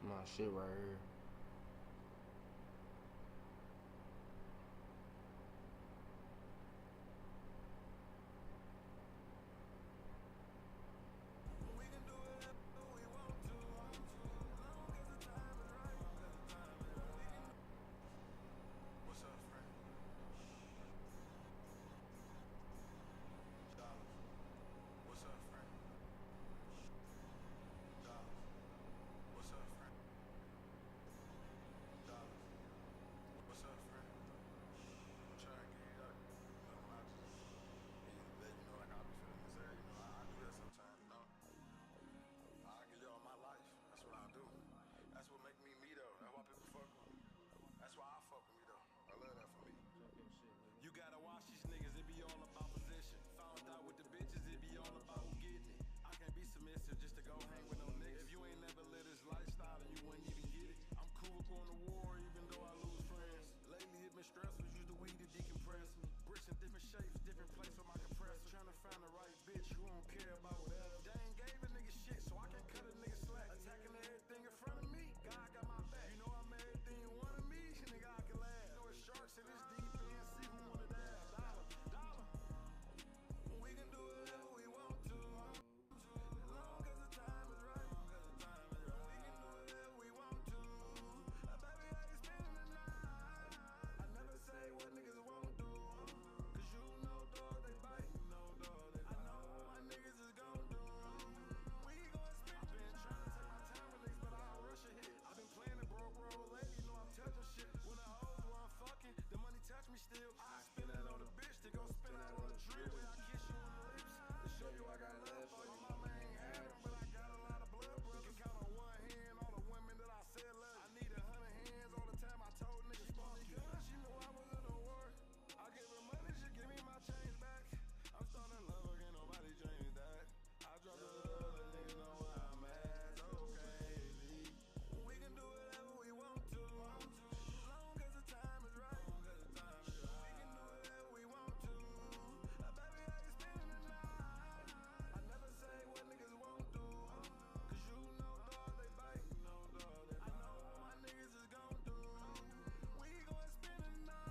My shit right here. What's up, friend? What's up, friend? What's up, friend? What's up, friend? I'm trying to get it up. You know, I just, you know, like I be feeling this area. You know, I do that sometimes, you know. I give y'all my life. That's what I do. That's what make me me, though. That's why people fuck with me. That's why I fuck with me, though. I love that for me. You gotta watch these niggas, it be all about position. Found out with the bitches, it be all about who getting it. I can't be submissive just to go hang with no niggas. If you ain't never lived this lifestyle, then you wouldn't even get it. I'm cool with going to war, even though I lose friends. Lately it been stressful, use the weed to decompress me. Bricks in different shapes, different place for my compressor. Trying to find the right bitch who don't care about whatever. They ain't gave a nigga shit, so I can't cut a nigga slack. Attacking everything in front of me, God got my back. You know I'm everything you want of me, nigga I can laugh. You know it's sharks in this deep end, see who wanna die. Dollar. We can do whatever we want to. As long as the time is right. We can do whatever we want to. Baby, I ain't spending the night. I never say what niggas won't do. Cause you know, dog, they bite. I know my niggas is gon' do. We gon' spend. I've been trying to take my time release, but I'll rush a hit. I've been playing the broke role lately, you know I'm touching shit. When the hoes were fucking, the money touch me still. I spin that on the bitch to go spin out on the drill. When I kiss you on the lips to show you I got love for you. Mama ain't had it, but I got a lot of blood brothers. You can count on one hand all the women that I said love. I need 100 hands all the time. I told niggas fuck you. She knew I was in a war. I gave her money, she give me my change back. I'm starting to love again, nobody changed that. I dropped the love, the niggas know where I'm at. So crazy. We can do whatever we want to. As long as the time is right. We can do whatever we want to. Baby, I ain't spending the night. I never say what niggas won't do. Cause you know, dog, they bite. I know my niggas is gon' do. We gon' spend the night.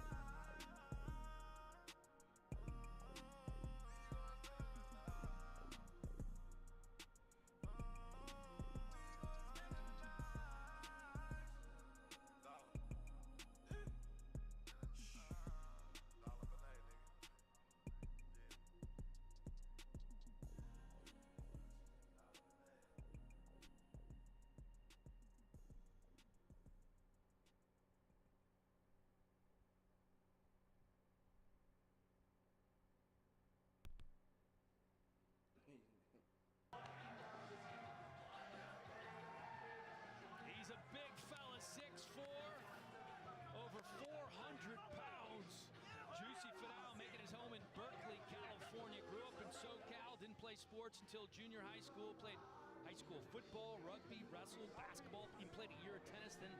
He's a big fella, 6'4", over 400 pounds. Juicy Finau making his home in Berkeley, California. Grew up in SoCal, didn't play sports until junior high school. Played high school football, rugby, wrestled, basketball. He played a year of tennis, then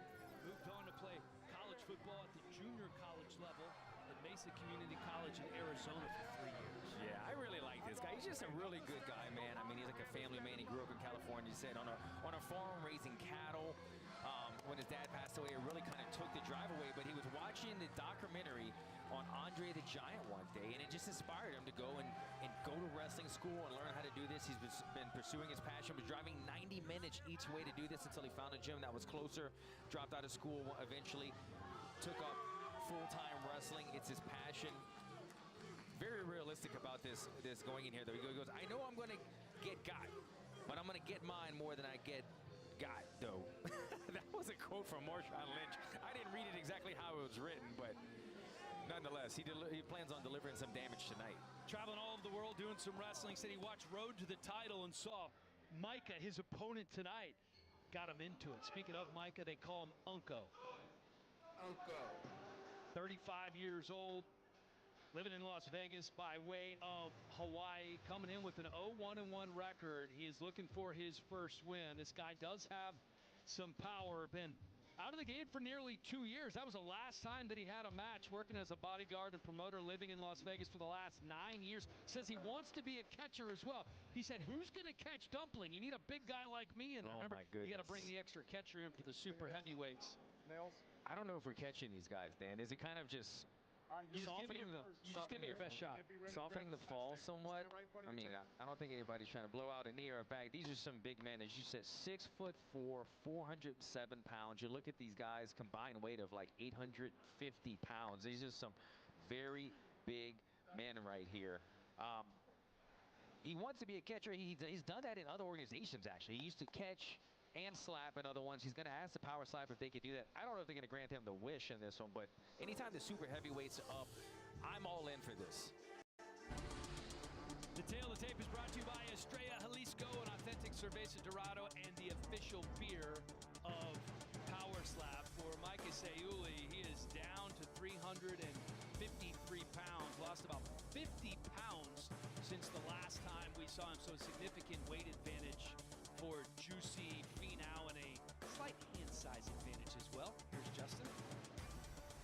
moved on to play college football at the junior college level at Mesa Community College in Arizona for 3 years. Yeah, I really like this guy. He's just a really good guy, man. I mean, he's like a family man. He grew up in California. He said on a farm raising cattle. When his dad passed away, it really kind of took the drive away. But he was watching the documentary on Andre the Giant one day, and it just inspired him to go and go to wrestling school and learn how to do this. He's been pursuing his passion, was driving 90 minutes each way to do this until he found a gym that was closer, dropped out of school eventually, took up full-time wrestling. It's his passion. Very realistic about this going in here, though. He goes, I know I'm going to get got, but I'm going to get mine more than I get got, though. That was a quote from Marshawn Lynch. I didn't read it exactly how it was written, but nonetheless, he plans on delivering some damage tonight. Traveling all over the world, doing some wrestling. Said he watched Road to the Title and saw Micah, his opponent tonight, got him into it. Speaking of Micah, they call him Unko. 35 years old, living in Las Vegas by way of Hawaii, coming in with an 0-1-1 record. He is looking for his first win. This guy does have some power, been Out of the game for nearly 2 years. That was the last time that he had a match, working as a bodyguard and promoter, living in Las Vegas for the last 9 years. Says he wants to be a catcher as well. He said, who's going to catch Dumpling? You need a big guy like me. And remember, you got to bring the extra catcher in for the super heavyweights. I don't know if we're catching these guys, Dan. Is it kind of just softening give me your best shot. Softening the fall somewhat? I mean, I don't think anybody's trying to blow out a knee or a back. These are some big men. As you said, 6'4", 407 pounds. You look at these guys, combined weight of like 850 pounds. These are some very big men right here. He wants to be a catcher. He's done that in other organizations, actually. He used to catch and slap in other ones. He's going to ask the power slap if they could do that. I don't know if they're going to grant him the wish in this one, but anytime the super heavyweight's up, I'm all in for this. The tail of the tape is brought to you by Estrella Jalisco, an authentic cerveza dorado and the official beer of Power Slap. For Micah Sayuli, he is down to 353 pounds, lost about 50 pounds since the last time we saw him, so a significant weight advantage for Juicy Finau and a slight hand size advantage as well. Here's Justin.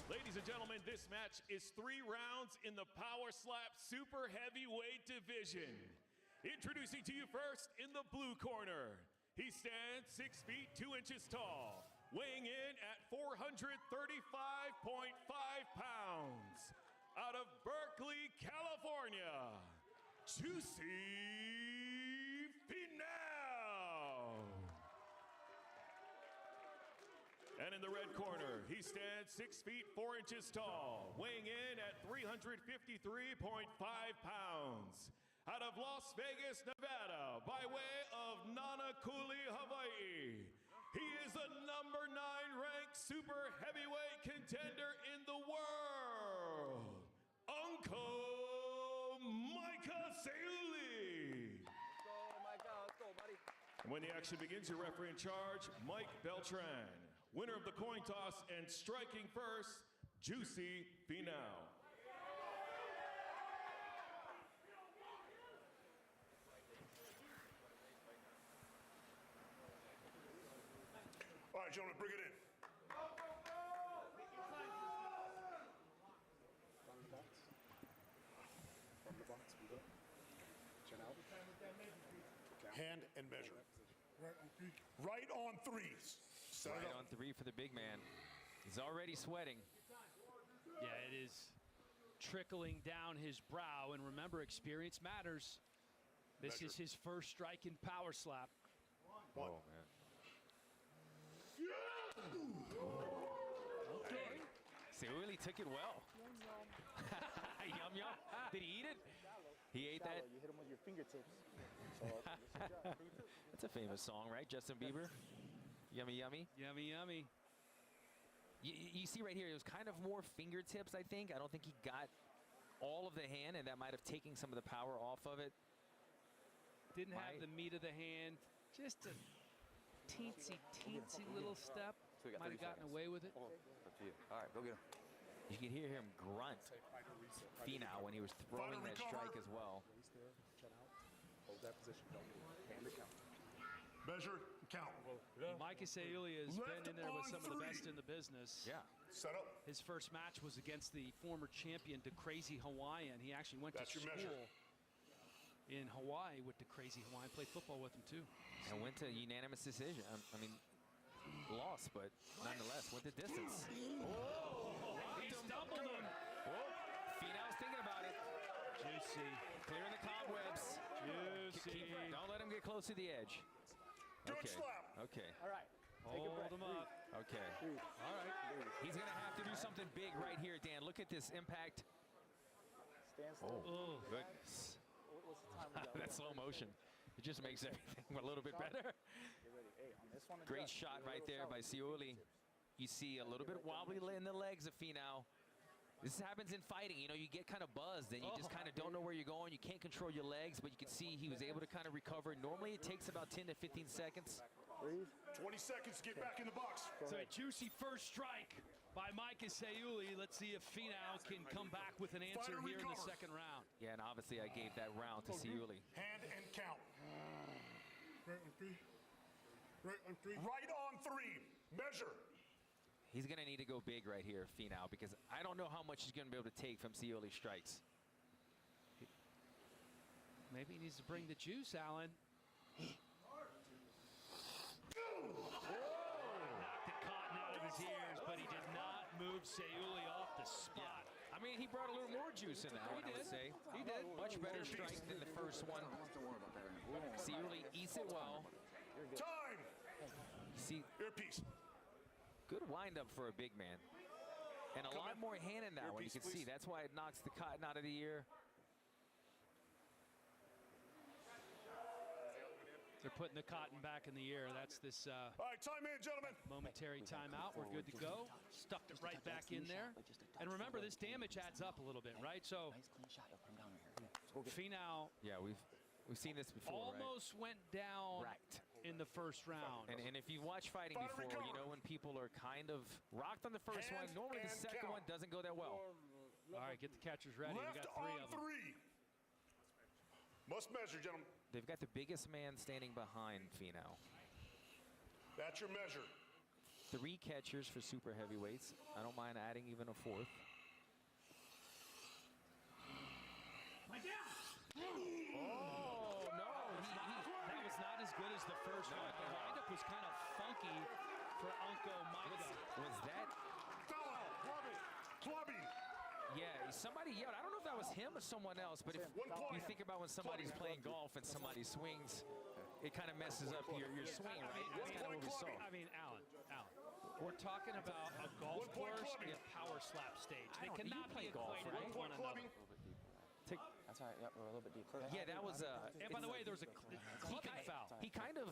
Ladies and gentlemen, this match is 3 rounds in the Power Slap Super Heavyweight division. Introducing to you first in the blue corner. He stands 6 feet 2 inches tall, weighing in at 435.5 pounds. Out of Berkeley, California, Juicy Finau. And in the red corner, he stands 6 feet 4 inches tall, weighing in at 353.5 pounds. Out of Las Vegas, Nevada, by way of Nanakuli, Hawaii, he is a number 9 ranked super heavyweight contender in the world, Uncle Micah Sayuli. Let's go, Micah. Let's go, buddy. And when the action begins, your referee in charge, Mike Beltran. Winner of the coin toss and striking first, Juicy Finau. All right, gentlemen, bring it in. From the box, we go. Chin out. Hand and measure. Right on 3s. Set it Right up. on 3 for the big man. He's already sweating. Yeah, it is trickling down his brow. And remember, experience matters. This is his first strike in Power Slap. Oh, man. Okay. Sayuli took it well. Yum, yum. Did he eat it? He ate that? You hit him with your fingertips. So, That's a famous song, right? Justin Bieber? Yummy, yummy. Yummy, yummy. You see right here, it was kind of more fingertips, I think. I don't think he got all of the hand, and that might have taken some of the power off of it. Didn't have the meat of the hand. Just a teensy little step. So we got Might 30 have gotten seconds. away with it. Up to you. All right, go get him. You can hear him grunt Finau when he was throwing that strike as well. Release there, chin out. Hold that position. Don't move. Hand to count. Measure, count. Micah Sayuli has been in there with Left some of the on best 3. in the business. Yeah. Set up. His first match was against the former champion, the Crazy Hawaiian. He actually went That's to your school measure. in Hawaii with the Crazy Hawaiian. Played football with him too. And went to unanimous decision. I mean, lost, but nonetheless, went the distance. He stumbled him. Finau's thinking about it. Juicy. Clearing the cobwebs. Juicy. Don't let him get close to the edge. Good Okay. slap. Okay. All right. Take a Hold breath. him up. Okay. Breathe. All right. He's going to have to do something big right here, Dan. Look at this impact. Stand still. Oh. Goodness. What's the time we got? That slow motion. It just makes everything a little bit better. Get ready. Hey, on this one, Great adjust. shot Give it a right little there by solid. Sayuli. You see a little bit wobbly in the legs of Finau. This happens in fighting. You know, you get kind of buzzed and you just kind of don't know where you're going. You can't control your legs, but you can see he was able to kind of recover. Normally it takes about 10 to 15 seconds. Breathe. 20 seconds to get back in the box. So a juicy first strike by Micah Sayuli. Let's see if Finau can come back with an answer Fighter here in the recover. second round. Yeah, and obviously I gave that round to Sayuli. Hand and count. Right on 3. Right on 3. Right on 3. Measure. He's going to need to go big right here, Finau, because I don't know how much he's going to be able to take from Scioli's strikes. Maybe he needs to bring the juice, Allen. Knocked the cotton out of his ears, but he did not move Scioli off the spot. I mean, he brought a little more juice in that one, I would say. He did. Much better strike than the first one. Scioli eats it well. Time. See, Earpiece. good windup for a big man. And a lot more hand in that one, you can see. That's why it knocks the cotton out of the ear. They're putting the cotton back in the ear. That's this All right, time in, gentlemen. momentary timeout. We're good to go. Stuffed it right back in there. And remember, this damage adds up a little bit, right? So Finau Yeah, we've seen this before, almost went down in the first round. And if you watch fighting before, you know when people are kind of rocked on the first one, normally the second one doesn't go that well. All right, get the catchers ready. We Left got three on of them. three. Must measure, gentlemen. They've got the biggest man standing behind Finau. That's your measure. 3 catchers for super heavyweights. I don't mind adding even a 4th. Oh, no. That was not as good as the first one. The windup was kind of funky for Unco Micah. Was that? Foul. Clubbing. Yeah, somebody yelled. I don't know if that was him or someone else, but if you think about when somebody's playing golf and somebody swings, it kind of messes up your swing, right? That's kind of what we saw. I mean, Allen, we're talking about a golf course in a power slap stage. They cannot be golf, equated right? with one another. That's all right. Yep, we're a little bit deeper. Yeah, that was And by the way, there was a clubbing foul. he kind of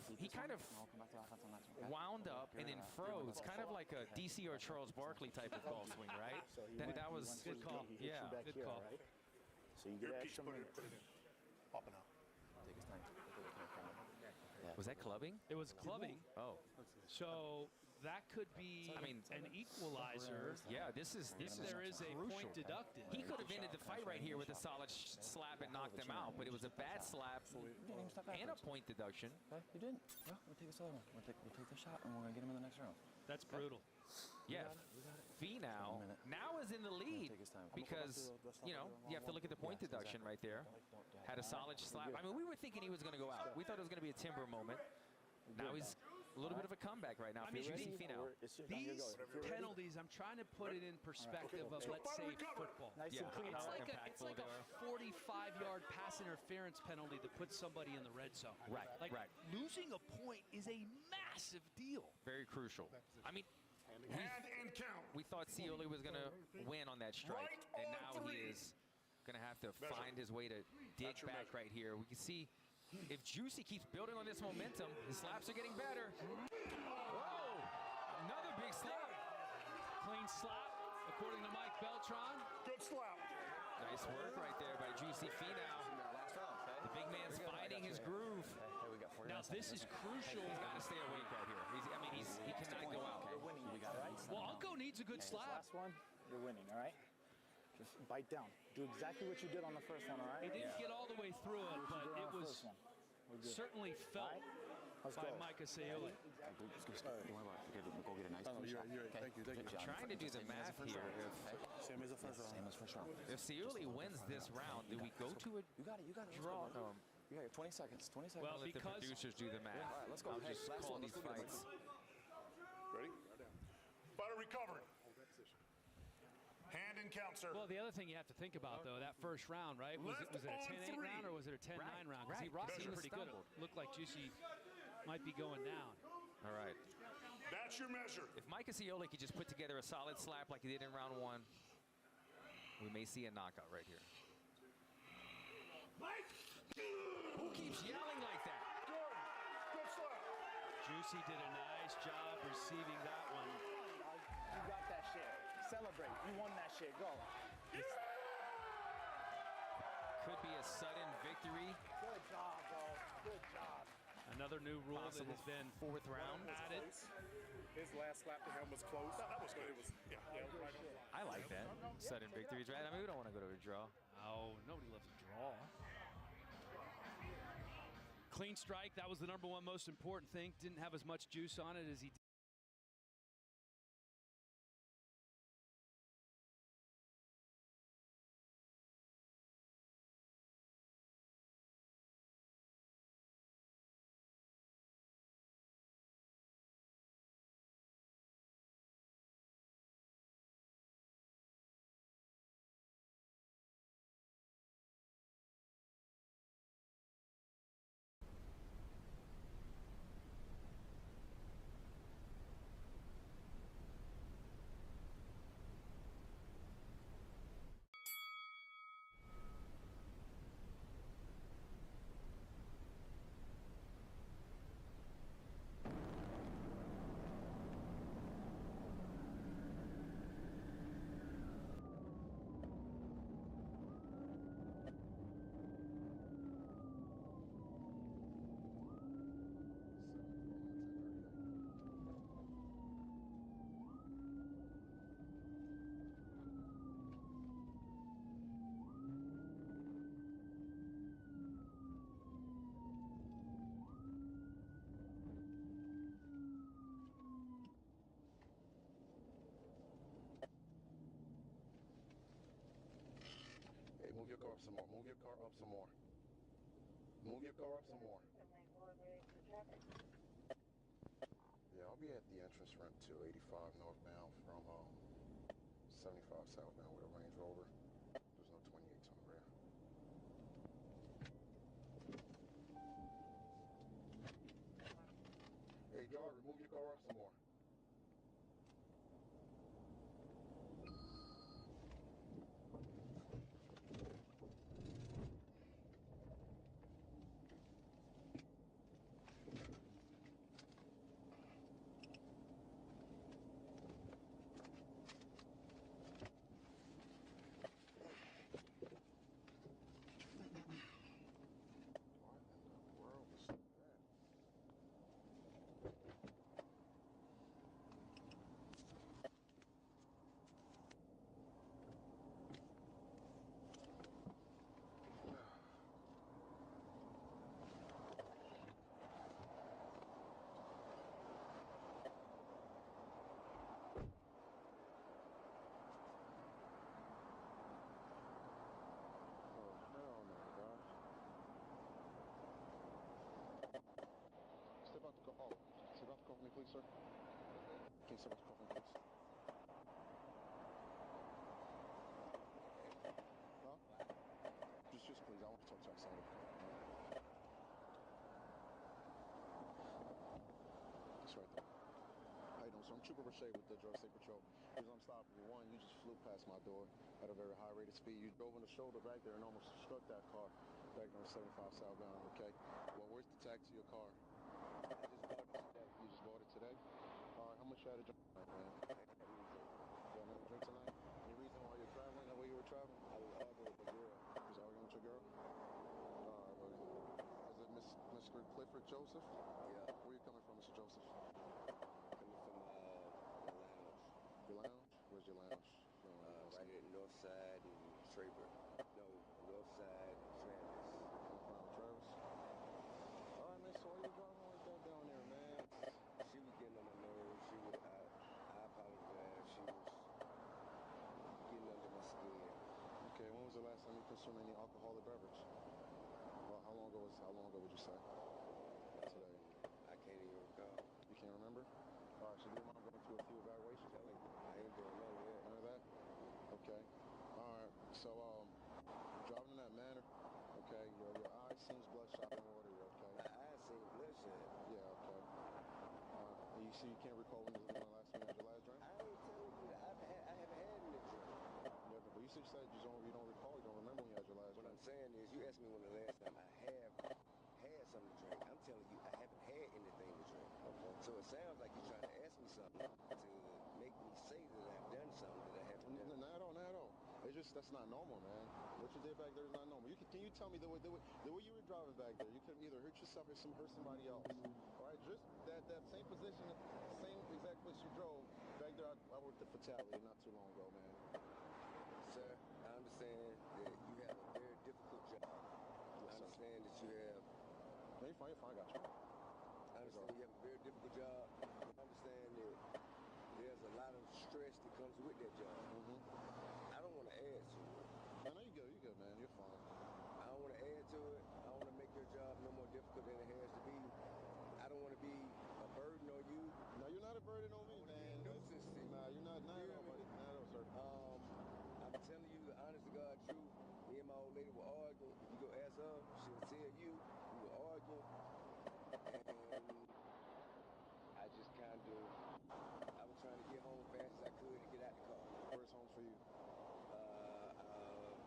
I'll come back to the offense on that one. Okay? wound up and then froze, kind of like a DC or Charles Barkley type of golf swing, right? That was Good call. Yeah, Good call. So you get an Earpiece, extra put minute. it in. Up and out. Take his time. was that clubbing? It was clubbing. Oh, So that could be an equalizer. yeah. This is If there is a point deducted. He could have ended the fight right here with a solid slap and knocked them out, but it was a bad slap and a point deduction. Okay, you didn't. Yeah, we'll take this other one. We'll take the shot, and we're going to get him in the next round. That's brutal. Yeah, Finau now is in the lead Take his time. because, you know, you have to look at the point deduction right there. Had a solid slap. I mean, we were thinking he was going to go out. We thought it was going to be a timber moment. Now he's a little bit of a comeback right now for Juicy Finau. These penalties, I'm trying to put it in perspective of, let's say, football. Nice Yeah. and clean. It's like impactful a 45-yard pass interference penalty that puts somebody in the red zone. Right, Like, right. losing a point is a massive deal. Very crucial. I mean, Hand and count. we thought Scioli was going to win on that strike, and now he is going to have to find his way to dig back right here. We can see if Juicy keeps building on this momentum, his slaps are getting better. Whoa! Another big slap. Clean slap, according to Mike Beltran. Good slap. Nice work right there by Juicy Finau. Last round, okay? The big man's finding his groove. Here we go. Now, this is crucial. He's got to stay awake right here. He cannot go out. We're winning. We got it. Well, Unco needs a good slap. Last one, you're winning, all right? Just bite down. Do exactly what you did on the first one, all right? He didn't get all the way through it, What but you did it on the was first one. We're good. certainly felt All right? Let's by go. Micah Scioli. Don't worry about it. Go get a nice clean shot. You're right. Thank you. Good job. Trying to do the math here. Same as the first round. Same as first round. If Scioli wins this round, do we go to a You got it. You got it. draw? You got it. 20 seconds. 20 seconds. Well, Let the because- producers do the math. All right, let's go. I'll Hey, just last call one. these Let's go get it. fights. Ready? Fighter recovered. Hand and count, sir. Well, the other thing you have to think about, though, that first round, right? Was it a Left on 10-8 three. round or was it a 10-9 round? Because he right. rocked it Measure. pretty good. It looked like Juicy might be going down. All right. That's your measure. If Micah Scioli could just put together a solid slap like he did in round 1, we may see a knockout right here. Who keeps yelling like that? Good slap. Juicy did a nice job receiving that one. You got that shit. Celebrate. You won that shit. Go. Could be a sudden victory. Good job, bro. Good job. Another new rule that Possible has been 4th round. added. His last slap to him was close. That was good. It was, yeah. Right on. I like that. Sudden victories, right? I mean, we don't want to go to a draw. Oh, nobody loves a draw. Clean strike. That was the #1 most important thing. Didn't have as much juice on it as he did. some more. Move your car up some more. Move your car up some more. Yeah, I'll be at the entrance ramp to 85 northbound from 75 southbound with a Range Rover. There's no 28s on the rear. Hey, driver, move your car up some more. Step out the car for me, please, sir. Can you step out the car for me, please? Huh? Just please. I want to talk to outside of the car. It's right there. How you doing, sir? I'm Trooper Brachet with the Drug State Patrol. The reason I'm stopping you, one, you just flew past my door at a very high rate of speed. You drove on the shoulder back there and almost struck that car back there on 75 southbound, okay? Well, where's the tag to your car? You just bought it today? All right, how much you had to drink tonight, man? You had another drink tonight? Any reason why you're traveling, the way you were traveling? I was arguing with the girl. You was arguing with your girl? All right, buddy. Is it Mr. Clifford Joseph? Yeah. Where are you coming from, Mr. Joseph? Coming from the lounge. Your lounge? Where's your lounge? Right at North Side and Traver. No, North Side, Travis. Travis? All right, man, so why you driving like that down there, man? She was getting on my nerves. I apologize. She was getting under my skin. Okay, when was the last time you consumed any alcoholic beverage? Well, how long ago would you say? Today. I can't even recall. You can't remember? All right, so do you mind going through a few evaluations? I ain't doing none of that. None of that? Okay. All right, so driving in that manner, okay, your eye seems bloodshot and watery, okay? My eyes seem bloodshot. Yeah, okay. And you see you can't recall when you last time you had your last drink? I ain't telling you that. I haven't had any drink. Yeah, but you said you don't recall, you don't remember when you had your last What drink. I'm saying is, you asked me when the last time I have had something to drink. I'm telling you, I haven't had anything to drink. Okay. So it sounds like you're trying to ask me something to make me say that I've done something that I haven't done. Not at all. It's just, that's not normal, man. What you did back there is not normal. Can you tell me the way you were driving back there, you could either hurt yourself or hurt somebody else. All right, just that same position, same exact place you drove back there. I worked at Fatality not too long ago, man. Sir, I understand that you have a very difficult job. Yes, I understand that you have... No, you're fine, I got you. I understand you have a very difficult job. I understand that there's a lot of stress that comes with that job. Mm-hmm. I don't want to add to it. No, you're good, man. You're fine. I don't want to add to it. I don't want to make your job no more difficult than it has to be. I don't want to be a burden on you. No, you're not a burden on me, man. A nuisance to you. Nah, you're not at all, buddy. Not at all, sir. I'm telling you the honest to God truth. Me and my old lady were arguing. If you go ask her, she'll tell you we were arguing. And I just kind of, I was trying to get home as fast as I could to get out the car. Where's home for you?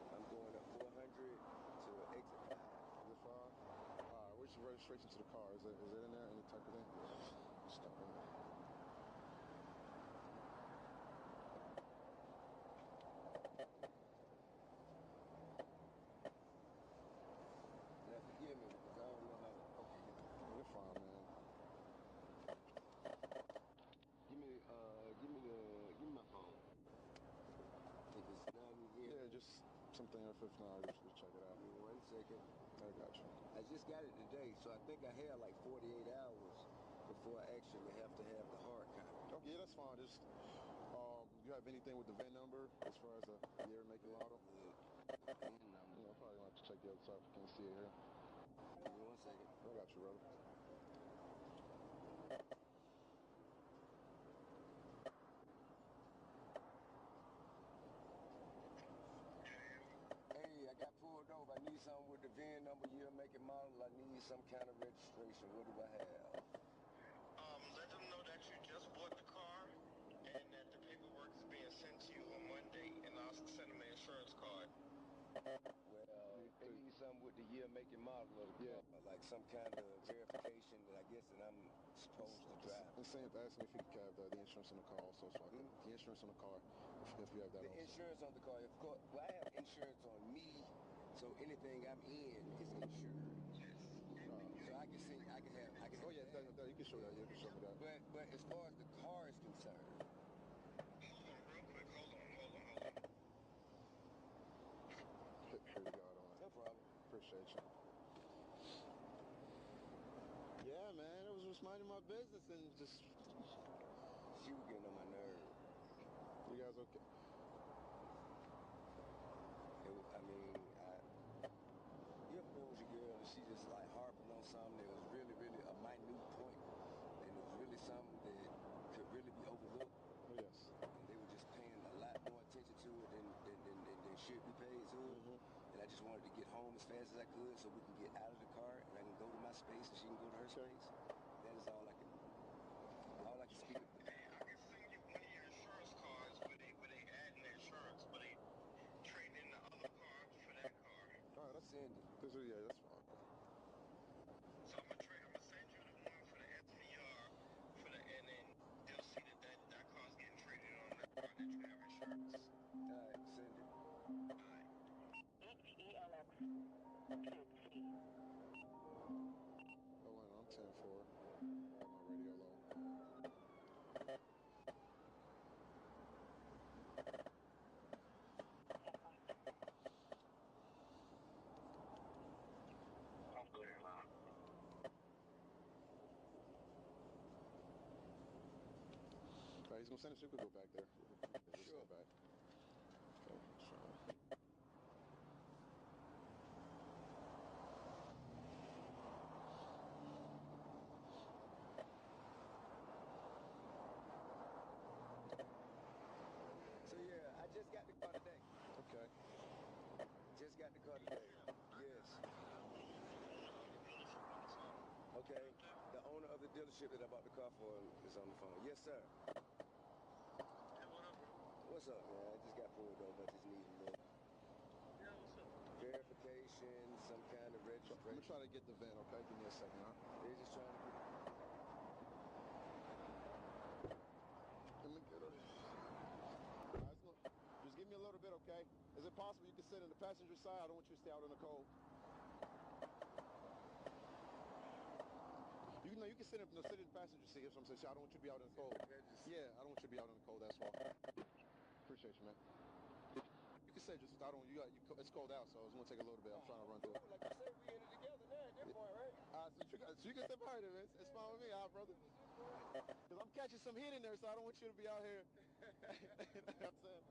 I'm going up 400 to exit 5. Exit 5? Alright, where's your registration to the car? Is it in there? Any type of thing? Stuff in there. Now forgive me because I don't know how to. Okay, you're fine, man. Give me my phone. If it's not in here. Yeah, just something if it's not, just check it out. Give me 1 second. I got you. I just got it today, so I think I had like 48 hours before I actually have to have the hard copy. Okay, yeah, that's fine. Just, you have anything with the VIN number as far as the year, make, and model? I probably want to check the other side if you can see it here. Give me 1 second. I got you, brother. Hey, I got pulled over. I need something with the VIN number, year, make, and model. I need some kind of registration. What do I have? Let them know that you just bought the car and that the paperwork is being sent to you on Monday, and I'll send them an insurance card. Well, they need something with the year, make, and model of the car, like some kind of verification that I guess that I'm supposed to drive. And saying, asking if you could have the insurance on the car also, so I can, the insurance on the car, if you have that the also. Insurance on the car, of course. Well, I have insurance on me, so anything I'm in is insured. So I can see, I can have. Oh yeah, you can show that. You can show me that. But as far as the car is concerned. Hold on, real quick. Hold on. Here you go. No problem. Appreciate you. Yeah, man, it was just minding my business and just. She was getting on my nerves. You guys okay? You ever go with your girl and she just like harping on something that was really, really a minute point, and it was really something that could really be overlooked. Oh, yes. And they were just paying a lot more attention to it than should be paid to it. And I just wanted to get home as fast as I could so we can get out of the car and I can go to my space and she can go to her space. That is all I can speak of. Hey, I can send you one of your insurance cards where they add an insurance, but they trade in the other car for that car. All right, let's send it. That's fine. So I'm gonna send you the one for the SVR and then they'll see that car's getting traded on that car that you have insurance. All right, send it. EELX. Oh, wait, I'm 10-4. I have my radio low. I'm clear now. All right, he's gonna send it. So we could go back there. Just Sure. go back. Okay, sure. So yeah, I just got the car today. Okay. Just got the car today. Yes. Okay. The owner of the dealership that I bought the car for is on the phone. Yes, sir. What's up, man? I just got pulled over. I just need a little verification, some kind of registration. I'm gonna try to get the VIN, okay? Give me a second, huh? They're just trying to get. Let me get her. Just give me a little bit, okay? Is it possible you can sit in the passenger side? I don't want you to stay out in the cold. You can sit in the passenger seat. That's what I'm saying. I don't want you to be out in the cold. Yeah, I don't want you to be out in the cold. That's all. Appreciate you, man. You can say just I don't. It's cold out, so it's gonna take a little bit. I'm trying to run through it. Like you said, we in it together now at this point, right? So you can step behind it, man. It's fine with me, brother. Because I'm catching some heat in there, so I don't want you to be out here. You know what I'm saying?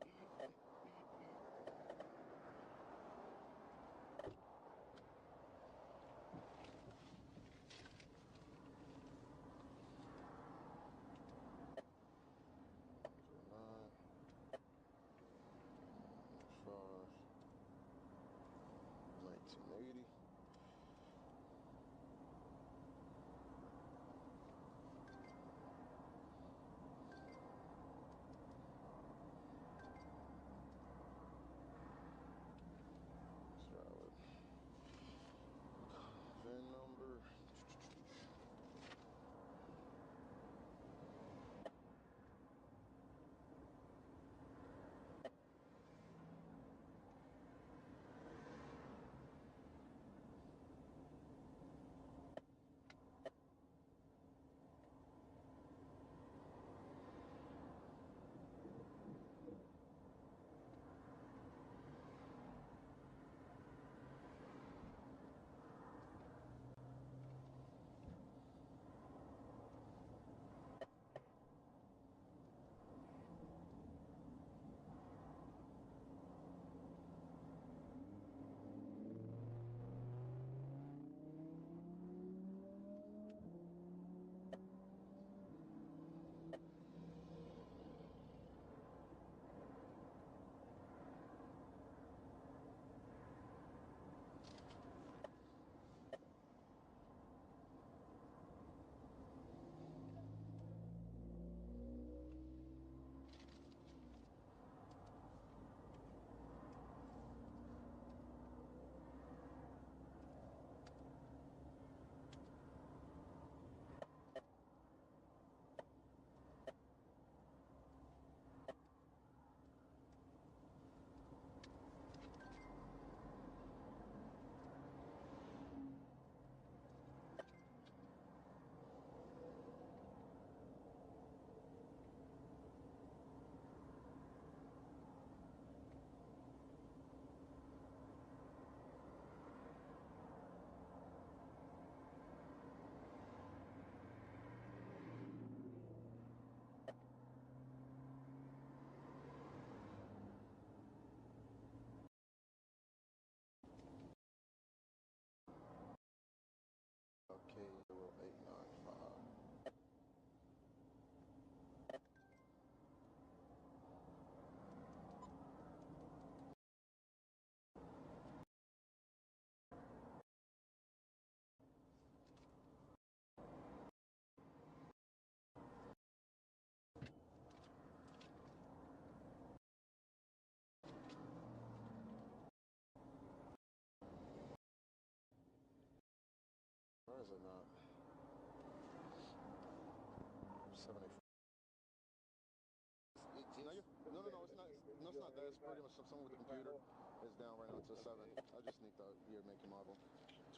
something with the computer. It's down right now to 7. I just sneaked out here making marble.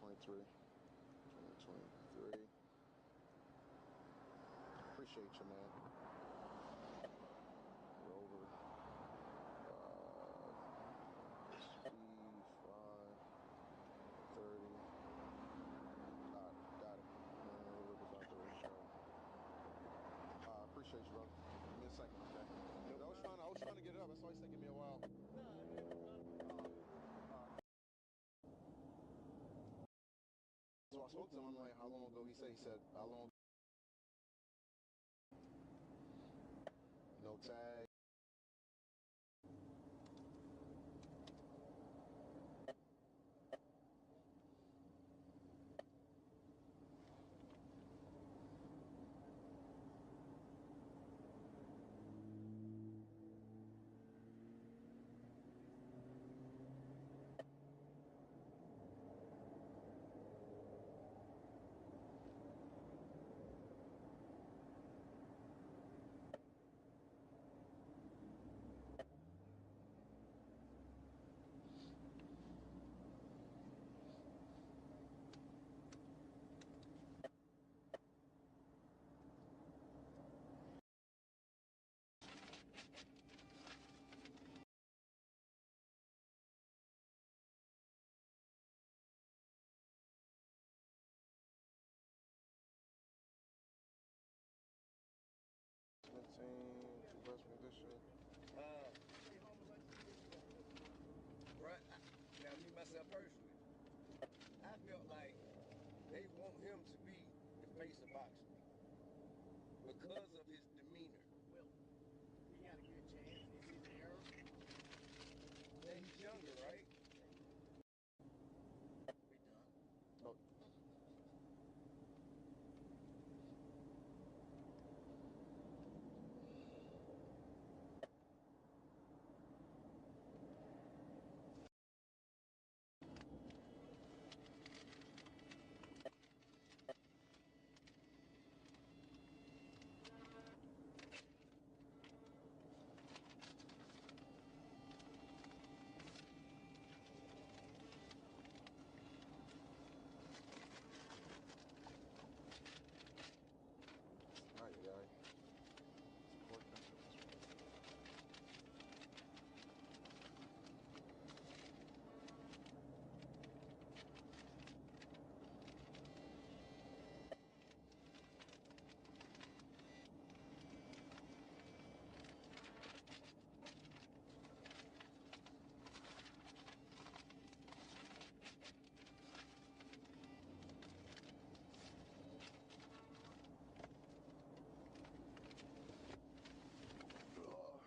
23. 23. Appreciate you, man. You're over. C5. 30. Got it. Appreciate you, brother. Give me a second, okay? I was trying to get it up. That's why it's taking me a while. So I spoke to him. I'm like, how long ago? He said, how long? No tag. Best condition. Right. Now, me myself personally, I felt like they want him to be the face of boxing because of his demeanor. Well, he got a good chance. Is his error? Yeah, he's younger, right? We done. Oh.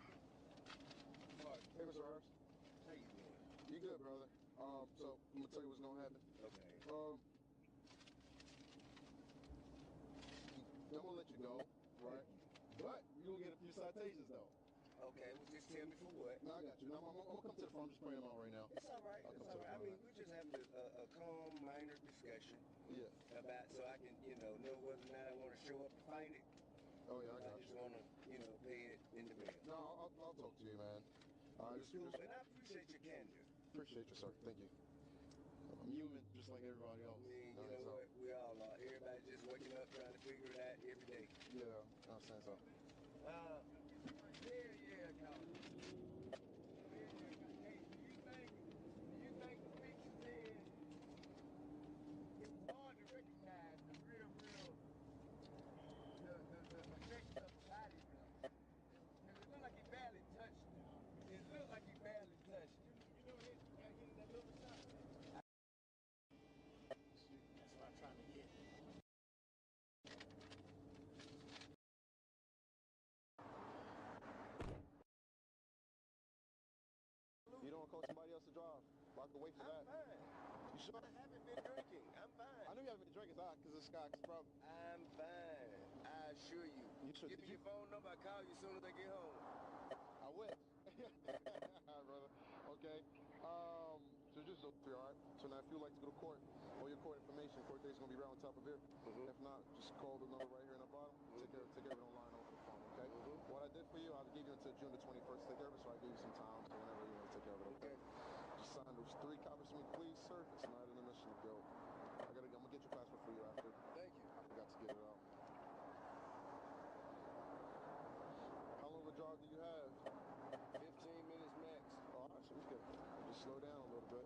Hey, Mr. Harris. How you doing? You good, brother? So I'm gonna tell you what's gonna happen. Okay. I'm gonna let you go, right? But you'll get a few citations though. Okay, well, just tell me for what. No, I got you. No, I'm gonna come to the front. I'm just praying them out right now. It's all right. It's all right. I mean, we're just having a calm, minor discussion. Yeah. About so I can, know whether or not I want to show up and fight it. Oh yeah, I got just you. want to, pay it in the mail. No, I'll talk to you, man. It's cool, and I appreciate your candor. Appreciate you, sir. Thank you. I'm human, just like everybody else. I mean, you know what? We all are. Everybody's just waking up trying to figure it out every day. Yeah, I understand so. Yeah, no. Hey, do you think the picture said it's hard to recognize the real, the effects of the body blow? Because it looked like he barely touched it. It looked like he barely touched it. You know, you gotta get in that little shot. That's what I'm trying to get. You don't want to call somebody else to drive? I can wait for that. I'm fine. You sure? I haven't been drinking. I'm fine. I know you haven't been drinking, because it's Scott's problem. I'm fine. I assure you. Give me your phone number. I'll call you as soon as I get home. I wish. All right, brother. Okay. So just all right. So now if you'd like to go to court, all your court information, court date's gonna be right on top of here. If not, just call the number right here in the bottom. Take care of it online over the phone, okay? What I did for you, I gave you until June the 21st to take care of it, so I gave you some time. So whenever you want to take care Son, there's 3 copies of me, please, sir. It's not in the mission to go. I'm gonna get your passport for you after. Thank you. I forgot to get it out. How long of a jog do you have? 15 minutes max. Oh, all right, so we can just slow down a little bit.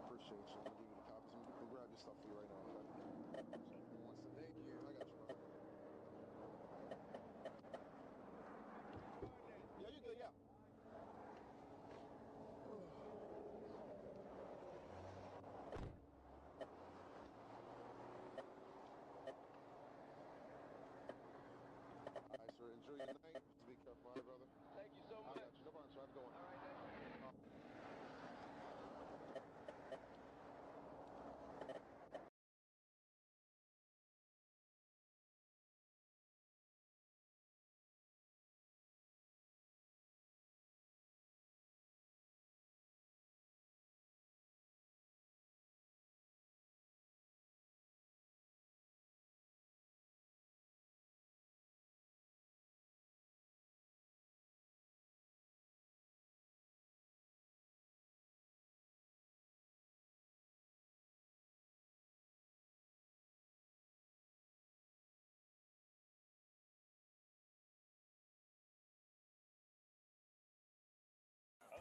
Appreciate you. I'm gonna give you the copies. I'll grab your stuff for you right now, okay? One second. Thank you. I got you, brother. Yeah, you're good, yeah. All right, sir. Enjoy your night. Just be careful, all right, brother? Thank you so I much. got you. No problem, sir. Have a good one. All right, thank you.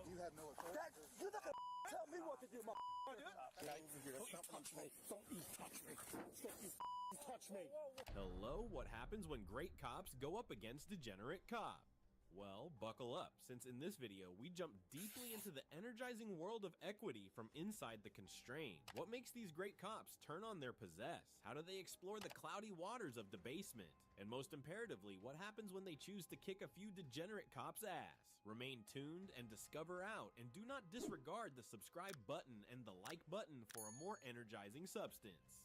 You have no authority. You not gonna tell me what to do, my Get over here. Don't touch me. Don't you touch me. Don't you touch me. Hello, what happens when great cops go up against degenerate cop? Well, buckle up, since in this video we jump deeply into the energizing world of equity from inside the constrained. What makes these great cops turn on their possess? How do they explore the cloudy waters of debasement? And most imperatively, what happens when they choose to kick a few degenerate cops' ass? Remain tuned and discover out, and do not disregard the subscribe button and the like button for a more energizing substance.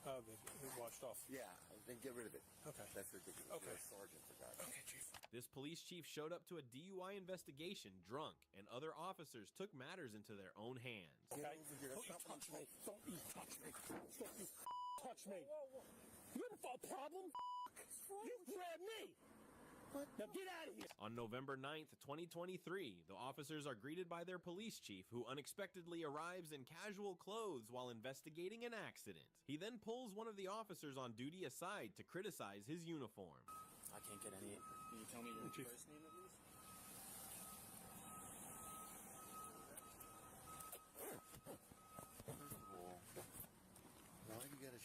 Oh, they washed off. Yeah, then get rid of it. Okay. That's ridiculous. Okay. You're a sergeant, for God's sake. Okay, Chief. This police chief showed up to a DUI investigation drunk, and other officers took matters into their own hands. Okay. Don't you touch me. Don't you touch me. Don't you touch me. You have a problem? You grabbed me. Now get out of here. On November 9th, 2023, the officers are greeted by their police chief, who unexpectedly arrives in casual clothes while investigating an accident. He then pulls one of the officers on duty aside to criticize his uniform. I can't get any. Can you tell me your first name at least? First of all, why do you got a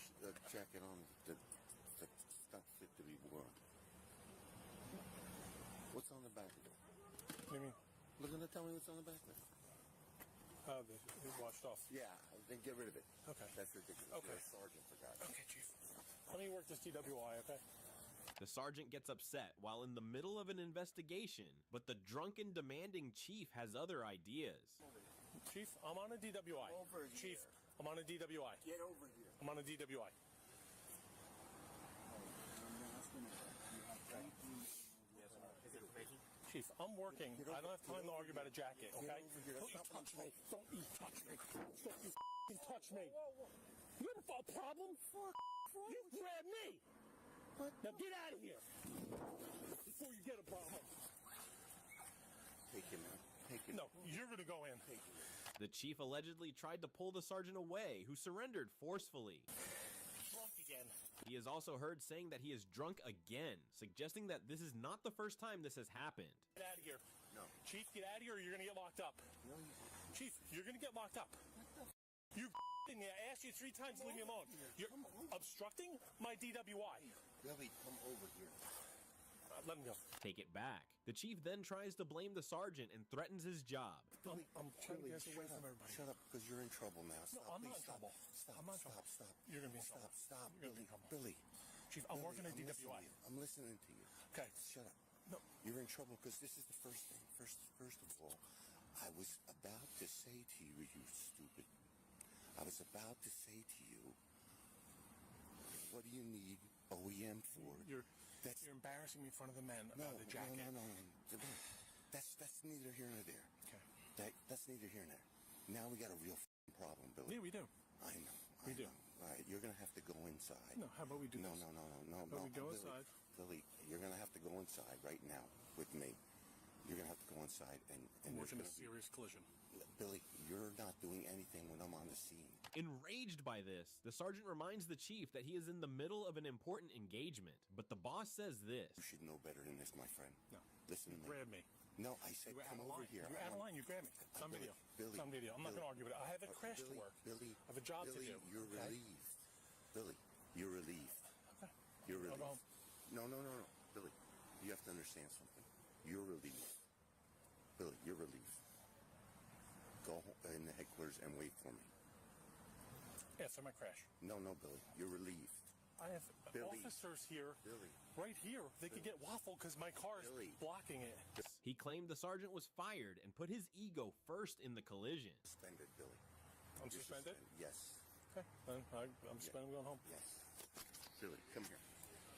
jacket on that's not fit to be worn? What's on the back of it? What do you mean? Look, tell me what's on the back of it. Oh, they washed off. Yeah, then get rid of it. Okay. That's ridiculous. Okay. You're a sergeant, for God's sake. Okay, Chief. Let me work this DWI, okay? The sergeant gets upset while in the middle of an investigation, but the drunken, demanding chief has other ideas. Chief, I'm on a DWI. Over Chief, here. I'm on a DWI. Get over here. I'm on a DWI. Chief, I'm working. I don't have time to argue about a jacket, okay? Get over here. Don't you touch me. Don't you touch me. Don't you touch me. You have a problem? You grabbed me. Now get out of here before you get a problem. Take him out. Take him. No, you're going to go in. The chief allegedly tried to pull the sergeant away, who surrendered forcefully. Drunk again. He is also heard saying that he is drunk again, suggesting that this is not the first time this has happened. Get out of here. No. Chief, get out of here or you're going to get locked up. No, Chief, you're going to get locked up. You me. I asked you 3 times to leave me alone. You're obstructing my DWI. Billy, come over here. Let him go. Take it back. The chief then tries to blame the sergeant and threatens his job. I'm trying to get away from everybody. Shut up, because you're in trouble now. Stop, I'm not in please, trouble. Stop, I'm not in stop, trouble. stop. You're going to be in Stop, trouble. stop, You're gonna be Billy. in trouble. Billy. Chief, I'm working at I'm DWI. I'm listening to you. Okay. Shut up. No. You're in trouble because this is the first thing. First of all, I was about to say to you, you stupid. I was about to say to you, what do you need OEM for? You're embarrassing me in front of the men about the jacket. No. That's neither here nor there. Okay. That's neither here nor there. Now we got a real problem, Billy. Yeah, we do. I know. We do. All right, you're gonna have to go inside. No, how about we do No, this? no. How about we go Billy, inside? Billy, you're gonna have to go inside right now with me. You're gonna have to go inside and We're there's in a gonna be- serious collision. Billy, you're not doing anything when I'm on the scene. Enraged by this, the sergeant reminds the chief that he is in the middle of an important engagement, but the boss says this. You should know better than this, my friend. No. Listen to me. Grab me. No, I said You were come out of over line. here. You're out of line. You grab me. It's on video. Billy, It's on video. I'm not going to argue with it. I have a crash Billy, to work. Billy, I have a job Billy, to do. you're okay? relieved. Billy, you're relieved. Okay. You're I'll relieved. go home. No. Billy, you have to understand something. You're relieved. Billy, you're relieved. Go in the headquarters and wait for me. After my crash. No, Billy, you're relieved. I have Billy. officers here. Billy. Right here. They could get waffled because my car is Billy. blocking it. He claimed the sergeant was fired and put his ego first in the collision. Suspended, Billy. I'm You're suspended? Yes. Okay. I'm suspended. I'm going home. Yes. Billy, come here.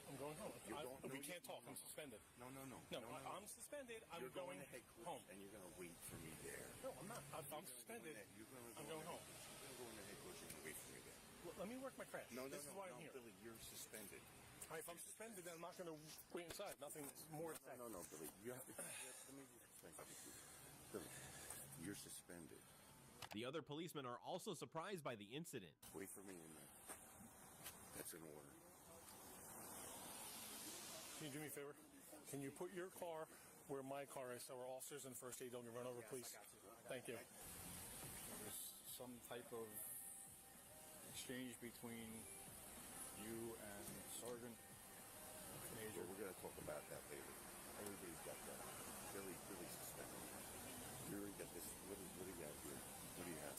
I'm going home. We can't talk. I'm suspended. No. No, I'm suspended. I'm You're going to headquarters home. and you're going to wait for me there. No, I'm not. I'm suspended. I'm going home. You're going to go in the headquarters and wait for me there. Let me work my crash. No, This is why I'm here. Billy, you're suspended. All right, if I'm suspended, then I'm not going to wait inside. Nothing more to say. No, Billy. You have to. Let me explain something to you. Billy, you're suspended. The other policemen are also surprised by the incident. Wait for me in there. That's an order. Can you do me a favor? Can you put your car where my car is so our officers and first aid don't get run over, please? Thank you. There's some type of exchange between you and Sergeant Major. We're going to talk about that later. Everybody's got that. Billy's suspended. You already got this. What do you got here? What do you have?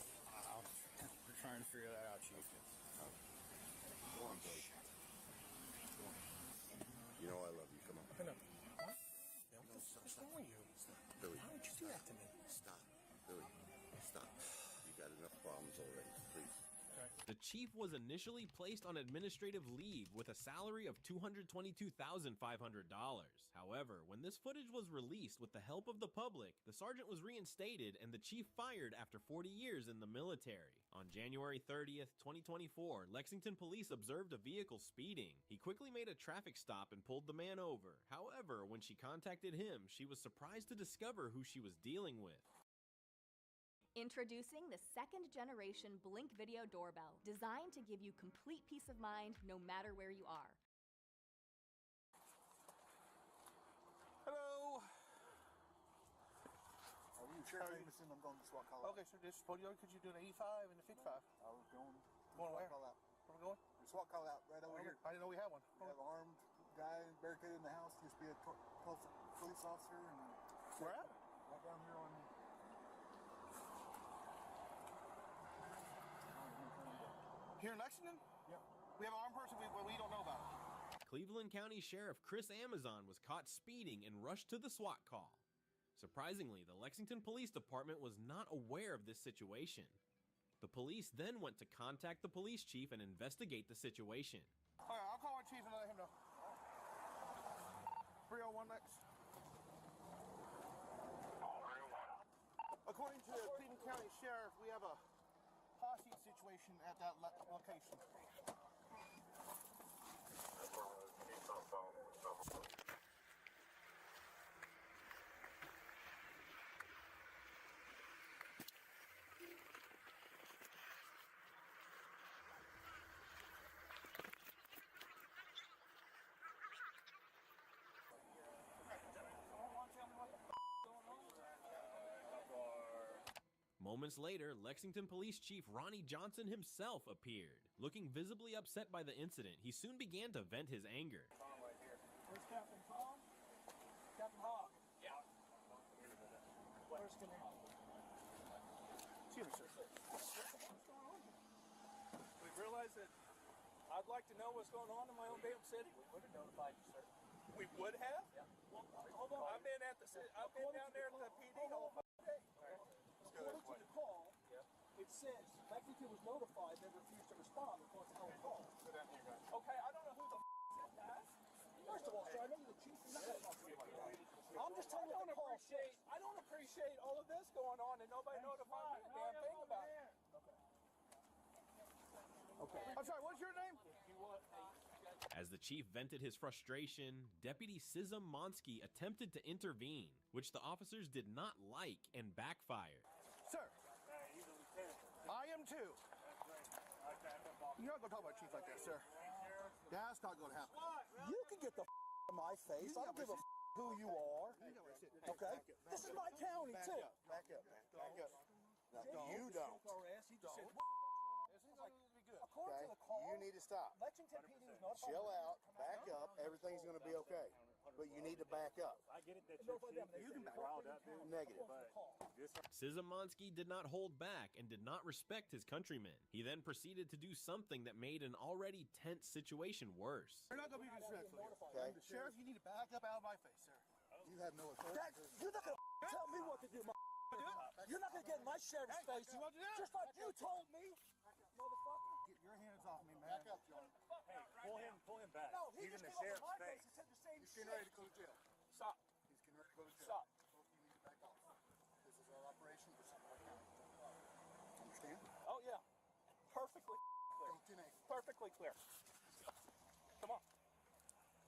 We're trying to figure that out, Chief. Go on, Billy. Go on. You know I love you. Come on. No. What? Yeah, what's wrong with you? Stop. Billy. Why would you do that to me? Stop. Billy. Stop. You got enough problems already. Please. The chief was initially placed on administrative leave with a salary of $222,500. However, when this footage was released with the help of the public, the sergeant was reinstated and the chief fired after 40 years in the military. On January 30th, 2024, Lexington police observed a vehicle speeding. He quickly made a traffic stop and pulled the man over. However, when she contacted him, she was surprised to discover who she was dealing with. Introducing the second-generation Blink Video Doorbell, designed to give you complete peace of mind no matter where you are. Hello. Sheriff Jameson, I'm going to SWAT call out. Okay, sir. Just could you do an 85 and a 55? I was going to Going where? SWAT call out. Where we going? SWAT call out right over here. I didn't know we had one. We have an armed guy barricaded in the house. Used to be a police officer. And where at? Right down here on. Here in Lexington? Yep. We have an armed person we don't know about. Cleveland County Sheriff Chris Amazon was caught speeding and rushed to the SWAT call. Surprisingly, the Lexington Police Department was not aware of this situation. The police then went to contact the police chief and investigate the situation. All right, I'll call our chief and let him know. 301 next. According to the Cleveland County Sheriff, we have a hostage situation at that location. Moments later, Lexington Police Chief Ronnie Johnson himself appeared. Looking visibly upset by the incident, he soon began to vent his anger. Where's Captain Tom? Captain Hawk. Yeah. Where's Captain Hawk? Excuse me, sir. What's going on here? We realized that I'd like to know what's going on in my own damn city. We would have notified you, sir. We would have? Yeah. Well, hold on. I've been down there at the PD the whole day. According to the call, it says Lexington was notified they refused to respond because of our call. Okay, I don't know who the said that. First of all, sir, I know you're the chief. You're not going to talk to me like that. I'm just telling you I don't appreciate all of this going on and nobody notified me a damn thing about it. Okay. Okay. I'm sorry, what's your name? As the chief vented his frustration, Deputy Monsky attempted to intervene, which the officers did not like and backfired. Sir, I am too. You're not going to talk about chief like that, sir. That's not going to happen. You can get the out of my face. I don't give a who you are. Okay? This is my county, too. Back up, man. Back up. No, you don't. Okay? You need to stop. Chill out. Back up. Everything's going to be okay. But you need to back up. I get it that you can back riled up, dude. Negative. Monsky did not hold back and did not respect his countrymen. He then proceeded to do something that made an already tense situation worse. You're not going to be disrespectful. Okay. Sheriff, you need to back up out of my face, sir. You have no authority. You're not going to tell me what to do, You're not going to get in my sheriff's face. Just like you told me, motherfucker. Get your hands off me, man. Back up, John. Hey, pull him back. No, he's in the sheriff's face. He said the same He's getting ready to go to jail. Stop. He's getting ready to go to jail. Stop. Both of you need to back off. This is our operation. This is our county. Understand? Oh, yeah. Perfectly clear. Perfectly clear. Come on.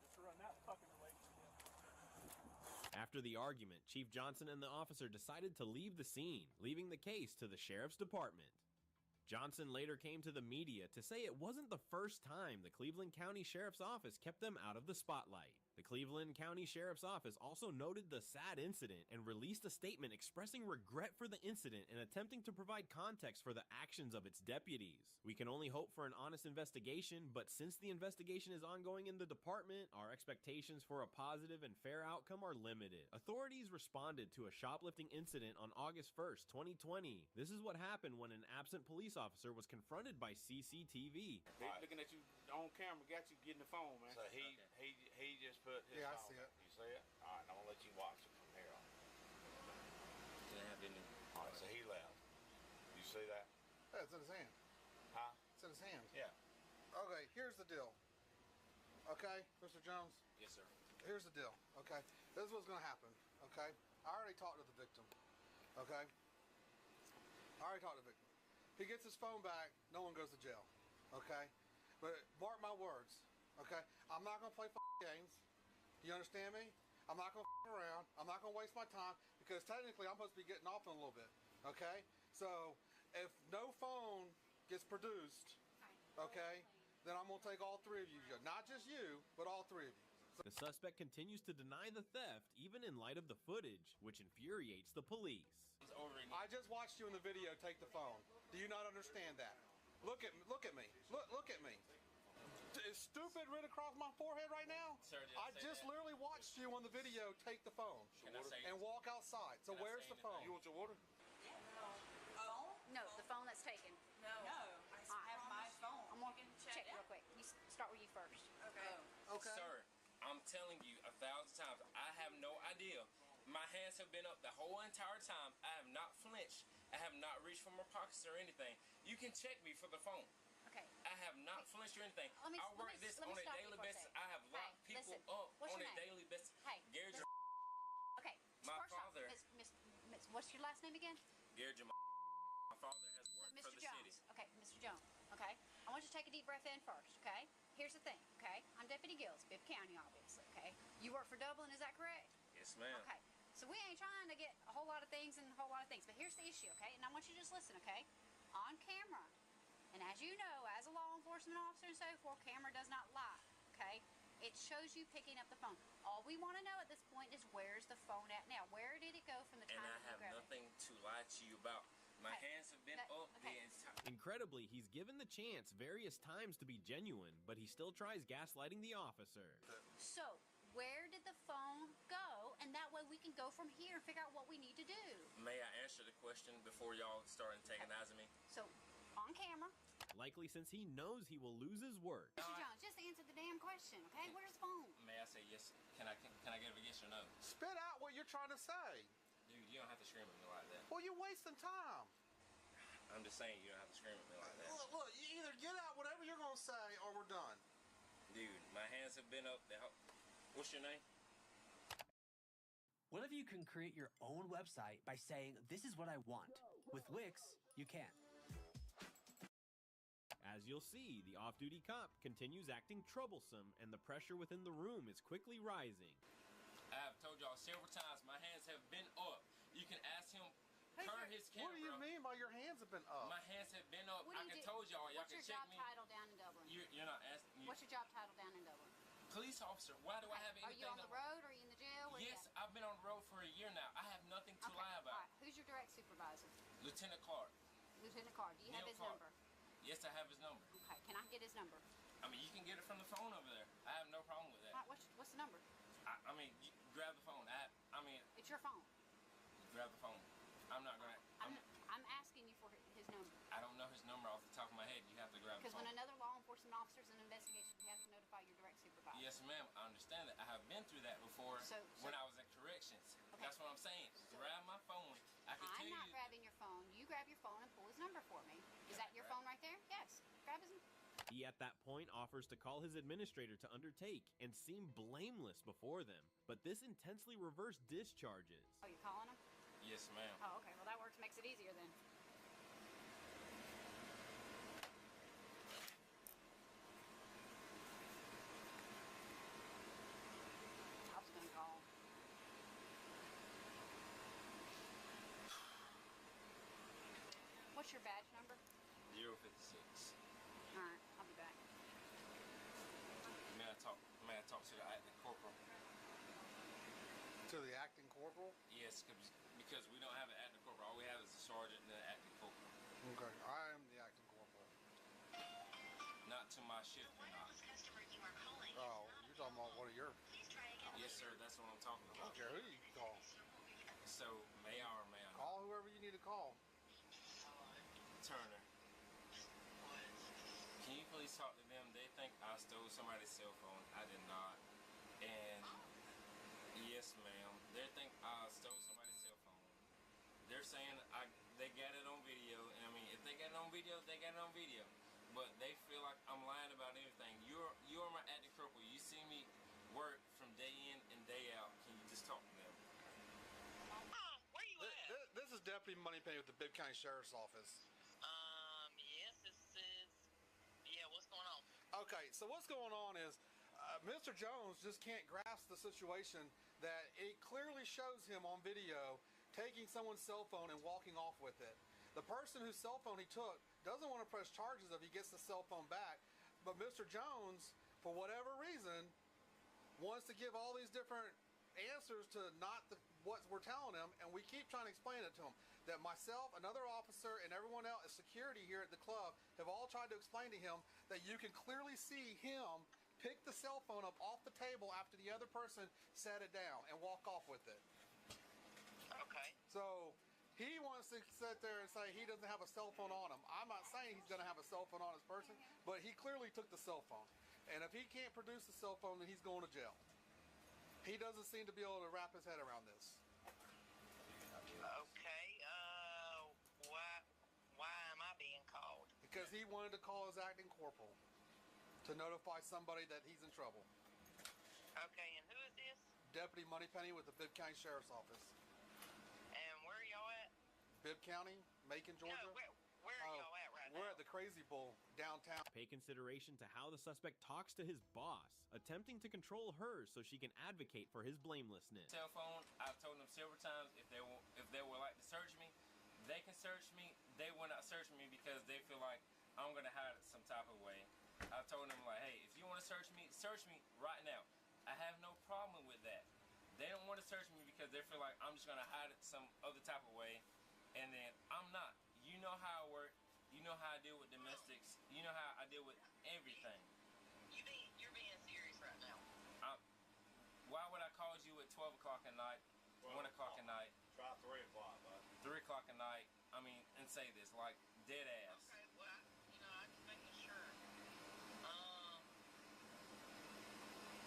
Just to run that fucking relationship. After the argument, Chief Johnson and the officer decided to leave the scene, leaving the case to the sheriff's department. Johnson later came to the media to say it wasn't the first time the Cleveland County Sheriff's Office kept them out of the spotlight. The Cleveland County Sheriff's Office also noted the sad incident and released a statement expressing regret for the incident and attempting to provide context for the actions of its deputies. We can only hope for an honest investigation, but since the investigation is ongoing in the department, our expectations for a positive and fair outcome are limited. Authorities responded to a shoplifting incident on August 1st, 2020. This is what happened when an absent police officer was confronted by CCTV. Looking at you on camera, got you getting the phone, man. So he just put his phone. I see it. You see it? All right, I'm gonna let you watch it from here on. Didn't have any. All right, so he left. You see that? Yeah, it's in his hand. Huh? It's in his hand. Yeah. Okay, here's the deal. Okay, Mr. Jones? Yes, sir. Here's the deal, okay? This is what's gonna happen, okay? I already talked to the victim, okay? I already talked to the victim. He gets his phone back, no one goes to jail, okay? But mark my words, okay? I'm not gonna play games. You understand me? I'm not gonna around. I'm not gonna waste my time because technically I'm supposed to be getting off in a little bit, okay? So if no phone gets produced, okay, then I'm gonna take all three of you, not just you, but all three of you. The suspect continues to deny the theft, even in light of the footage, which infuriates the police. I just watched you in the video take the phone. Do you not understand that? Look at me. Look at me. Is stupid written across my forehead right now? Sir, I just literally watched you on the video take the phone and walk outside. So where's the phone? You want your water? No, the phone that's taken. No. I have my phone. I'm going to check real quick. You start with you first. Okay. Okay. Sir, I'm telling you 1,000 times, I have no idea. My hands have been up the whole entire time. I have not flinched. I have not reached for my pockets or anything. You can check me for the phone. Okay. I have not flinched or anything. I work this on a daily basis. I have locked people up on a daily basis. Hey. Gary Okay. My first father. Miss, what's your last name again? Gary my father has worked Mr. for the Jones. city. Okay, Mr. Jones. Okay. I want you to take a deep breath in first, okay? Here's the thing, okay? I'm Deputy Gills, Bibb County, obviously, okay? You work for Dublin, is that correct? Yes, ma'am. Okay. So we ain't trying to get a whole lot of things and a whole lot of things, but here's the issue, okay? And I want you to just listen, okay? On camera, and as you know, as a law enforcement officer and so forth, camera does not lie, okay? It shows you picking up the phone. All we want to know at this point is where's the phone at now? Where did it go from the time And I you have grabbed it? nothing to lie to you about. My hands have been up the entire... Incredibly, he's given the chance various times to be genuine, but he still tries gaslighting the officer. So, where did the phone go? And that way we can go from here and figure out what we need to do. May I answer the question before y'all start antagonizing me? So, on camera. Likely since he knows he will lose his work. Mr. Jones, just answer the damn question, okay? Where's the phone? May I say yes? Can I get a yes or no? Spit out what you're trying to say. Dude, you don't have to scream at me like that. Well, you're wasting time. I'm just saying you don't have to scream at me like that. Look, you either get out whatever you're going to say or we're done. Dude, my hands have been up the whole... What's your name? What if you can create your own website by saying, this is what I want? With Wix, you can. As you'll see, the off-duty cop continues acting troublesome, and the pressure within the room is quickly rising. I have told y'all several times, my hands have been up. You can ask him, turn his camera. What do you mean by your hands have been up? My hands have been up. What do I you can do? told y'all What's can your check job me. title down in Dublin? You're not asking. What's your job title down in Dublin? Police officer. Why do I have Are anything? you on the road? Or are you in the jail? Where Yes, I've been on the road for a year now. I have nothing to lie All about. right. Who's your direct supervisor? Lieutenant Clark. Lieutenant Carr. Do you have Neil his Clark. number? Yes, I have his number. Okay. Can I get his number? I mean, you can get it from the phone over there. I have no problem with that. All right, what's the number? I mean, you grab the phone. I mean, It's your phone. grab the phone. I'm not gonna. I'm asking you for his number. I don't know his number off the top of my head. You have to grab the Because phone. when another law enforcement officer is in an investigation, you have to notify your direct supervisor. Yes, ma'am. I understand that. I have been through that before when I was at corrections. Okay. That's what I'm saying. Grab my phone. I can tell I'm not you. grabbing your phone. You grab your phone and pull his number for me. Is that your phone right there? Yes. Grab his. He at that point offers to call his administrator to undertake and seem blameless before them, but this intensely reversed discharges. Oh, you're calling him? Yes, ma'am. Oh, okay. Well, that works. Makes it easier then. I was gonna call. What's your badge number? 056. All right, I'll be back. May I talk to the acting corporal? To the acting corporal? Yes, because we don't have an acting corporal. All we have is a sergeant and an acting corporal. Okay, I am the acting corporal. Not to my shift or not. Oh, you're talking about one of your... Yes, sir. That's what I'm talking I about. don't care who you call. So, may I or may I not? Call whoever you need to call. Turner. Can you please talk to them? They think I stole somebody's cell phone. I did not. And yes, ma'am. They think I stole somebody's cell phone. They're saying they got it on video. And I mean, if they got it on video, they got it on video. But they feel like I'm lying about everything. You're my acting corporal. You see me work from day in and day out. Can you just talk to them? Where you at? This is Deputy Moneypenny with the Bibb County Sheriff's Office. Yes, this is... Yeah, what's going on? Okay, so what's going on is Mr. Jones just can't grasp the situation that it clearly shows him on video taking someone's cell phone and walking off with it. The person whose cell phone he took doesn't want to press charges if he gets the cell phone back, but Mr. Jones, for whatever reason, wants to give all these different answers to what we're telling him, and we keep trying to explain it to him. That myself, another officer, and everyone else, security here at the club, have all tried to explain to him that you can clearly see him pick the cell phone up off the table after the other person set it down and walk off with it. Okay. So he wants to sit there and say he doesn't have a cell phone on him. I'm not saying he's going to have a cell phone on his person, but he clearly took the cell phone. And if he can't produce the cell phone, then he's going to jail. He doesn't seem to be able to wrap his head around this. Okay, why am I being called? Because he wanted to call his acting corporal to notify somebody that he's in trouble. Okay, and who is this? Deputy Moneypenny with the Bibb County Sheriff's Office. And where are y'all at? Bibb County, Macon, Georgia. No, where are y'all at right now? We're at the Crazy Bull downtown. Pay consideration to how the suspect talks to his boss, attempting to control her so she can advocate for his blamelessness. Cell phone, I've told them several times if they would like to search me, they can search me. They will not search me because they feel like I'm gonna hide it some type of way. I've told them like, hey, if you want to search me right now. I have no problem with that. They don't want to search me because they feel like I'm just gonna hide it some other type of way, and then I'm not. You know how I work. You know how I deal with domestics. You know how I deal with everything. You're being serious right now. Why would I call you at 12 o'clock at night, 1 o'clock at night? Try 3 o'clock, bud. 3 o'clock at night. I mean, and say this like dead ass. Okay, well, I just making sure.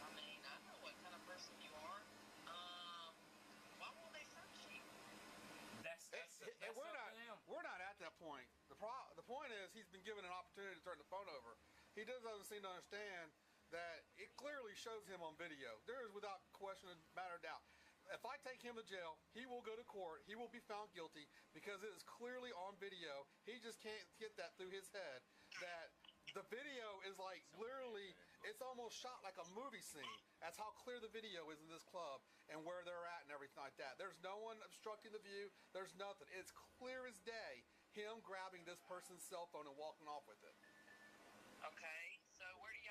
I mean, I know what kind of person you are. Why won't they search you? That's we're not at that point. The point is he's been given an opportunity to turn the phone over. He doesn't seem to understand that it clearly shows him on video. There is without question a matter of doubt. If I take him to jail, he will go to court. He will be found guilty because it is clearly on video. He just can't get that through his head that the video is like literally, it's almost shot like a movie scene. That's how clear the video is in this club and where they're at and everything like that. There's no one obstructing the view. There's nothing. It's clear as day. Him grabbing this person's cell phone and walking off with it. Okay, so where are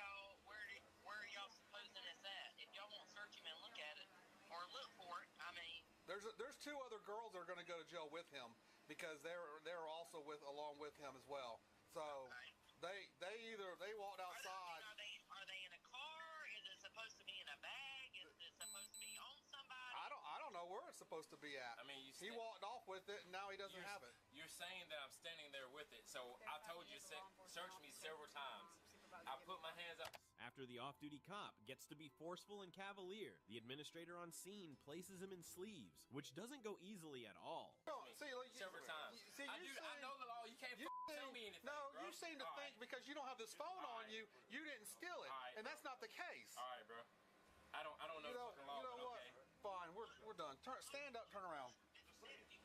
y'all supposing it's at? If y'all won't search him and look at it, or look for it, I mean. There's two other girls that are going to go to jail with him because they're also along with him as well. So they walked outside. Are they in a car? Is it supposed to be in a bag? Is it supposed to be on somebody? I don't know where it's supposed to be at. I mean, he walked off with it and now he doesn't have it. You're saying that I'm standing there with it, so I told you to search me several times. I put my hands up. After the off-duty cop gets to be forceful and cavalier, the administrator on scene places him in sleeves, which doesn't go easily at all. Several times. I know the law. You can't tell me anything. No, bro. you seem to think because you don't have this phone on you, you didn't steal it, and that's not the case. All right, bro. I don't know the fucking law. You know what? Okay. Fine, we're done. Stand up, turn around.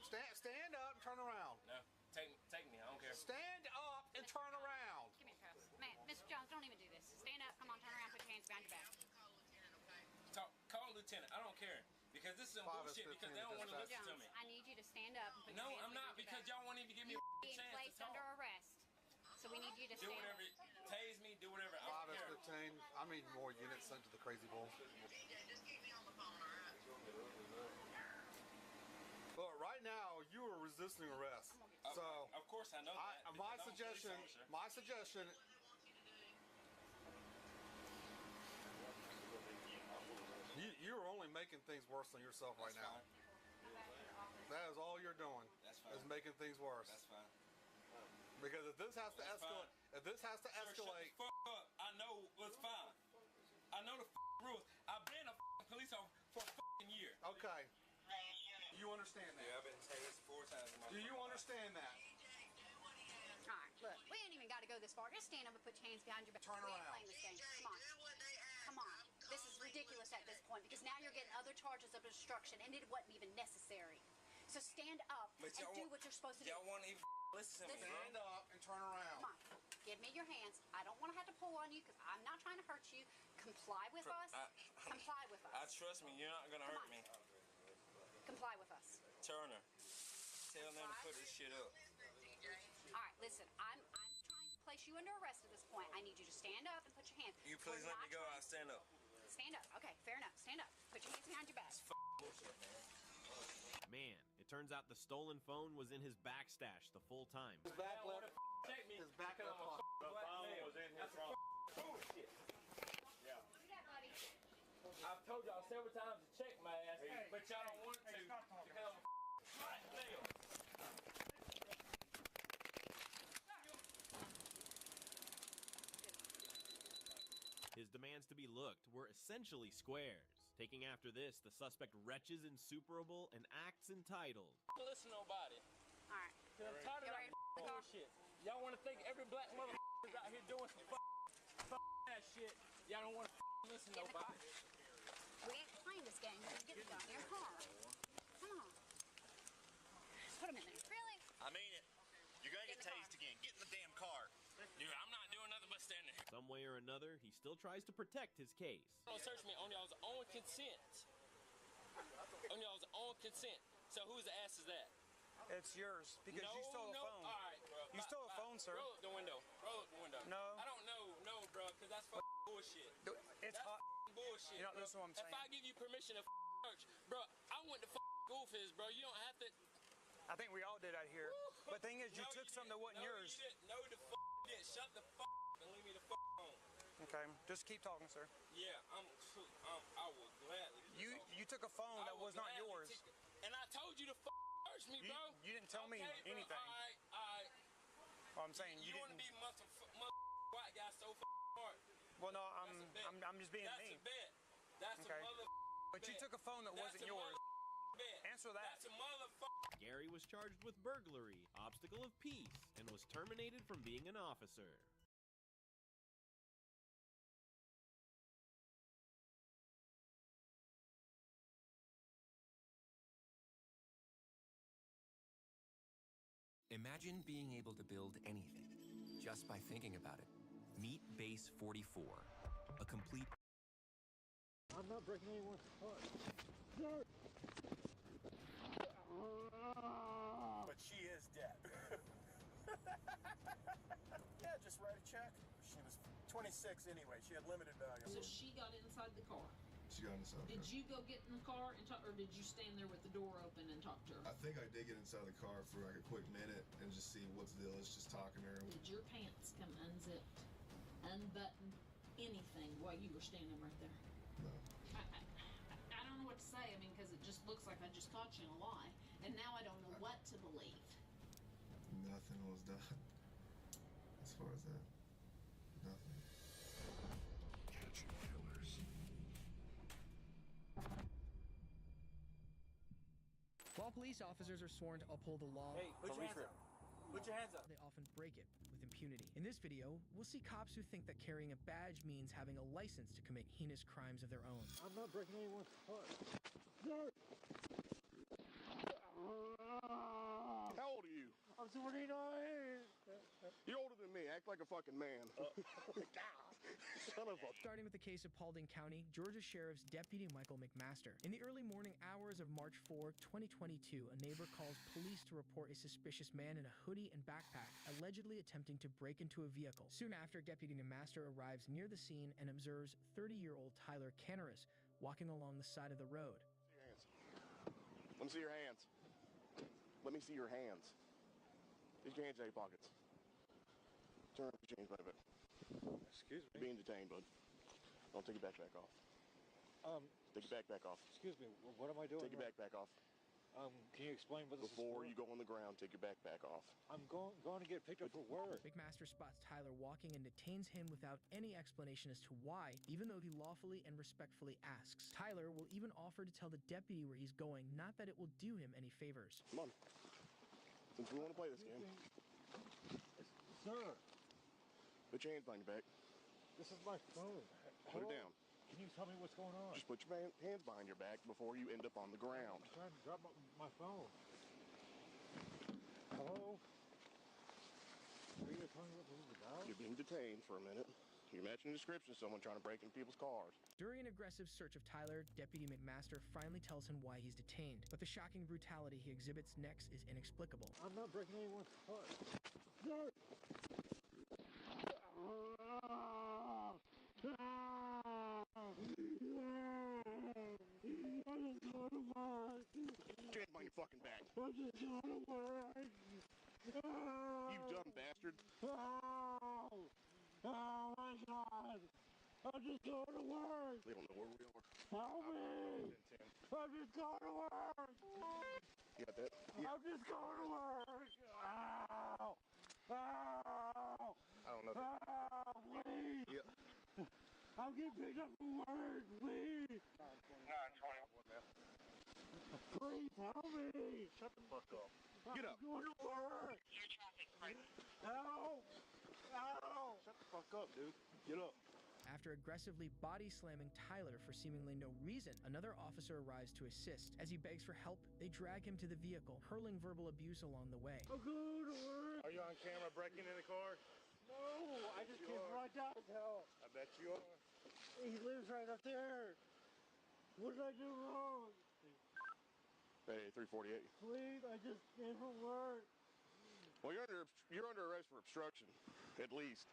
Stand up and turn around. No, take me. I don't care. Stand up and turn around. Give me a pass. Man, Mr. Jones, don't even do this. Stand up, come on, turn around, put your hands behind your back. Call Lieutenant. I don't care. Because this is some bullshit because they don't want to listen to me. I need you to stand up and put No, your hands I'm not behind your because back. y'all won't even give me a Being chance placed to talk. under arrest. So we need you to Do stand whatever. up. Tase me. Do whatever. I don't care. 5-15. I need more units sent to the Crazy Bull. Just keep me on the phone, all right? Look, right now you are resisting arrest. So of course I know that. My because I'm a police suggestion. officer. You are only making things worse than yourself right now. That is all you're doing. That's fine. Is making things worse. That's fine. Because if this has to That's escalate, fine. if this has to Sir, escalate, shut the fuck up. I know what's fine. I know the rules. I've been a police officer for a fucking year. okay. You understand that? Yeah, I've been tased 4 times in my Do you life. understand that? All right, look, we ain't even got to go this far. Just stand up and put your hands behind your back. Turn we ain't around. playing this game. Come on. Come on. This is ridiculous at this point because now you're getting other charges of obstruction and it wasn't even necessary. So stand up But and do what you're supposed to do. Y'all won't even listen to me, bro. Stand up and turn around. Come on. Give me your hands. I don't want to have to pull on you because I'm not trying to hurt you. Comply with us. Comply with us. Trust me, you're not going to hurt me. Comply with us. Turner, tell them to put this shit up. All right, listen. I'm trying to place you under arrest at this point. I need you to stand up and put your hands. You please let me go. I'll stand up. Stand up. Okay, fair enough. Stand up. Put your hands behind your back. Bullshit, man. Man, it turns out the stolen phone was in his back stash the full time. His back left. Check me. His back left pocket. The phone was in his front. Bullshit. Do that, buddy. I've told y'all several times to check my ass, but y'all don't want to because I'm a flat nail. His demands to be looked were essentially squares. Taking after this, the suspect retches insuperable and acts entitled. Listen to nobody. All right. I'm tired of that bullshit. Y'all want to think every black motherfucker is out here doing some ass shit. Y'all don't want to listen to nobody. We ain't playing this game. Just get the goddamn car. Come on. Put him in there. Really? I mean it. You're gonna get tased again. Get in the damn car. Dude, I'm not doing nothing but standing here. Some way or another, he still tries to protect his case. Don't search me on y'all's own consent. On y'all's own consent. So whose ass is that? It's yours because you stole a phone. All right, bro. You stole a phone, sir. Roll up the window. Roll up the window. No. I don't know, bro, because that's bullshit. It's that's hot. Bullshit. You know, bro. listen to what I'm saying. If I give you permission to search, bro, I went to school for this, bro. You don't have to. I think we all did out here. But the thing is, you took something that wasn't yours. You didn't. No, the you didn't. Shut the up and leave me the alone. Okay, just keep talking, sir. Yeah, I would gladly. You took a phone that was not yours. And I told you to search me, bro. You didn't tell me anything. All right. Well, I'm saying you want to didn't. be white guy so smart. Well, no, I'm just being mean. That's a bet. That's okay. a But you took a phone that wasn't yours. Answer that. That's a motherfucker. Gary was charged with burglary, obstacle of peace, and was terminated from being an officer. Imagine being able to build anything just by thinking about it. Meet Base 44, a complete... I'm not breaking anyone's car. But she is dead. Yeah, just write a check. She was 26 anyway. She had limited value. So she got inside the car. She got inside the Did car. you go get in the car and talk, or did you stand there with the door open and talk to her? I think I did get inside the car for like a quick minute and just see what's the deal. It's just talking to her. Did your pants come unzipped, unbuttoned, anything while you were standing right there? No. I don't know what to say. I mean, because it just looks like I just caught you in a lie, and now I don't know what to believe. Nothing was done. As far as that. Nothing. Catching killers. While police officers are sworn to uphold the law, Hey, put your hands up. Put your hands up. they often break it with impunity. In this video, we'll see cops who think that carrying a badge means having a license to commit heinous crimes of their own. I'm not breaking anyone's car. How old are you? I'm 49. You're older than me. Act like a fucking man. Son of a... Starting with the case of Paulding County, Georgia Sheriff's Deputy Michael McMaster. In the early morning hours of March 4, 2022, a neighbor calls police to report a suspicious man in a hoodie and backpack allegedly attempting to break into a vehicle. Soon after, Deputy McMaster arrives near the scene and observes 30-year-old Tyler Canaris walking along the side of the road. Let me see your hands. Let me see your hands. These your hands in your pockets. Turn the chains by a bit. Excuse me. You're being detained, bud. Don't take your backpack off. Take your backpack off. Excuse me. What am I doing? Take your backpack off. Can you explain what this Before is for? you go on the ground, take your backpack off. I'm going to get picked up for work. McMaster spots Tyler walking and detains him without any explanation as to why, even though he lawfully and respectfully asks. Tyler will even offer to tell the deputy where he's going, not that it will do him any favors. Come on. Since we want to play this game. Sir. Put your hands behind your back. This is my phone. Put it down. Can you tell me what's going on? Just put your hands behind your back before you end up on the ground. I'm trying to drop my phone. Hello? Are you telling me what this is about? You're being detained for a minute. You're matching the description of someone trying to break into people's cars. During an aggressive search of Tyler, Deputy McMaster finally tells him why he's detained. But the shocking brutality he exhibits next is inexplicable. I'm not breaking anyone's car. Stand by your fucking back. I'm just going to work. You dumb bastard. Oh my God. I'm just going to work. They don't know where we are. Help me. I'm just going to work. You got that? Yeah. I'm just going to work. Ow. Ow. I don't know. Ow, please. Yeah. I'm getting picked up from work, please. 921. Please help me. Shut the fuck up. Get up. I'm going to work. Your traffic friend. Ow. Ow. Shut the fuck up, dude. Get up. After aggressively body slamming Tyler for seemingly no reason, another officer arrives to assist. As he begs for help, they drag him to the vehicle, hurling verbal abuse along the way. I'm going to work. Are you on camera breaking in the car? No, I just came from my dad's house. I bet you are. He lives right up there. What did I do wrong? Hey, 348. Please, I just came from work. Well, you're under arrest for obstruction, at least.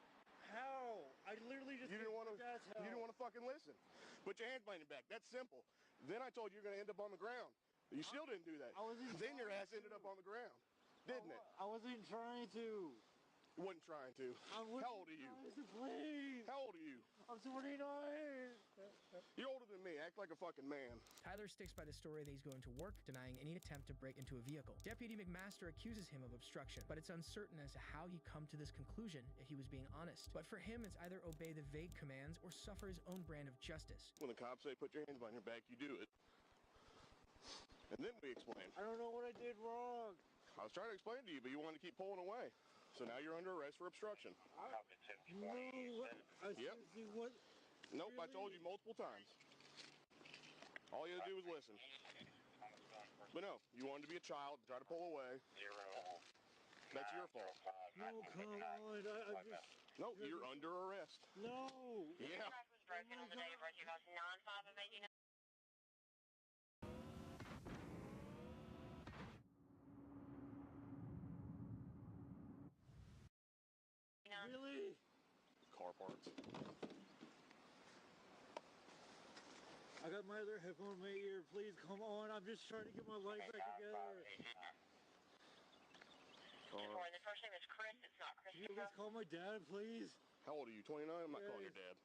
How? I literally just You didn't want to. dad's house. You didn't want to fucking listen. Put your hands behind your back. That's simple. Then I told you you're gonna end up on the ground. You still didn't do that. Then your ass ended up on the ground, didn't it? I wasn't trying to. You wasn't trying to. How old are you? Please. How old are you? I'm 29. You're older than me. Act like a fucking man. Tyler sticks by the story that he's going to work, denying any attempt to break into a vehicle. Deputy McMaster accuses him of obstruction, but it's uncertain as to how he come to this conclusion if he was being honest. But for him, it's either obey the vague commands or suffer his own brand of justice. When the cops say put your hands behind your back, you do it. And then we explain. I don't know what I did wrong. I was trying to explain to you, but you wanted to keep pulling away. So now you're under arrest for obstruction. No, Yep. What? Nope, I told you multiple times. All you had to do was listen. But no, you wanted to be a child and try to pull away. That's your fault. No, come on. No, you're under arrest. No. Yeah. Was broken on the day of Reggie Ross, 9/5 of 89. Really? Car parts. I got my other headphone in my ear. Please come on. I'm just trying to get my life back together. The first name is Chris. It's not Can you Christopher. guys call my dad, please? How old are you? 29? I'm not calling your dad.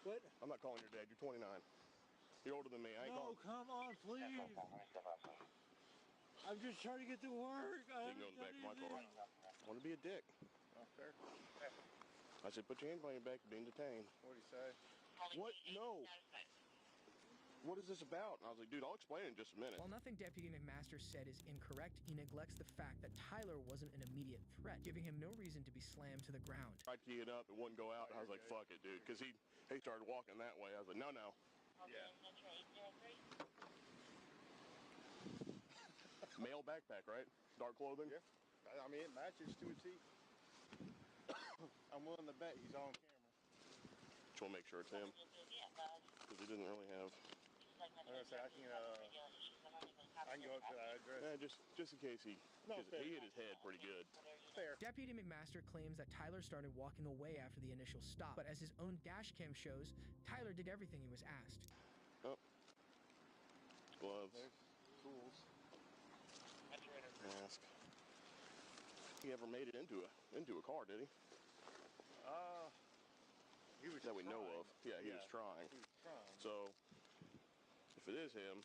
What? I'm not calling your dad. You're 29. You're older than me. I ain't No, calling. come on, please. I'm just trying to get to work. You can go in the back of my car. I want to be a dick. Oh, fair. I said, put your hands behind your back. You're being detained. What do you say? What? No. What is this about? And I was like, dude, I'll explain in just a minute. While nothing Deputy McMaster said is incorrect, he neglects the fact that Tyler wasn't an immediate threat, giving him no reason to be slammed to the ground. Tried to key it up, it wouldn't go out, and I was like, fuck it, dude. Because he started walking that way. I was like, no. Yeah. Male backpack, right? Dark clothing? Yeah. I mean, it matches to a T. I'm willing to bet he's on camera. Just want to make sure it's him. Because he didn't really have... Like I said, I can go up to that address. Yeah, just in case he hit his head pretty good. Fair. Deputy McMaster claims that Tyler started walking away after the initial stop, but as his own dash cam shows, Tyler did everything he was asked. Oh. Gloves. There's tools. Mask. He ever made it into a car, did he? He was that we know trying. of. Yeah, he was trying. He was trying. So, if it is him...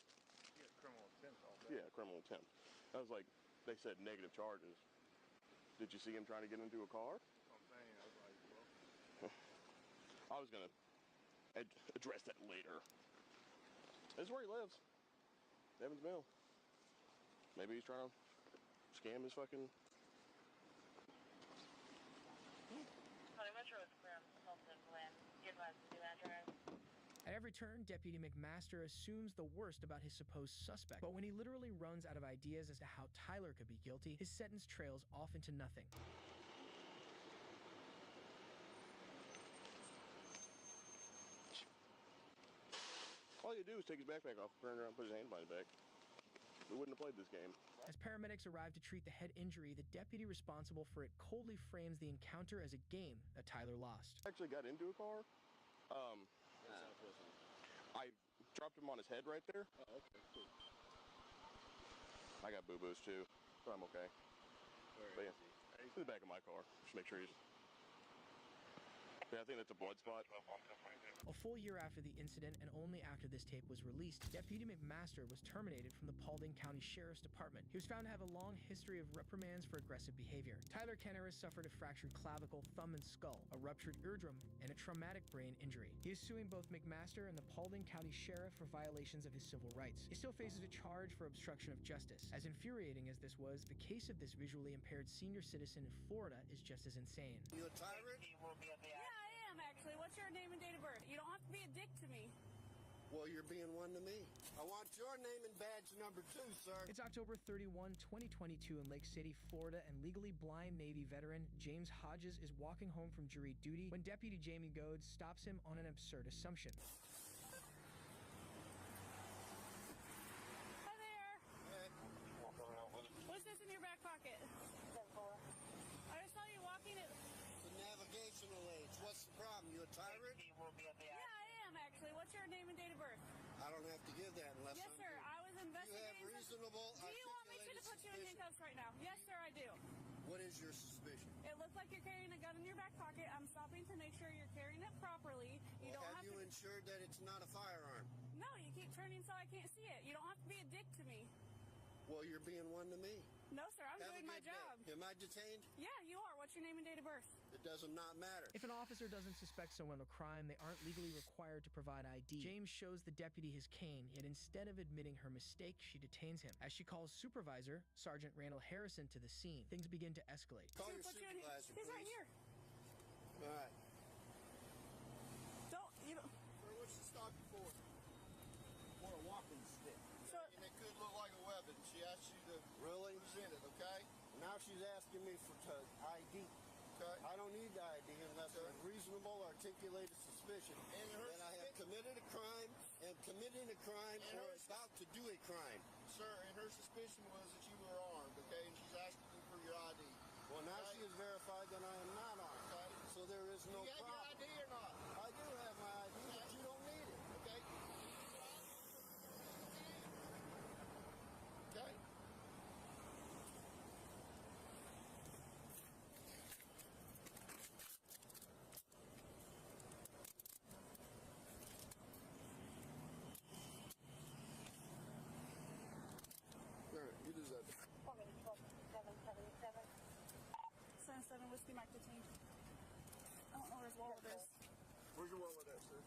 He had criminal attempt all day. Yeah, criminal attempt. That was like, they said negative charges. Did you see him trying to get into a car? I'm saying, I was like, well... I was going to address that later. This is where he lives. Evans Mill. Maybe he's trying to scam his fucking... At every turn, Deputy McMaster assumes the worst about his supposed suspect, but when he literally runs out of ideas as to how Tyler could be guilty, his sentence trails off into nothing. All you do is take his backpack off, turn around, put his hand behind his back. We wouldn't have played this game. As paramedics arrive to treat the head injury, the deputy responsible for it coldly frames the encounter as a game that Tyler lost. I actually got into a car. I dropped him on his head right there. Oh, okay, cool. I got boo-boos too, but I'm okay. Where is he? He's in the back of my car. Just make sure he's... Yeah, I think that's a blood spot. A full year after the incident, and only after this tape was released, Deputy McMaster was terminated from the Paulding County Sheriff's Department. He was found to have a long history of reprimands for aggressive behavior. Tyler Kenneris suffered a fractured clavicle, thumb, and skull, a ruptured eardrum, and a traumatic brain injury. He is suing both McMaster and the Paulding County Sheriff for violations of his civil rights. He still faces a charge for obstruction of justice. As infuriating as this was, the case of this visually impaired senior citizen in Florida is just as insane. You a tyrant? Yeah, I am actually. What's your name and date of birth? You don't have to be a dick to me. Well, you're being one to me. I want your name and badge number 2, sir. It's October 31, 2022 in Lake City, Florida, and legally blind Navy veteran James Hodges is walking home from jury duty when Deputy Jamie Goads stops him on an absurd assumption. Hi there. Hey. What's this in your back pocket? I just saw you walking it. The navigational aids. What's the problem? You a tyrant? Yeah, I am actually. What's your name and date of birth? I don't have to give that unless Yes, sir. I was investigating. You have reasonable, Do you want me to put you in handcuffs right now? Yes, sir, I do. What is your suspicion? It looks like you're carrying a gun in your back pocket. I'm stopping to make sure you're carrying it properly. You don't have you to... ensured that it's not a firearm? No, you keep turning so I can't see it. You don't have to be a dick to me. Well, you're being one to me. No, sir, I'm Have doing a my good job. day. Am I detained? Yeah, you are. What's your name and date of birth? It does not matter. If an officer doesn't suspect someone of a crime, they aren't legally required to provide ID. James shows the deputy his cane, yet instead of admitting her mistake, she detains him. As she calls supervisor, Sergeant Randall Harrison, to the scene, things begin to escalate. Call your supervisor, He's right here. All right. You don't... Sir, what's she stop you for? For a walking stick. And it could look like a weapon. She asked you to present it, okay? Now she's asking me for ID. Okay. I don't need the ID unless there's reasonable articulated suspicion that I have committed a crime and committing a crime or about to do a crime. Sir, and her suspicion was that you were armed, okay? And she's asking you for your ID. Well, now she has verified that I am not armed. Okay. So there is no you problem. You have your ID or not? I do have my ID, but you don't need it. Okay. Okay. You deserve it. 7 Whiskey Mike detained. I don't know where his wallet is. Where's your wallet at, sir?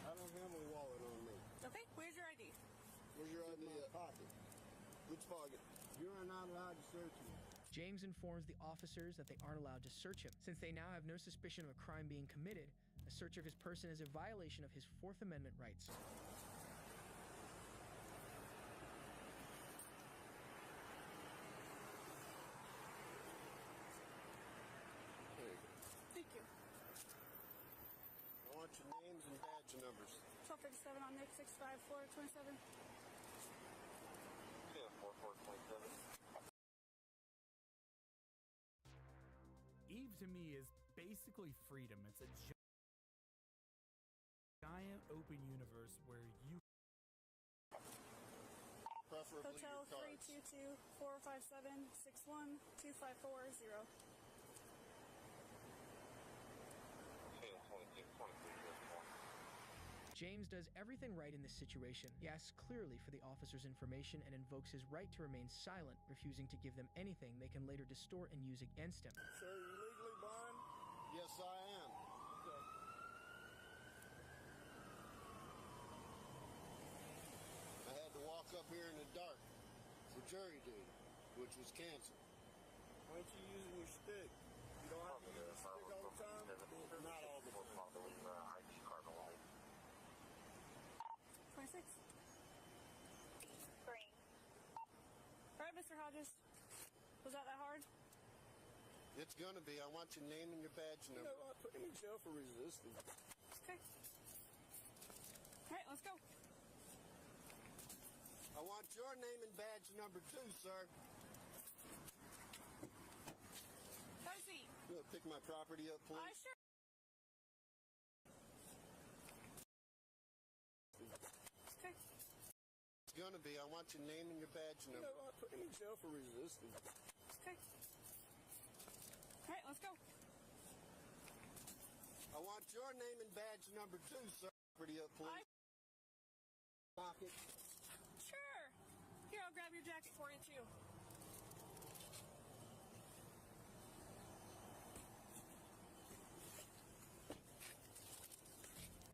I don't have my wallet on me. Okay, where's your ID? Where's your ID at? Pocket. Which pocket? You are not allowed to search me. James informs the officers that they aren't allowed to search him. Since they now have no suspicion of a crime being committed, a search of his person is a violation of his Fourth Amendment rights. Thank you. I want your names and badge numbers. 1257 on Nick, 65427. Yeah, 4427. Eve to me is basically freedom. It's a giant open universe where you Preferably Hotel your cards. 322 457 61 2540. James does everything right in this situation. He asks clearly for the officer's information and invokes his right to remain silent, refusing to give them anything they can later distort and use against him. Sir, are you legally blind? Yes, I am. Okay. I had to walk up here in the dark for jury duty, which was canceled. Why aren't you using your stick? You don't have to use your stick all the time? Not all the time. 26. Green. All right, Mr. Hodges. Was that hard? It's gonna be. I want your name and your badge number. You know what? Put him in jail for resisting. Okay. All right, let's go. I want your name and badge number too, sir. Have a seat. You wanna pick my property up, please? Sure. Okay. It's gonna be. I want your name and your badge number. You know what? Put him in jail for resisting. Okay. All right, let's go. I want your name and badge number too, sir. Property up, please. Pocket. Sure. Here, I'll grab your jacket for you too.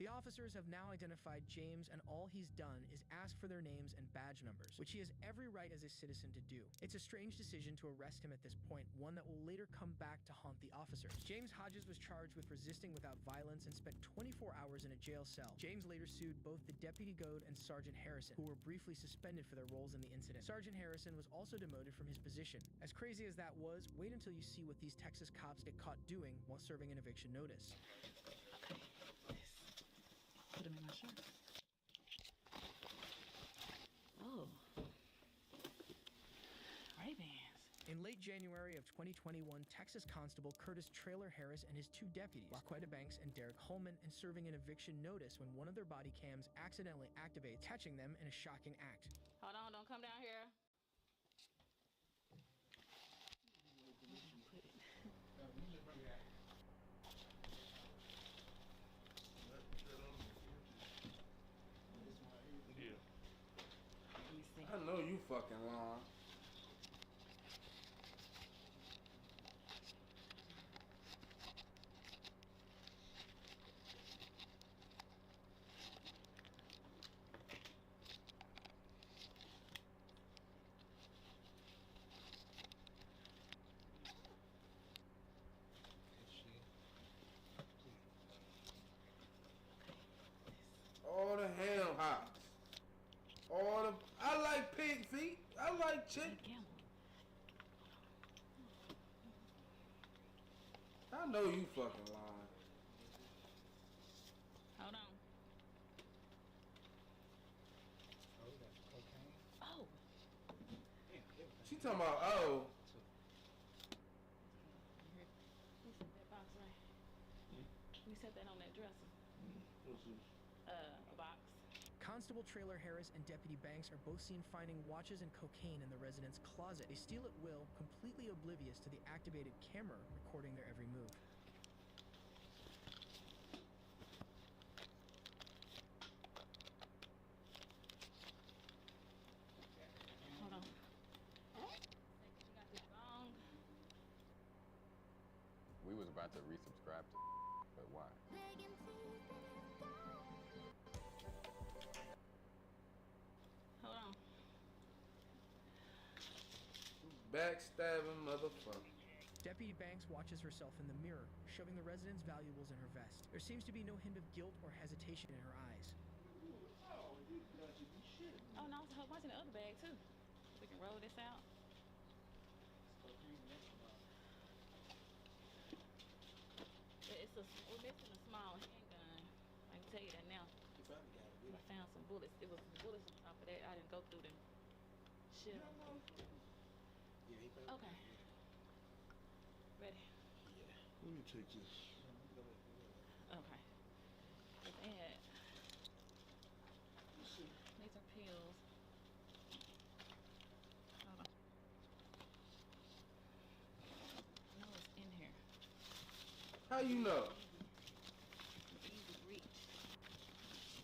The officers have now identified James, and all he's done is ask for their names and badge numbers, which he has every right as a citizen to do. It's a strange decision to arrest him at this point, one that will later come back to haunt the officers. James Hodges was charged with resisting without violence and spent 24 hours in a jail cell. James later sued both the Deputy Goad and Sergeant Harrison, who were briefly suspended for their roles in the incident. Sergeant Harrison was also demoted from his position. As crazy as that was, wait until you see what these Texas cops get caught doing while serving an eviction notice. Put them in my shirt. Oh. Ray-Bans. In late January of 2021, Texas Constable Curtis Traylor Harris and his two deputies, Laquetta Banks and Derek Holman, and serving an eviction notice when one of their body cams accidentally activates, catching them in a shocking act. Hold on, don't come down here. I know you fucking lying. All the ham hocks. All the I like pig feet. I like chicken. I know you fucking lying. Hold on. Oh. She talking about oh. We set that box right. We set that on that dresser. A box. Constable Trailer Harris and Deputy Banks are both seen finding watches and cocaine in the resident's closet. They steal at will, completely oblivious to the activated camera recording their every move. Hold on. You got this wrong. We was about to resubscribe to, but why? Hold on. Backstabbing motherfucker. Deputy Banks watches herself in the mirror, shoving the resident's valuables in her vest. There seems to be no hint of guilt or hesitation in her eyes. Oh, no, it's a whole bunch in the other bag, too. We can roll this out. We're missing a small handgun. I can tell you that now. I found some bullets. It was some bullets on top of that. I didn't go through them. Shit. Okay. Ready? Let me take this. Okay. And these are pills. Hold on. No, it's in here. How you know? Easy reach.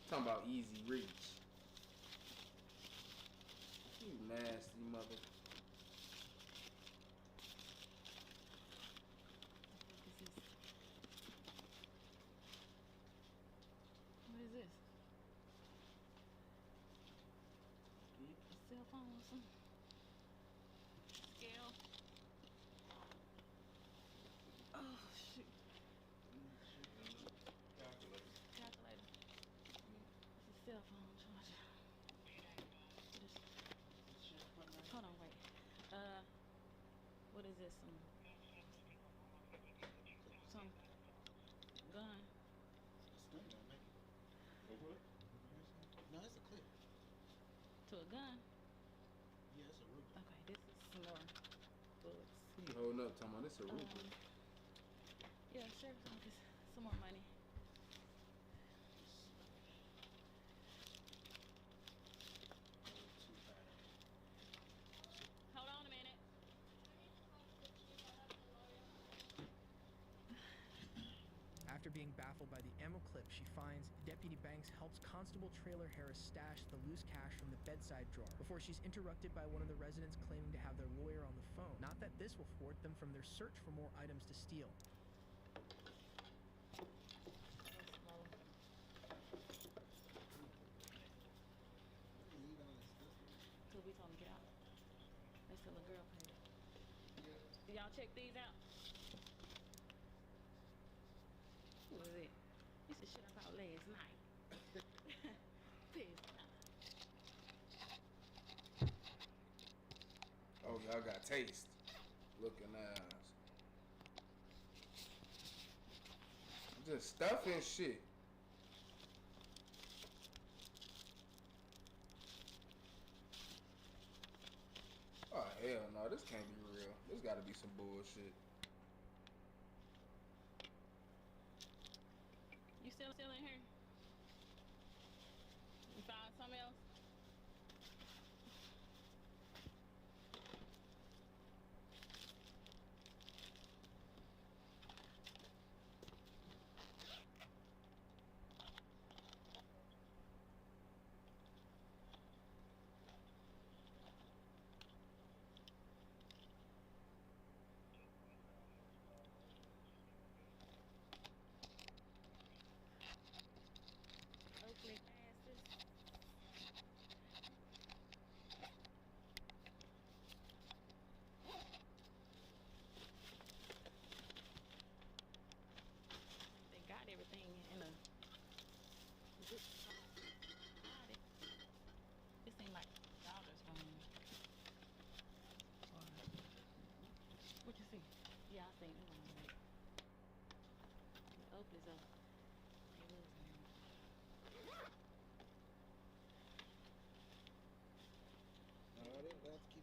Talking about easy reach. You nasty mother. What is this? A cell phone or something? Scale. Oh, shoot. Calculator. It's a cell phone charger. Hold on, wait. What is this? Some gun. No, it's a clip. To a gun? Yeah, it's a root. Okay, this is some more bullets. He holding up, talking about this a Ruger. Yeah, sheriff's office. Some more money. Hold on a minute. After being baffled by the ammo clip she finds, Deputy Banks helps Constable Trailer Harris stash the loose cash from the bedside drawer before she's interrupted by one of the residents claiming to have their lawyer on the phone. Not that this will thwart them from their search for more items to steal. Till we told him to get out. They still a girl paid. Y'all check these out? What is it? This is shit I bought last night. This. Oh, y'all got taste. Looking ass. Just stuffing shit. Oh, hell no. This can't be real. This gotta be some bullshit. You still in here? You found something else?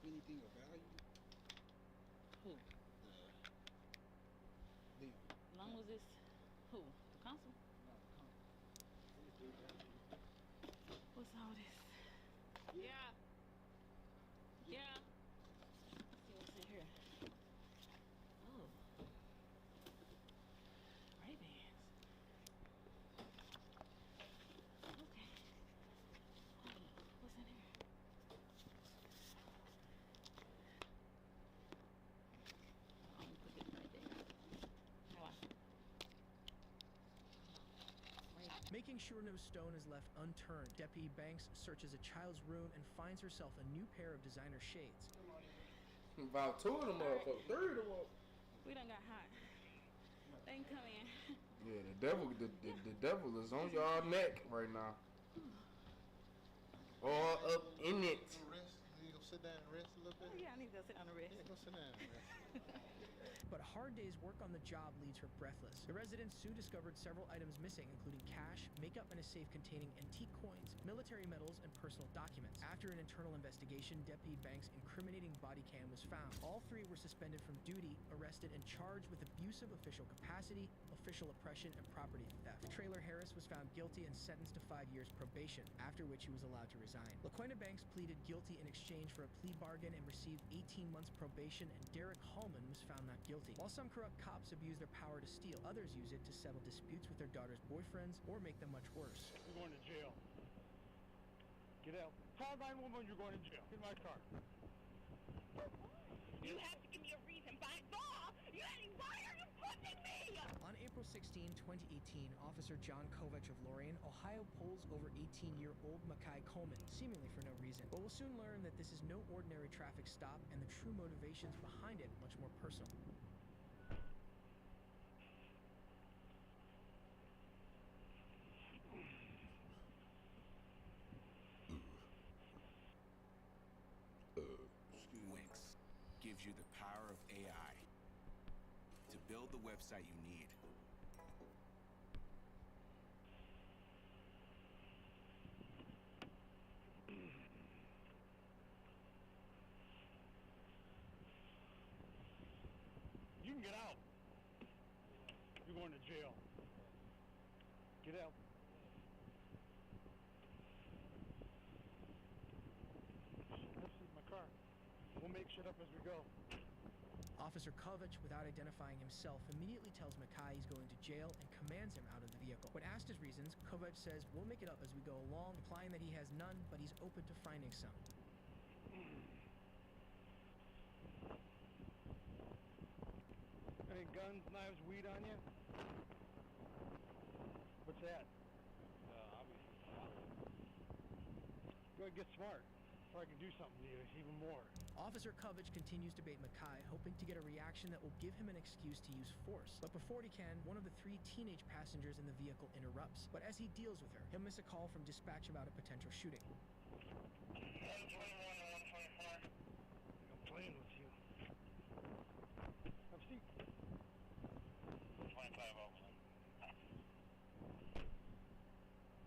anything of value? Who? Them. Long as it's who? The consul? No, the company. Anything value? What's all this? Yeah. Yeah. Let's see what's in here. Oh. Ray-Bans. Okay. Hold on. What's in here? I'm gonna put this right there. How I? Making sure no stone is left unturned, Deputy Banks searches a child's room and finds herself a new pair of designer shades. About 2 of them motherfuckers, 3 of them motherfuckers. We done got hot. They can come in. Yeah, the devil is on y'all neck right now. All up in it. Rest? You gonna sit down and rest a little bit? Oh, yeah, I need to go sit on the rest. Yeah, go sit down and rest. But a hard day's work on the job leaves her breathless. The resident Sue discovered several items missing, including cash, makeup, and a safe containing antique coins, military medals, and personal documents. After an internal investigation, Deputy Banks' incriminating body cam was found. All 3 were suspended from duty, arrested, and charged with abuse of official capacity, official oppression, and property theft. Trailer Harris was found guilty and sentenced to 5 years probation, after which he was allowed to resign. LaQuenta Banks pleaded guilty in exchange for a plea bargain and received 18 months probation, and Derek Hallman was found not guilty. While some corrupt cops abuse their power to steal, others use it to settle disputes with their daughter's boyfriends or make them much worse. You're going to jail. Get out. Call 911, you're going to jail. Get in my car. You have to give me a reason. By law, why are you pushing me? On April 16, 2018, Officer John Kovach of Lorraine, Ohio pulls over 18-year-old Makai Coleman, seemingly for no reason. But we'll soon learn that this is no ordinary traffic stop and the true motivations behind it much more personal. Wix gives you the power of AI to build the website you need. You can get out. You're going to jail. Get out. This is my car. We'll make shit up as we go. Officer Kovach, without identifying himself, immediately tells Makai he's going to jail and commands him out of the vehicle. When asked his reasons, Kovach says we'll make it up as we go along, implying that he has none, but he's open to finding some. Any guns, knives, weed on you? What's that? Obviously. Go ahead, get smart, so I can do something to you even more. Officer Kovach continues to bait Makai, hoping to get a reaction that will give him an excuse to use force. But before he can, one of the 3 teenage passengers in the vehicle interrupts. But as he deals with her, he'll miss a call from dispatch about a potential shooting. 121 and 124. I'm playing with you. Have a seat. 25 over.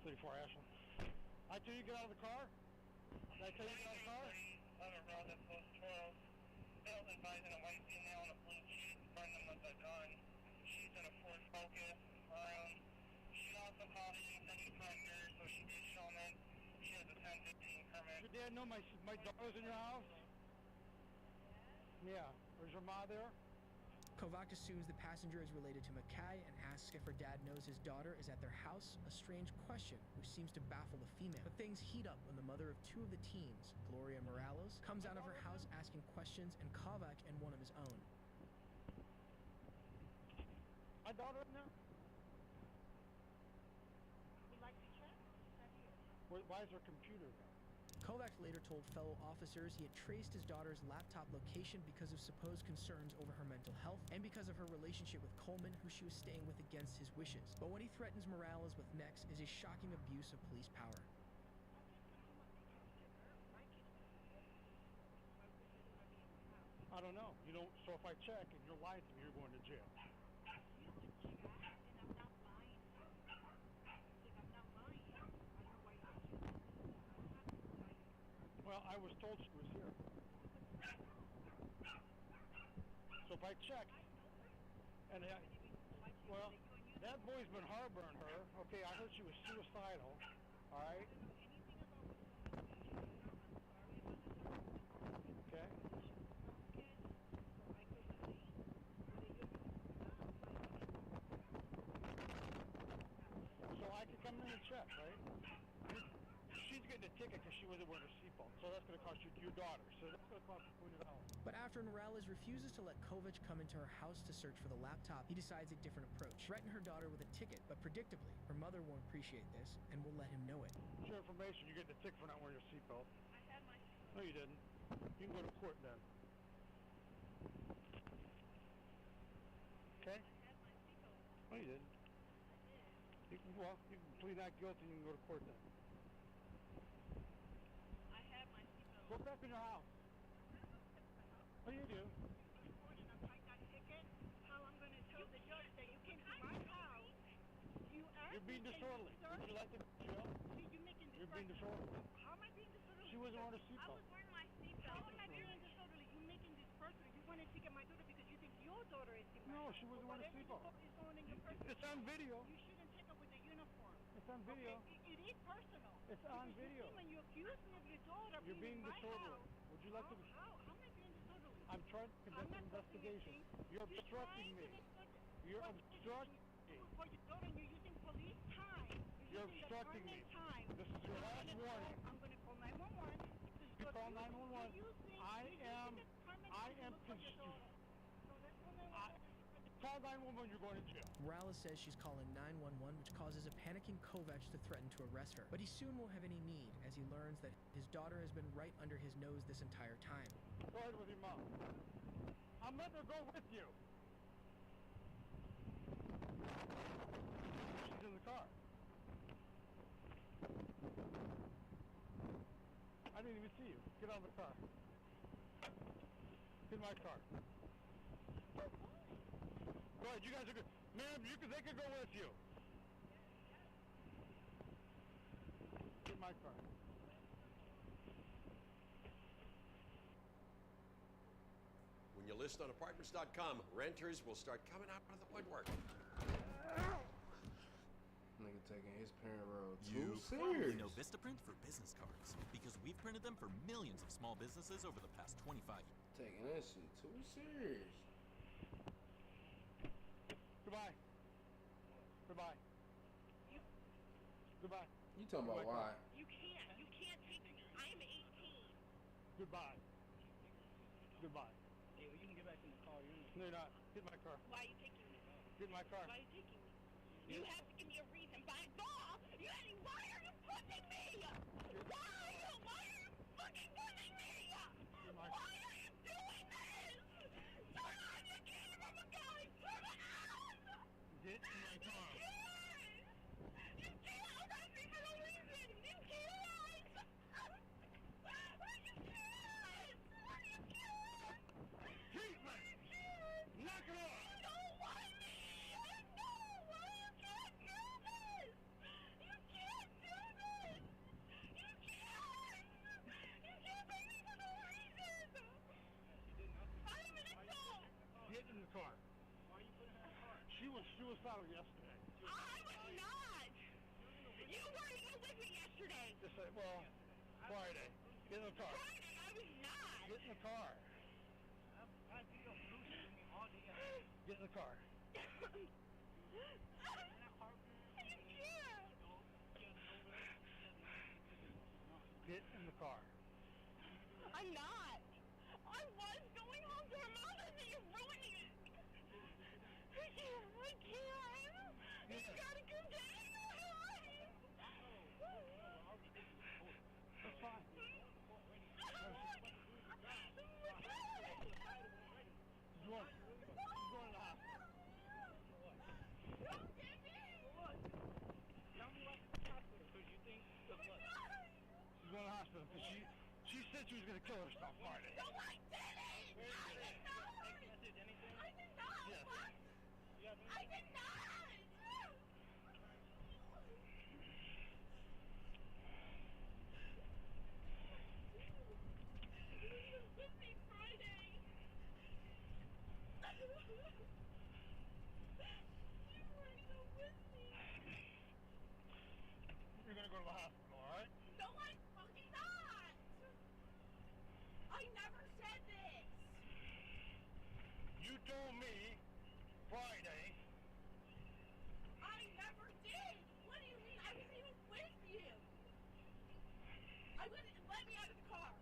34 Ashland. I tell you get out of the car? Did I tell you get out of the car? Other road that goes 12. Bill's advising a white female in a blue jeep, front them with a gun. She's in a Ford Focus. She also called in, said you find her, so she did show them. She has a 1015 permit. Your dad know my daughter's in your house? Yeah. Where's your ma there? Kovach assumes the passenger is related to Makai and asks if her dad knows his daughter is at their house, a strange question which seems to baffle the female. But things heat up when the mother of 2 of the teens, Gloria Morales, comes out of her house asking questions and Kovach and one of his own. My daughter in there? Would like to check? Why is her computer there? Kovach later told fellow officers he had traced his daughter's laptop location because of supposed concerns over her mental health and because of her relationship with Coleman, who she was staying with against his wishes. But what he threatens Morales with next is a shocking abuse of police power. I don't know. You don't. So if I check and you're lying to me, you're going to jail. Well, I was told she was here. I checked, and well, that boy's been harboring her. Okay, I heard she was suicidal. All right. Okay. So I could come in and check, right? She's getting a ticket because she wasn't wearing her seatbelt. So that's going to cost your daughter. So that's going to cost you $20. But after Morales refuses to let Kovac come into her house to search for the laptop, he decides a different approach. Threaten her daughter with a ticket, but predictably, her mother won't appreciate this and will let him know it. For your information, you're getting a ticket for not wearing your seatbelt. I had my seatbelt. No, you didn't. You can go to court then. Okay? I had my seatbelt. No, you didn't. You can plead not guilty and you can go to court then. I had my seatbelt. Go back in your house. What do you do? You're being disorderly. Would you like to jail? You're being disorderly. How am I being disorderly? She wasn't wearing a I seatbelt. was wearing my seatbelt. How am I being disorderly? You making this personal. You wanted to get my daughter because you think your daughter is in my No, house. she wasn't wearing a seatbelt. It's going in your personal. It's on video. You shouldn't take her with a uniform. It's on video. Okay? It is personal. It's on video. When you accuse me of your daughter You're being in my disorderly. house. Would you like to? How am I being disorderly? I'm trying to conduct an investigation. You're obstructing me. You're obstructing me. For your daughter, you're using police time. You're obstructing me. This is your last warning. I'm going to call 911. You call 911. I am call 911. You're going to jail. Morales says she's calling 911, which causes a panicking Kovac to threaten to arrest her. But he soon won't have any need, as he learns that his daughter has been right under his nose this entire time. Go ahead with your mom. I'm not going to go with you. She's in the car. I didn't even see you. Get out of the car. Get in my car. Go ahead, you guys are good. Ma'am, they could go with you. Get in my car. When you list on apartments.com, renters will start coming out of the woodwork. Nigga taking his parent road You too probably serious. know Vistaprint for business cards because we've printed them for millions of small businesses over the past 25 years. Taking that shit too serious. Goodbye. Goodbye. Goodbye. You talking about why? You can't take me. I am 18. Goodbye. Goodbye. Yeah, well, you can get back in the car. No, you're not. Get in my car. Why are you taking me? Get in my car. Why are you taking me? You have to give me a reason. By law, why are you pushing me? Why are you fucking pushing me? Why are you doing this? Turn on your camera, my guy. Turn it on. Get in my car. You can't arrest me for no reason. You can't. You can't. You can't. Keep me. Knock it off. You don't want me. I know. You can't do this. You can't do this. You can't. You can't pay me for no reason. I'm an adult. Get in the car. Why are you putting her in the car? She was suicidal yesterday. I was not. You weren't even with me yesterday. Just say, well, Friday. Get in the car. Friday, I was not. Get in the car. Get in the car. You can't. Get in the car. I'm not. I was going home to her mother, and you're ruining it. I can't. You gotta come down. That's fine. He's going to the hospital. Don't get me. Tell me why she's in the hospital. Because you think of what? She's going to the hospital because she said she was going to kill herself Friday. No, I didn't. I did not. I did not. Yes. What? I did not. It was with me Friday. gonna go to the hospital, all right? No, I'm fucking not! I never said this! You told me Friday. I never did! What do you mean? I wasn't even with you! I wouldn't let me out of the car!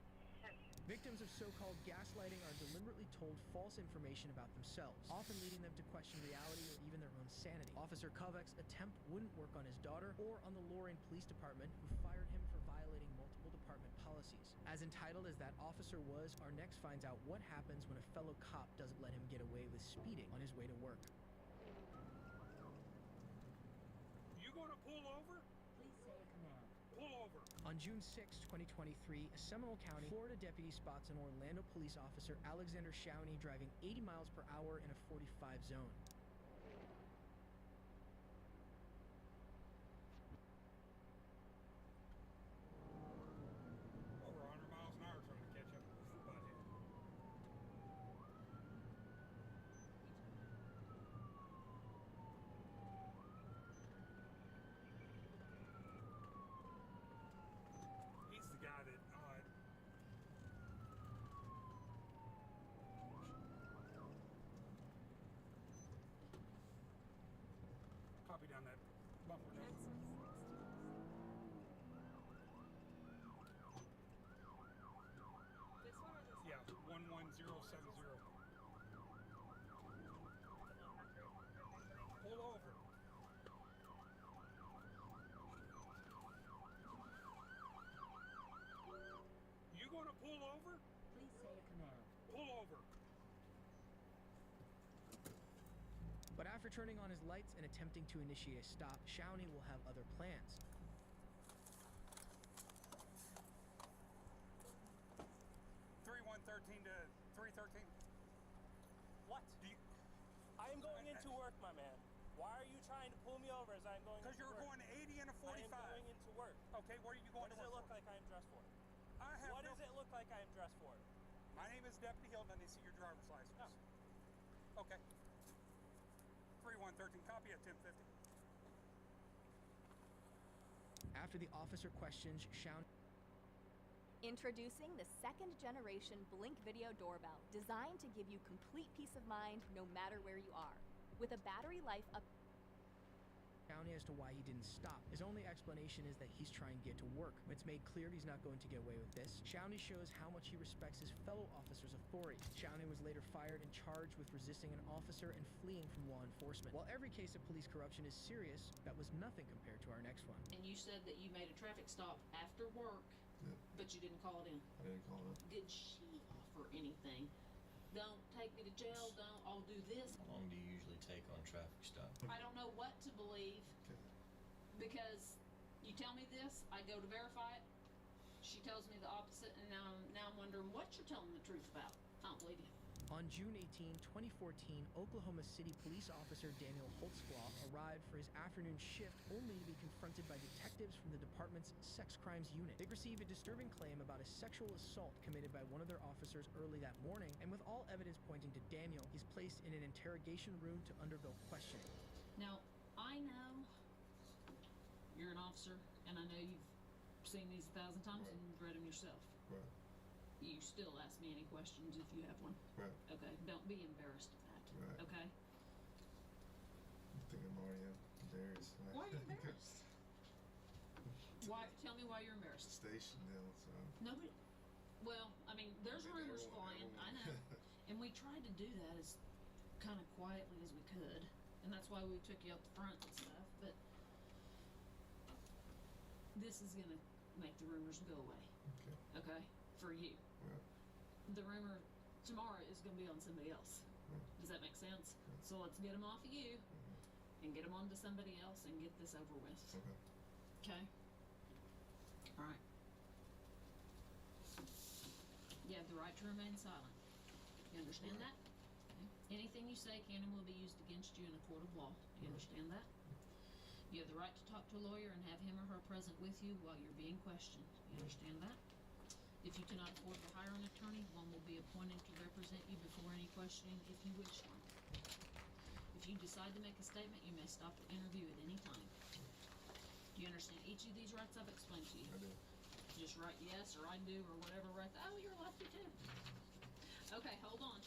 Victims of so-called gaslighting are deliberately told false information about themselves, often leading them to question reality or even their own sanity. Officer Kovac's attempt wouldn't work on his daughter or on the Lorraine Police Department, who fired him for violating multiple department policies. As entitled as that officer was, our next finds out what happens when a fellow cop doesn't let him get away with speeding on his way to work. You gonna pull over? Please say a command. Pull over. On June 6, 2023, a Seminole County, Florida deputy spots an Orlando police officer, Alexander Dshine, driving 80 miles per hour in a 45 zone. Over 100 miles an hour trying to catch up with this butthead. He's the guy that copy down that bumper. Yeah, 11070. Pull over. You gonna pull over? Please say a command. Pull over. But after turning on his lights and attempting to initiate a stop, Dshine will have other plans. 3113 to 313. What? I am going into work, my man. Why are you trying to pull me over as I'm going into work? Because you're going 80 and a 45. I am going into work. Okay, what are you going to work What does it look like I am dressed for? What does it look like I am dressed for? My name is Deputy Hilton, and they see your driver's license. No. Okay. 3113, copy at 1050. After the officer questions Dshine, Introducing the second generation Blink Video Doorbell, designed to give you complete peace of mind no matter where you are. With a battery life up Dshine as to why he didn't stop. His only explanation is that he's trying to get to work. When it's made clear he's not going to get away with this, Dshine shows how much he respects his fellow officers' authority. Dshine was later fired and charged with resisting an officer and fleeing from law enforcement. While every case of police corruption is serious, that was nothing compared to our next one. And you said that you made a traffic stop after work, but you didn't call it in. I didn't call it. Did she offer anything? Don't take me to jail, I'll do this. How long do you usually take on a traffic stop? I don't know what to believe, because you tell me this, I go to verify it, she tells me the opposite, and now I'm wondering what you're telling the truth about. I don't believe you. On June 18, 2014, Oklahoma City police officer Daniel Holtzclaw arrived for his afternoon shift only to be confronted by detectives from the department's sex crimes unit. They received a disturbing claim about a sexual assault committed by one of their officers early that morning, and with all evidence pointing to Daniel, he's placed in an interrogation room to undergo questioning. Now, I know you're an officer, and I know you've seen these 1,000 times and you've read them yourself. Right. You still ask me any questions if you have one. Right. Okay, don't be embarrassed of that. Right. Okay? I think I'm already embarrassed. Why are you embarrassed? Tell me why you're embarrassed. Station deal, so. Nobody. Well, I mean, there's rumors flying. I know. And we tried to do that as kind of quietly as we could, and that's why we took you up the front and stuff. But this is gonna make the rumors go away. Okay. Okay? For you. Right. The rumor tomorrow is gonna be on somebody else. Does that make sense? So let's get them off of you and get them onto somebody else and get this over with. Okay? All right. You have the right to remain silent. You understand that? Okay. Anything you say can and will be used against you in a court of law. Do you understand that? You have the right to talk to a lawyer and have him or her present with you while you're being questioned. You understand that? If you cannot afford to hire an attorney, one will be appointed to represent you before any questioning if you wish one. If you decide to make a statement, you may stop the interview at any time. Do you understand each of these rights I've explained to you? I do. Just write yes or I do or whatever right there. Oh, you're lefty too. Okay, hold on.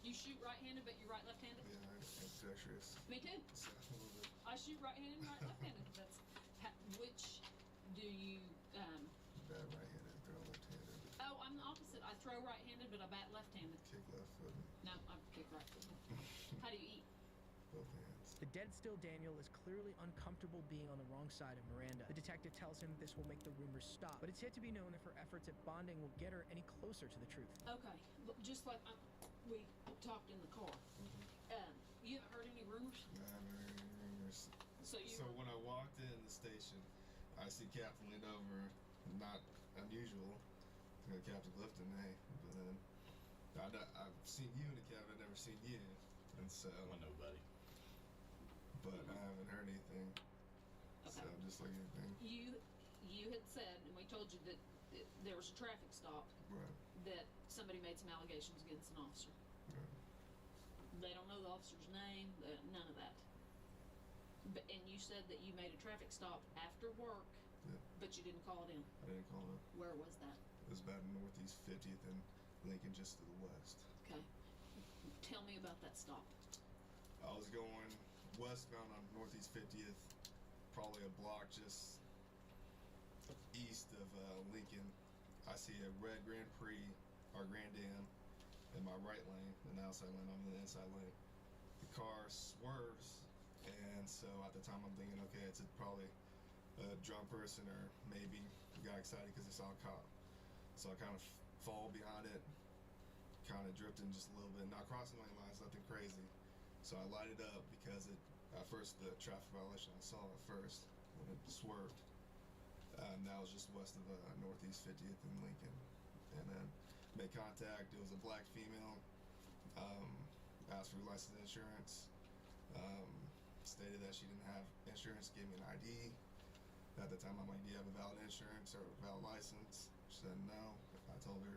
You shoot right-handed, but you're right-left-handed? Yeah, I'm ambidextrous. Me too. So, a little bit. I shoot right-handed and right-left-handed. That's which do you Bat right-handed, throw left-handed. Oh, I'm the opposite. I throw right-handed, but I bat left-handed. Kick left-footed. No, I kick right-footed. How do you eat? Both hands. The dead still Daniel is clearly uncomfortable being on the wrong side of Miranda. The detective tells him this will make the rumors stop, but it's yet to be known if her efforts at bonding will get her any closer to the truth. Okay, just like we talked in the car. You haven't heard any rumors? I haven't heard any rumors. So when I walked in the station, I see Captain lean over, not unusual. You know, Captain Clifton, hey, but then I've seen you in the cab, I've never seen you, and so. Well, nobody. But I haven't heard anything. Okay. So just like anything. You had said, and we told you that there was a traffic stop. Right. That somebody made some allegations against an officer. Right. They don't know the officer's name, none of that. And you said that you made a traffic stop after work, but you didn't call it in. I didn't call it. Where was that? It was about Northeast 50th and Lincoln, just to the west. Okay. Tell me about that stop. I was going westbound on Northeast 50th, probably a block just east of Lincoln. I see a red Grand Prix, or Grand Am, in my right lane, in the outside lane. I'm in the inside lane. The car swerves, and so at the time I'm thinking, okay, it's probably a drunk person, or maybe got excited because they saw a cop. So I kind of fall behind it, kind of drifting just a little bit, not crossing lane lines, nothing crazy. So I lighted up because at first the traffic violation I saw at first when it swerved. And that was just west of Northeast 50th and Lincoln. And then made contact. It was a black female. Asked for license and insurance. Stated that she didn't have insurance. Gave me an ID. At the time, I'm like, do you have a valid insurance or a valid license? She said no. I told her,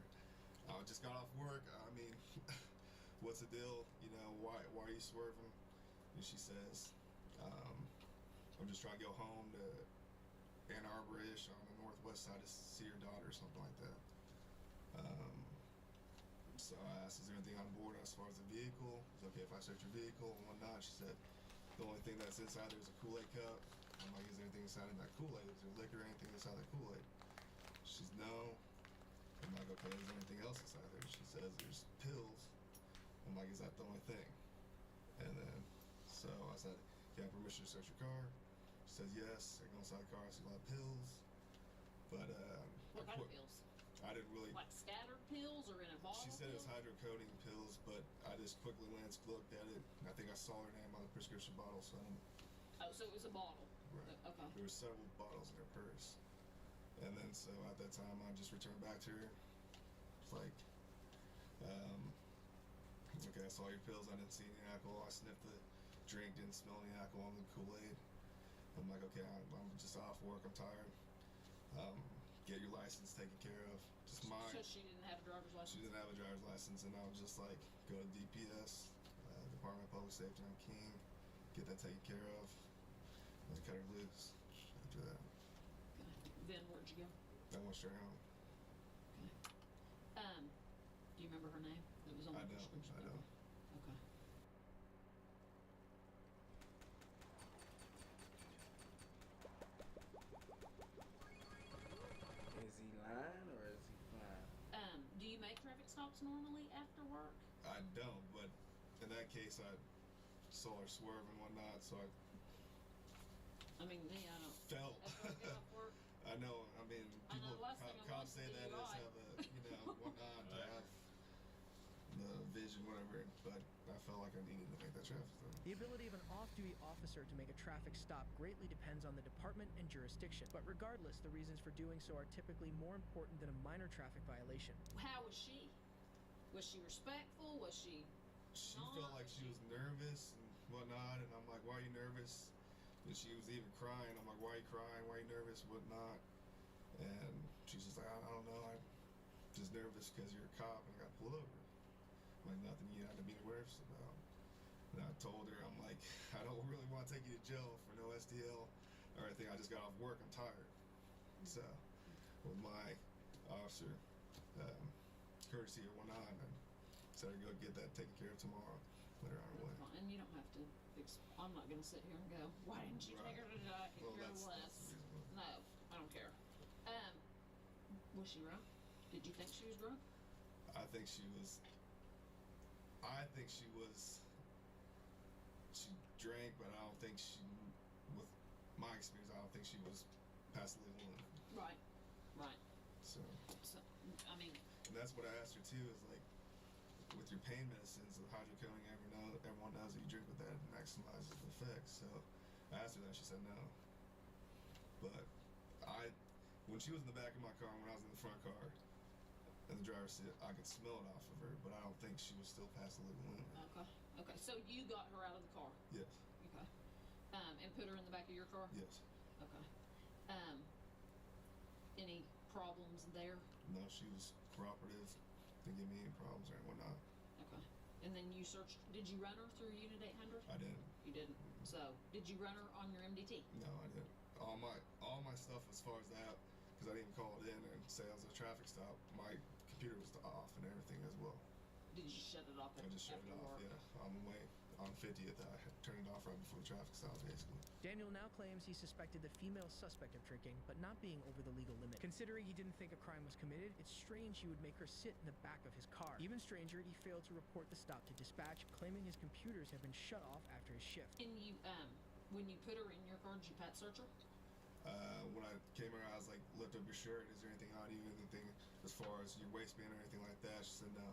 I just got off work. I mean, what's the deal? You know, why are you swerving? And she says, I'm just trying to go home to Ann Arbor-ish on the northwest side to see your daughter or something like that. So I asked, is there anything on board as far as the vehicle? Is it okay if I search your vehicle and whatnot? She said, the only thing that's inside there is a Kool-Aid cup. I'm like, is there anything inside of that Kool-Aid? Is there liquor or anything inside that Kool-Aid? She's no. I'm like, okay, is there anything else inside there? She says there's pills. I'm like, is that the only thing? And then, so I said, you have permission to search your car? She says yes. I go inside the car, I see a lot of pills. But what kind of pills? I didn't really. Like scattered pills or in a bottle? She said it's hydrocodone pills, but I just quickly looked at it. I think I saw her name on the prescription bottle, so I didn't. Oh, so it was a bottle. Right. Okay. There were several bottles in her purse. And then so at that time I just returned back to her. It's like, okay, I saw your pills, I didn't see any alcohol. I sniffed the drink, didn't smell any alcohol in the Kool-Aid. I'm like, okay, I'm just off work, I'm tired. Get your license taken care of. Just mine. So she didn't have a driver's license? She didn't have a driver's license, and I was just like, go to DPS, Department of Public Safety on King, get that taken care of, and cut her loose after that. Then where'd you go? I went straight home. Do you remember her name? It was on the prescription. I don't. Okay. Is he lying or is he fine? Do you make traffic stops normally after work? I don't, but in that case, I saw her swerve and whatnot, so I mean, me, I don't. Felt. After I get off work. I know. I mean, people, cops say that as have a, whatnot, to have the vision, whatever. But I felt like I needed to make that traffic stop. The ability of an off-duty officer to make a traffic stop greatly depends on the department and jurisdiction. But regardless, the reasons for doing so are typically more important than a minor traffic violation. How was she? Was she respectful? Was she? She felt like she was nervous and whatnot, and I'm like, why are you nervous? And she was even crying. I'm like, why are you crying? Why are you nervous? Whatnot? And she's just like, I don't know. I'm just nervous because you're a cop and I got pulled over. I'm like, nothing you have to be nervous about. And I told her, I'm like, I don't really want to take you to jail for no STL. or anything. I just got off work. I'm tired. So, with my officer courtesy or whatnot, and said I'd go get that taken care of tomorrow. Later on away. And you don't have to. I'm not gonna sit here and go, why didn't you take her to die? Well, That's that's no, I don't care. Was she drunk? Did you think she was drunk? I think she was. She drank, but I don't think she, with my experience, I don't think she was past the legal limit. Right. So, I mean. And that's what I asked her too. Is like, with your pain medicines, the hydrocodone, everyone knows that you drink with that, it maximizes the effects. So, I asked her that. She said no. But when she was in the back of my car, when I was in the front car, in the driver's seat, I could smell it off of her, but I don't think she was still past the legal limit. Okay. So you got her out of the car? Yes. Okay. And put her in the back of your car? Yes. Okay. Any problems there? No, she was cooperative. Didn't give me any problems or whatnot. Okay. And then you searched. Did you run her through Unit 800? I didn't. You didn't. So did you run her on your MDT? No, I didn't. All my stuff as far as that, because I didn't call it in and say it was a traffic stop. My computer was off and everything as well. Did you shut it off? I just shut it off. Yeah, on the way on 50th, I turned it off right before the traffic stop, basically. Daniel now claims he suspected the female suspect of drinking, but not being over the legal limit. Considering he didn't think a crime was committed, it's strange he would make her sit in the back of his car. Even stranger, he failed to report the stop to dispatch, claiming his computers had been shut off after his shift. And you, when you put her in your car, did you pat search her? When I came around, I was like, lift up your shirt. Is there anything on you? Anything as far as your waistband or anything like that? She said no.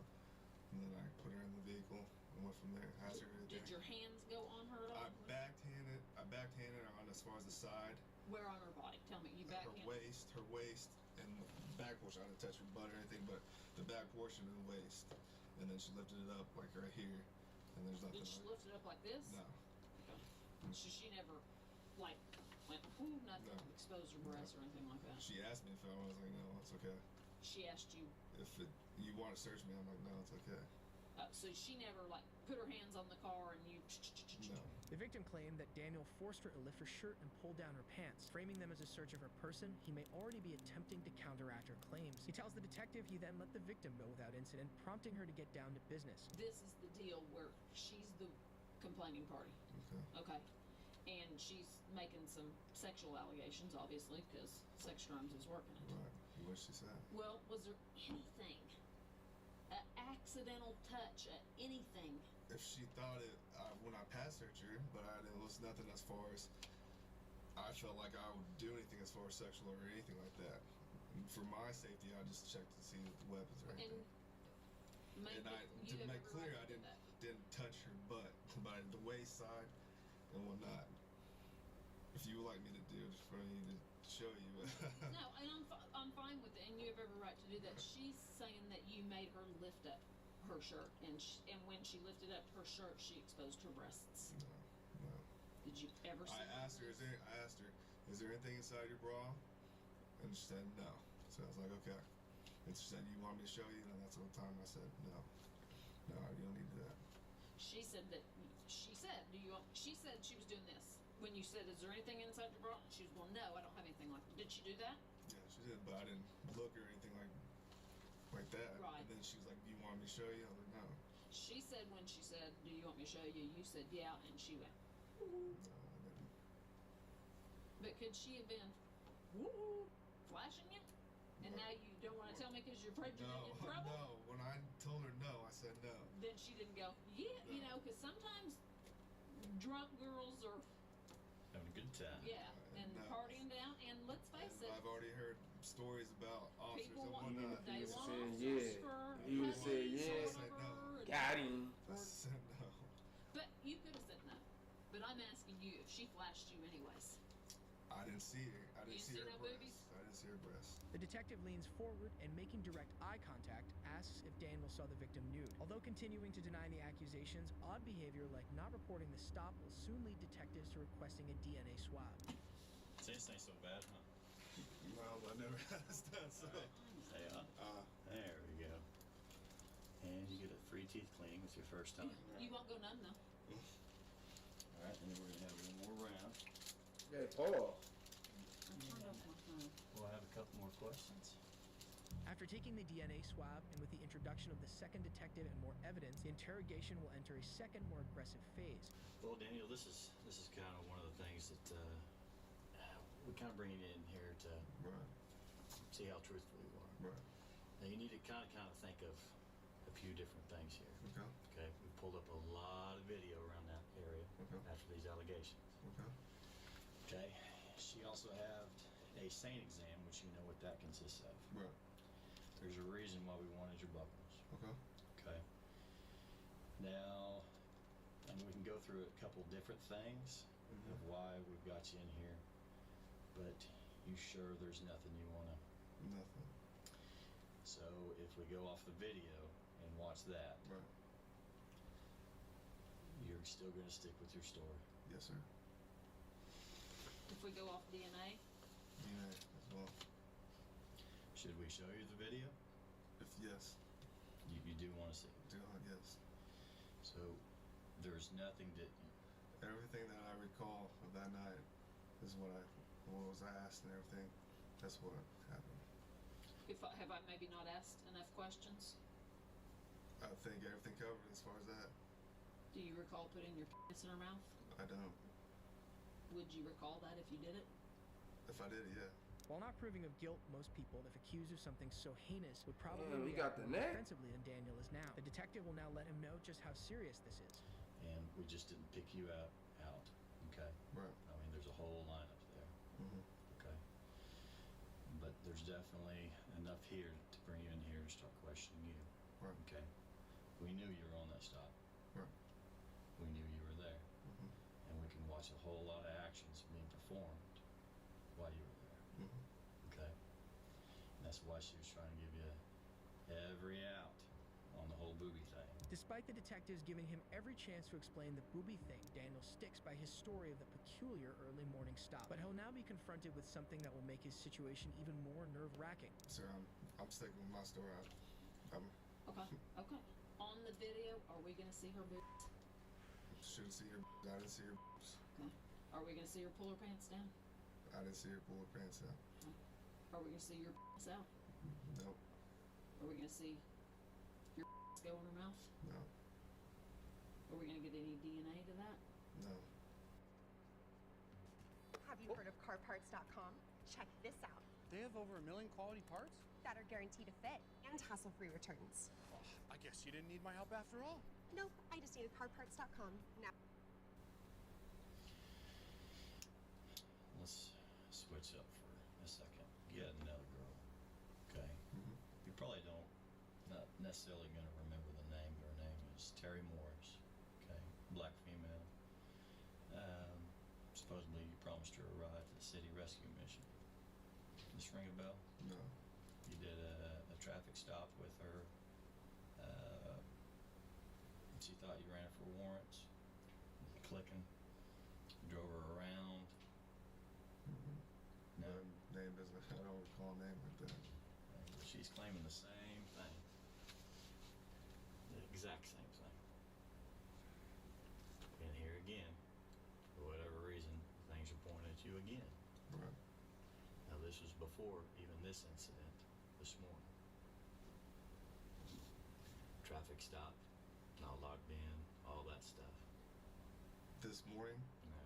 And then I put her in the vehicle and went from there. Asked her everything. Did your hands go on her at all? I backhanded her on as far as the side. Where on her body? Tell me. You backhanded her waist, and the back portion. I didn't touch her butt or anything, but the back portion of the waist. And then she lifted it up like right here, and there's nothing. Did she lift it up like this? No. Okay. So she never, like, went, ooh, nothing, exposed her breasts or anything like that? She asked me if I was like, no, it's okay. She asked you? If you want to search me, I'm like, no, it's okay. So she never, like, put her hands on the car and you... No. The victim claimed that Daniel forced her to lift her shirt and pull down her pants. Framing them as a search of her person, he may already be attempting to counteract her claims. He tells the detective he then let the victim go without incident, prompting her to get down to business. This is the deal where she's the complaining party. Okay. And she's making some sexual allegations, obviously, because sex crimes is working it. Right. What she said? Well, was there anything, an accidental touch, anything? If she thought it, when I passed searched her, but it was nothing as far as I felt like I would do anything as far as sexual or anything like that. And for my safety, I just checked to see if the weapons or anything. To make clear, I didn't touch her butt, but the waist side and whatnot. If you would like me to do it for me to show you. No, and I'm fine with it, and you have every right to do that. She's saying that you made her lift up her shirt, and when she lifted up her shirt, she exposed her breasts. No. Did you ever see I asked her, is there anything inside your bra? And she said no. So I was like, okay. And she said, you want me to show you? And that's what time I said, no. No, you don't need to do that. She said she said she was doing this. When you said, is there anything inside your bra? She was, well, no, I don't have anything like that. Did she do that? Yeah, she did, but I didn't look or anything like that. Right. And then she was like, do you want me to show you? I was like, no. She said when she said, do you want me to show you? You said, yeah, and she went, woo. No, I didn't. But could she have been, woo, flashing you? And now you don't want to tell me because you're afraid you're going to get in trouble? No, when I told her no, I said no. Then she didn't go, yeah, no. You know, because sometimes drunk girls are having a good time. Yeah, and partying down, and let's face it. I've already heard stories about officers people and whatnot. They want officers he would say yes. Got him. I said no. But you could have said no. But I'm asking you if she flashed you anyways. I didn't see her. I didn't see her no breasts. boobies? I didn't see her breasts. The detective leans forward and, making direct eye contact, asks if Daniel saw the victim nude. Although continuing to deny the accusations, odd behavior like not reporting the stop will soon lead detectives to requesting a DNA swab. This ain't so bad, huh? Well, I never had this done, so. There we go. And you get a free teeth cleaning with your first time. You won't go none though. Alright, and then we're going to have one more round. Hey, Paul. Well, I have a couple more questions. After taking the DNA swab and with the introduction of the second detective and more evidence, the interrogation will enter a second, more aggressive phase. Well, Daniel, this is kind of one of the things that we kind of bring you in here to see how truthful you are. Right. Now, you need to kind of think of a few different things here. Okay. Okay. We pulled up a lot of video around that area after these allegations. Okay. Okay. She also had a SANE exam, which you know what that consists of. Right. There's a reason why we wanted your buckles. Okay. Okay. Now, I mean, we can go through a couple different things of why we've got you in here, but you sure there's nothing you want to? Nothing. So if we go off the video and watch that, you're still going to stick with your story? Yes, sir. If we go off DNA? DNA as well. Should we show you the video? If yes. You do want to see it? Yes. So there's nothing that... Everything that I recall of that night is what was asked and everything. That's what happened. Have I maybe not asked enough questions? I think everything covered as far as that. Do you recall putting your penis in her mouth? I don't. Would you recall that if you did it? If I did it, yeah. While not proving of guilt, most people, if accused of something so heinous, would probably we react got the more neck. offensively than Daniel is now. The detective will now let him know just how serious this is. And we just didn't pick you out, okay? Right. I mean, there's a whole lineup there, okay? But there's definitely enough here to bring you in here and start questioning you, okay? We knew you were on that stop. Right. We knew you were there. And we can watch a whole lot of actions being performed while you were there, okay? And that's why she was trying to give you every out on the whole booby thing. Despite the detectives giving him every chance to explain the booby thing, Daniel sticks by his story of the peculiar early morning stop. But he'll now be confronted with something that will make his situation even more nerve-wracking. Sir, I'm sticking with my story. Okay. On the video, are we going to see her boobs? Shouldn't see her. I didn't see her. Okay. Are we going to see her pull her pants down? I didn't see her pull her pants down. Are we going to see your pants out? Nope. Are we going to see your go in her mouth? No. Are we going to get any DNA to that? No. Have you heard of carparts.com? Check this out. They have over 1 million quality parts? That are guaranteed to fit and hassle-free returns. Oh, I guess you didn't need my help after all. Nope, I just needed carparts.com. Now. Let's switch up for a second. Get another girl, okay? You probably not necessarily going to remember the name, but her name is Terry Morris, okay? Black female. Supposedly you promised her a ride to the city rescue mission. Does this ring a bell? No. You did a traffic stop with her. She thought you ran her for warrants. Clicking. Drove her around. No. Name doesn't. I don't recall a name like that. She's claiming the same thing. The exact same thing. And here again, for whatever reason, things are pointing at you again. Right. Now this was before even this incident this morning. Traffic stop, not logged in, all that stuff. This morning? No,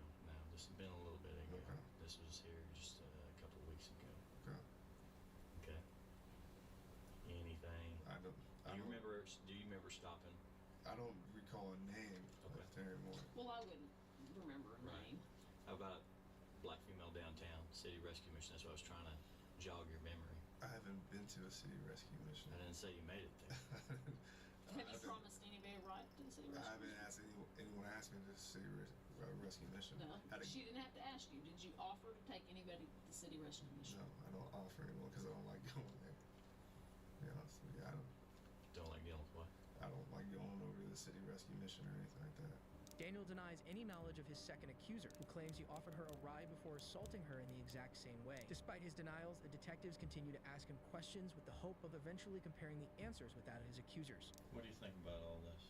this has been a little bit ago. Okay. This was here just a couple of weeks ago. Okay. Okay. Anything? Do you remember stopping? I don't recall a name of Terry Morris. Well, I wouldn't remember a name. How about black female downtown, city rescue mission? That's what I was trying to jog your memory. I haven't been to a city rescue mission. I didn't say you made it there. Have you promised anybody a ride to the city rescue? I haven't asked anyone to ask me to city rescue mission. No, she didn't have to ask you. Did you offer to take anybody to the city rescue mission? No, I don't offer anyone because I don't like going there. Yeah, I don't. Don't like dealing with what? I don't like going over to the city rescue mission or anything like that. Daniel denies any knowledge of his second accuser, who claims he offered her a ride before assaulting her in the exact same way. Despite his denials, the detectives continue to ask him questions with the hope of eventually comparing the answers with that of his accusers. What do you think about all this?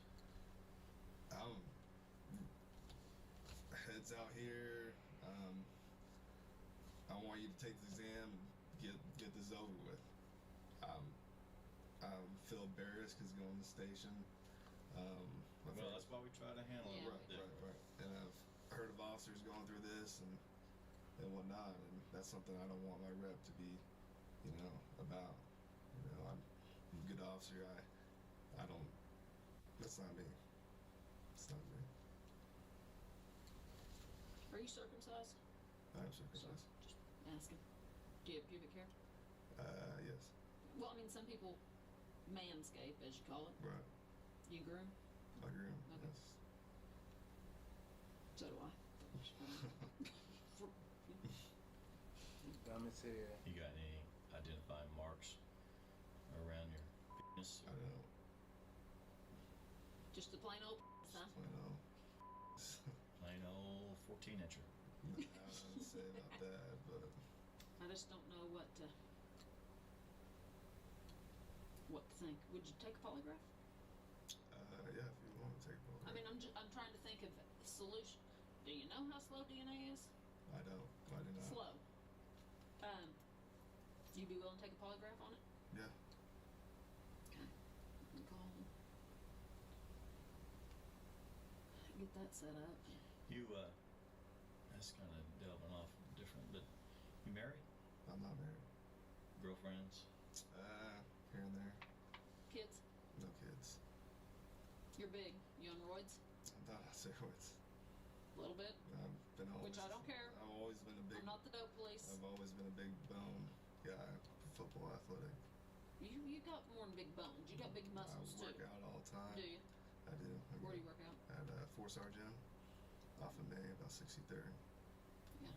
Heads out here. want you to take the exam and get this over with. I feel embarrassed because going to the station. Well, that's why we try to handle it. Right. And I've heard of officers going through this and whatnot, and that's something I don't want my rep to be, about. I'm a good officer. I don't. That's not me. It's not me. Are you circumcised? I am circumcised. Just asking. Do you have pubic hair? Yes. Well, I mean, some people manscape, as you call it. Right. You groom? I groom. Okay. Yes. So do I. Dumb as hell. You got any identifying marks around your penis? I don't. Just the plain old huh? Plain old. Plain old 14-incher. I don't know what to say about that, but I just don't know what to think. Would you take a polygraph? yeah, if you want to take a polygraph. I mean, I'm trying to think of a solution. Do you know how slow DNA is? I don't. I do not. Slow. You be willing to take a polygraph on it? Yeah. Okay. I can call them. Get that set up. You, that's kind of delving off different, but you married? I'm not married. Girlfriends? Here and there. Kids? No kids. You're big. You on roids? I'm not on steroids. A little bit? I've been always. Which I don't care. I've always been a big. I'm not the dope police. I've always been a big bone guy. Football athletic. You got more than big bones. You got big muscles I work too. out all the time. Do you? I do. Where do you work out? At 4-star gym. Off of May, about 63rd. Yeah.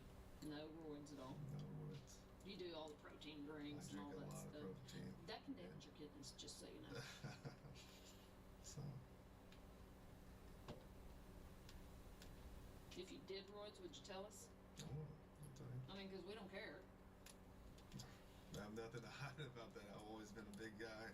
No roids at all. No roids. You do all the protein drinks and all I drink that a lot stuff. of protein. That can damage your kidneys, just so you know. So. If you did roids, would you tell us? No, I'll tell you. I mean, because we don't care. I have nothing to hide about that. I've always been a big guy.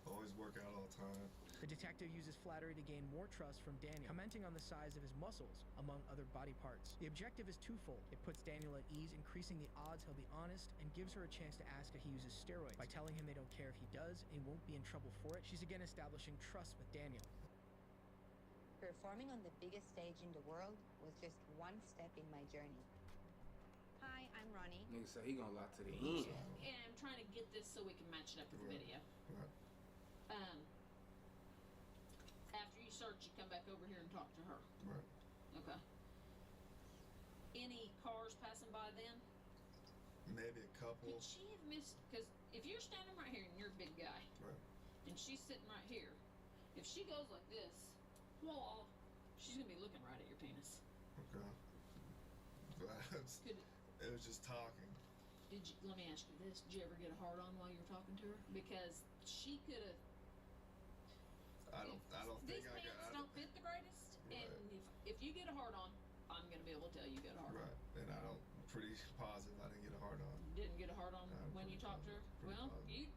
Always work out all the time. The detective uses flattery to gain more trust from Daniel, commenting on the size of his muscles, among other body parts. The objective is twofold. It puts Daniel at ease, increasing the odds he'll be honest, and gives her a chance to ask if he uses steroids. By telling him they don't care if he does, and he won't be in trouble for it, she's again establishing trust with Daniel. Performing on the biggest stage in the world was just one step in my journey. Hi, I'm Ronnie. Nigga say he gonna lie to the end. And I'm trying to get this so we can match it up with the video. Right. After you search, you come back over here and talk to her. Right. Okay. Any cars passing by then? Maybe a couple. Could she have missed? Because if you're standing right here and you're a big guy, right, and she's sitting right here, if she goes like this, well, she's gonna be looking right at your penis. Okay. It was just talking. Let me ask you this: did you ever get a hard on while you were talking to her? Because she could have. I don't think I got. These pants don't fit the greatest, right. And if you get a hard on, I'm gonna be able to tell you got a hard on. Right, and I'm pretty positive I didn't get a hard on. Didn't get a hard on when you talked to her. Well, positive.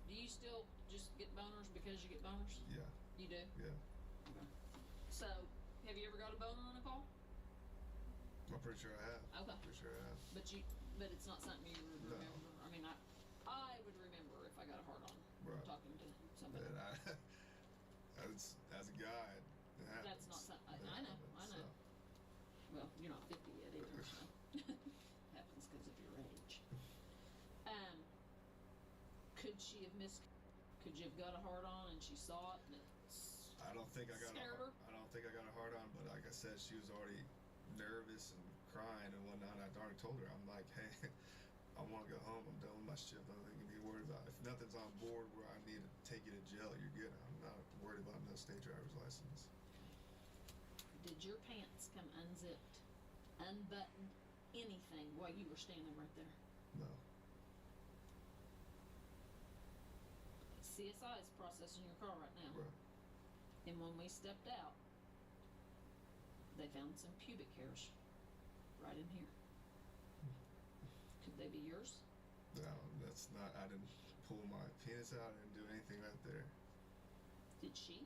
do you still just get boners because you get boners? Yeah. You do. Yeah. Okay. So, have you ever got a boner on a call? I'm pretty sure I have. Okay. Pretty sure I have. But it's not something you would remember. I mean, I would remember if I got a hard on talking to somebody. And as a guy, it happens. That's not something. I know. So. Well, you're not 50 yet either, so happens because of your age. Could she have missed? Could you have got a hard on and she saw it? And I don't think I got scared her? I don't think I got a hard on, but like I said, she was already nervous and crying and whatnot. I'd already told her, I'm like, hey, I want to go home. I'm done with my shift. Nothing to be worried about. If nothing's on board where I need to take you to jail, you're good. I'm not worried about no state driver's license. Did your pants come unzipped, unbuttoned, anything while you were standing right there? No. CSI is processing your car right now. Right. And when we stepped out, they found some pubic hairs right in here. Could they be yours? No, that's not. I didn't pull my penis out. I didn't do anything right there. Did she?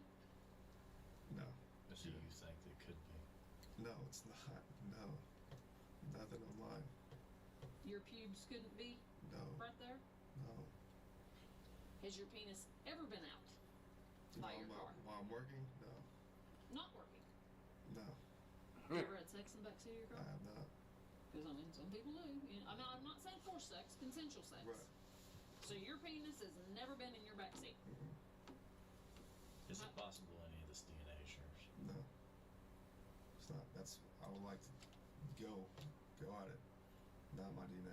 No. But do you think it could be? No, it's not. No. Nothing on mine. Your pubes couldn't be No. right there? No. Has your penis ever been out by your car? While I'm working? No. Not working. No. You ever had sex in the backseat of your car? I have not. Because, I mean, some people do. You know, I'm not saying forced sex, consensual sex. Right. So your penis has never been in your backseat? Is it possible any of this DNA shares? No. It's not. That's, I would like to go at it. Not my DNA.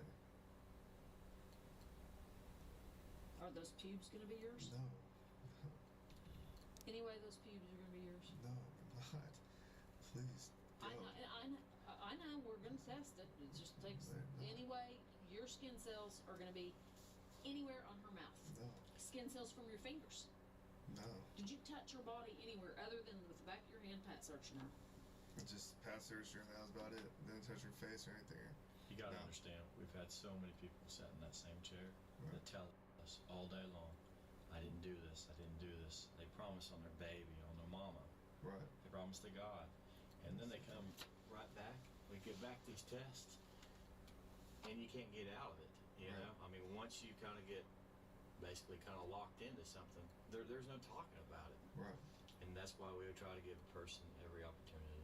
Are those pubes going to be yours? No. Anyway, those pubes are going to be yours? No, they're not. Please. Go. I know, we're going to test it. It just takes, anyway, your skin cells are going to be anywhere on her mouth. No. Skin cells from your fingers. No. Did you touch her body anywhere other than with the back of your hand pat searching her? Just pat search her, and that was about it. Didn't touch her face or anything. You gotta understand, we've had so many people sat in that same chair that tell us all day long, I didn't do this, I didn't do this. They promise on their baby, on their mama. Right. They promise to God. And then they come right back, we get back these tests, and you can't get out of it, you know? I mean, once you kind of get basically kind of locked into something, there's no talking about it. Right. And that's why we would try to give a person every opportunity.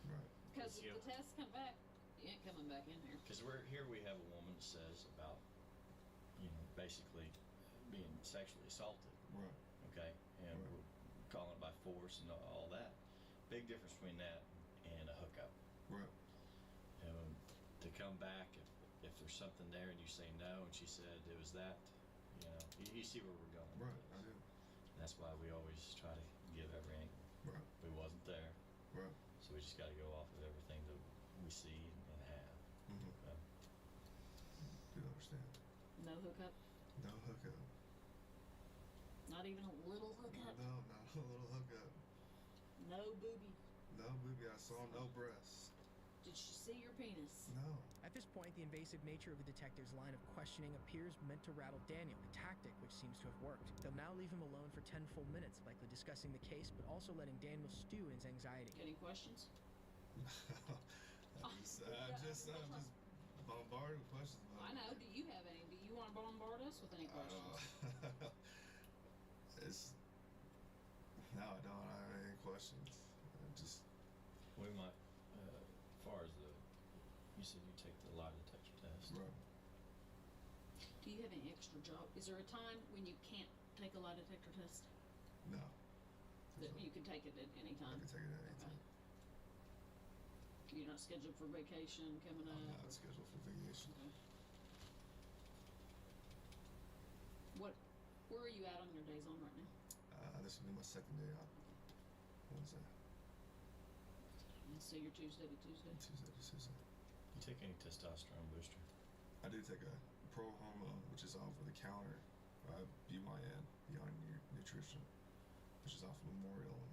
Right. Because if the tests come back, you ain't coming back in here. Because we have a woman that says about, you know, basically being sexually assaulted. Right. Okay? And we're calling it by force and all that. Big difference between that and a hookup. Right. And to come back, if there's something there and you say no, and she said it was that, you know, you see where we're going. Right, I do. And that's why we always try to give every angle. Right. We wasn't there. Right. So we just got to go off of everything that we see and have. Mm-hmm. Do understand. No hookup? No hookup. Not even a little hookup? No, not a little hookup. No booby? No booby. I saw no breasts. Did she see your penis? No. At this point, the invasive nature of the detective's line of questioning appears meant to rattle Daniel, a tactic which seems to have worked. They'll now leave him alone for 10 full minutes, likely discussing the case, but also letting Daniel stew in his anxiety. Any questions? I'm just bombarded with questions. I know. Do you have any? Do you want to bombard us with any questions? No, I don't have any questions. We might, as far as you said you take the lie detector test. Right. Do you have any extra job? Is there a time when you can't take a lie detector test? No. That you can take it at any time? I can take it at any time. You're not scheduled for vacation coming up? I'm not scheduled for vacation. Okay. Where are you at on your days on right now? This will be my second day out. Wednesday. So you're Tuesday to Tuesday? Tuesday to Tuesday. You take any testosterone booster? I do take a pro hormone, which is off of the counter, BYN, Beyond Nutrition, which is off of Memorial and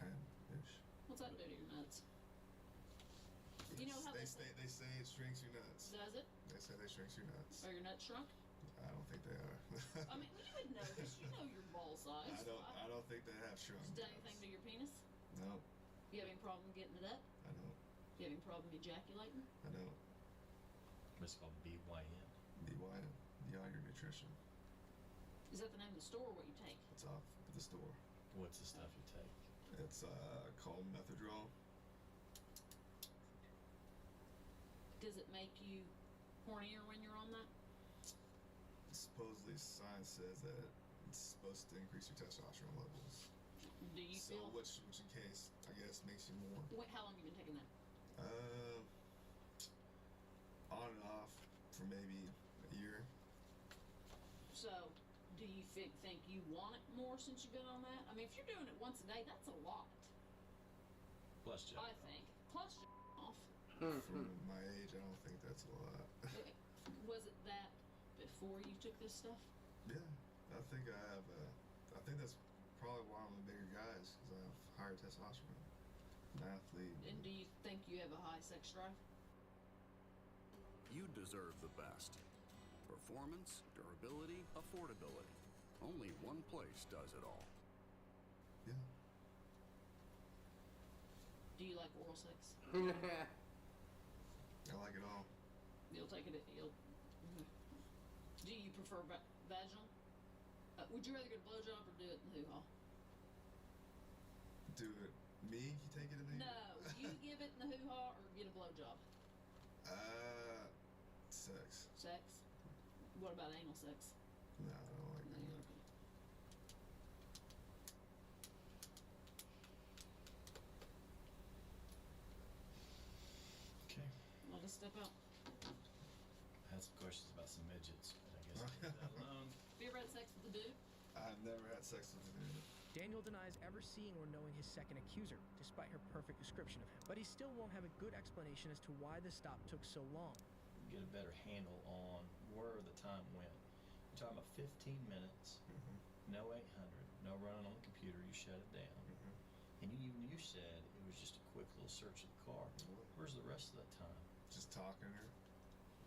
Penn-ish. What's that do to your nuts? You know how they say it shrinks your nuts. Does it? They say they shrinks your nuts. Are your nuts shrunk? I don't think they are. I mean, you would know this. You know your ball size. I don't think they have shrunk. Has it done anything to your penis? No. You having a problem getting it up? I don't. You having a problem ejaculating? I don't. It's called BYN. BYN, Beyond Your Nutrition. Is that the name of the store or what you take? It's off at the store. What's the stuff you take? It's called Methadrol. Does it make you hornier when you're on that? Supposedly, science says that it's supposed to increase your testosterone levels. Do you feel? Which in case, I guess, makes you more. How long have you been taking that? On and off for maybe a year. So, do you think you want it more since you've been on that? I mean, if you're doing it once a day, that's a lot. Plus jack. I think. Plus off. For my age, I don't think that's a lot. Was it that before you took this stuff? Yeah, I think I have. I think that's probably why I'm a bigger guy, is because I have higher testosterone. An athlete. And do you think you have a high sex drive? You deserve the best. Performance, durability, affordability. Only one place does it all. Yeah. Do you like oral sex? I like it all. You'll take it. Do you prefer vaginal? Would you rather get a blowjob or do it in the hoo-ha? Do it. Me? You take it in the No, you give it in the hoo-ha or get a blowjob? Sex. Sex? What about anal sex? No, I don't like that. Okay. Let us step out. I had some questions about some midgets, but I guess I'll leave that alone. Have you ever had sex with a dude? I've never had sex with a dude. Daniel denies ever seeing or knowing his second accuser, despite her perfect description of him. But he still won't have a good explanation as to why the stop took so long. Get a better handle on where the time went. You're talking about 15 minutes, no 800, no running on the computer, you shut it down. And you said it was just a quick little search of the car. Where's the rest of that time? Just talking to her.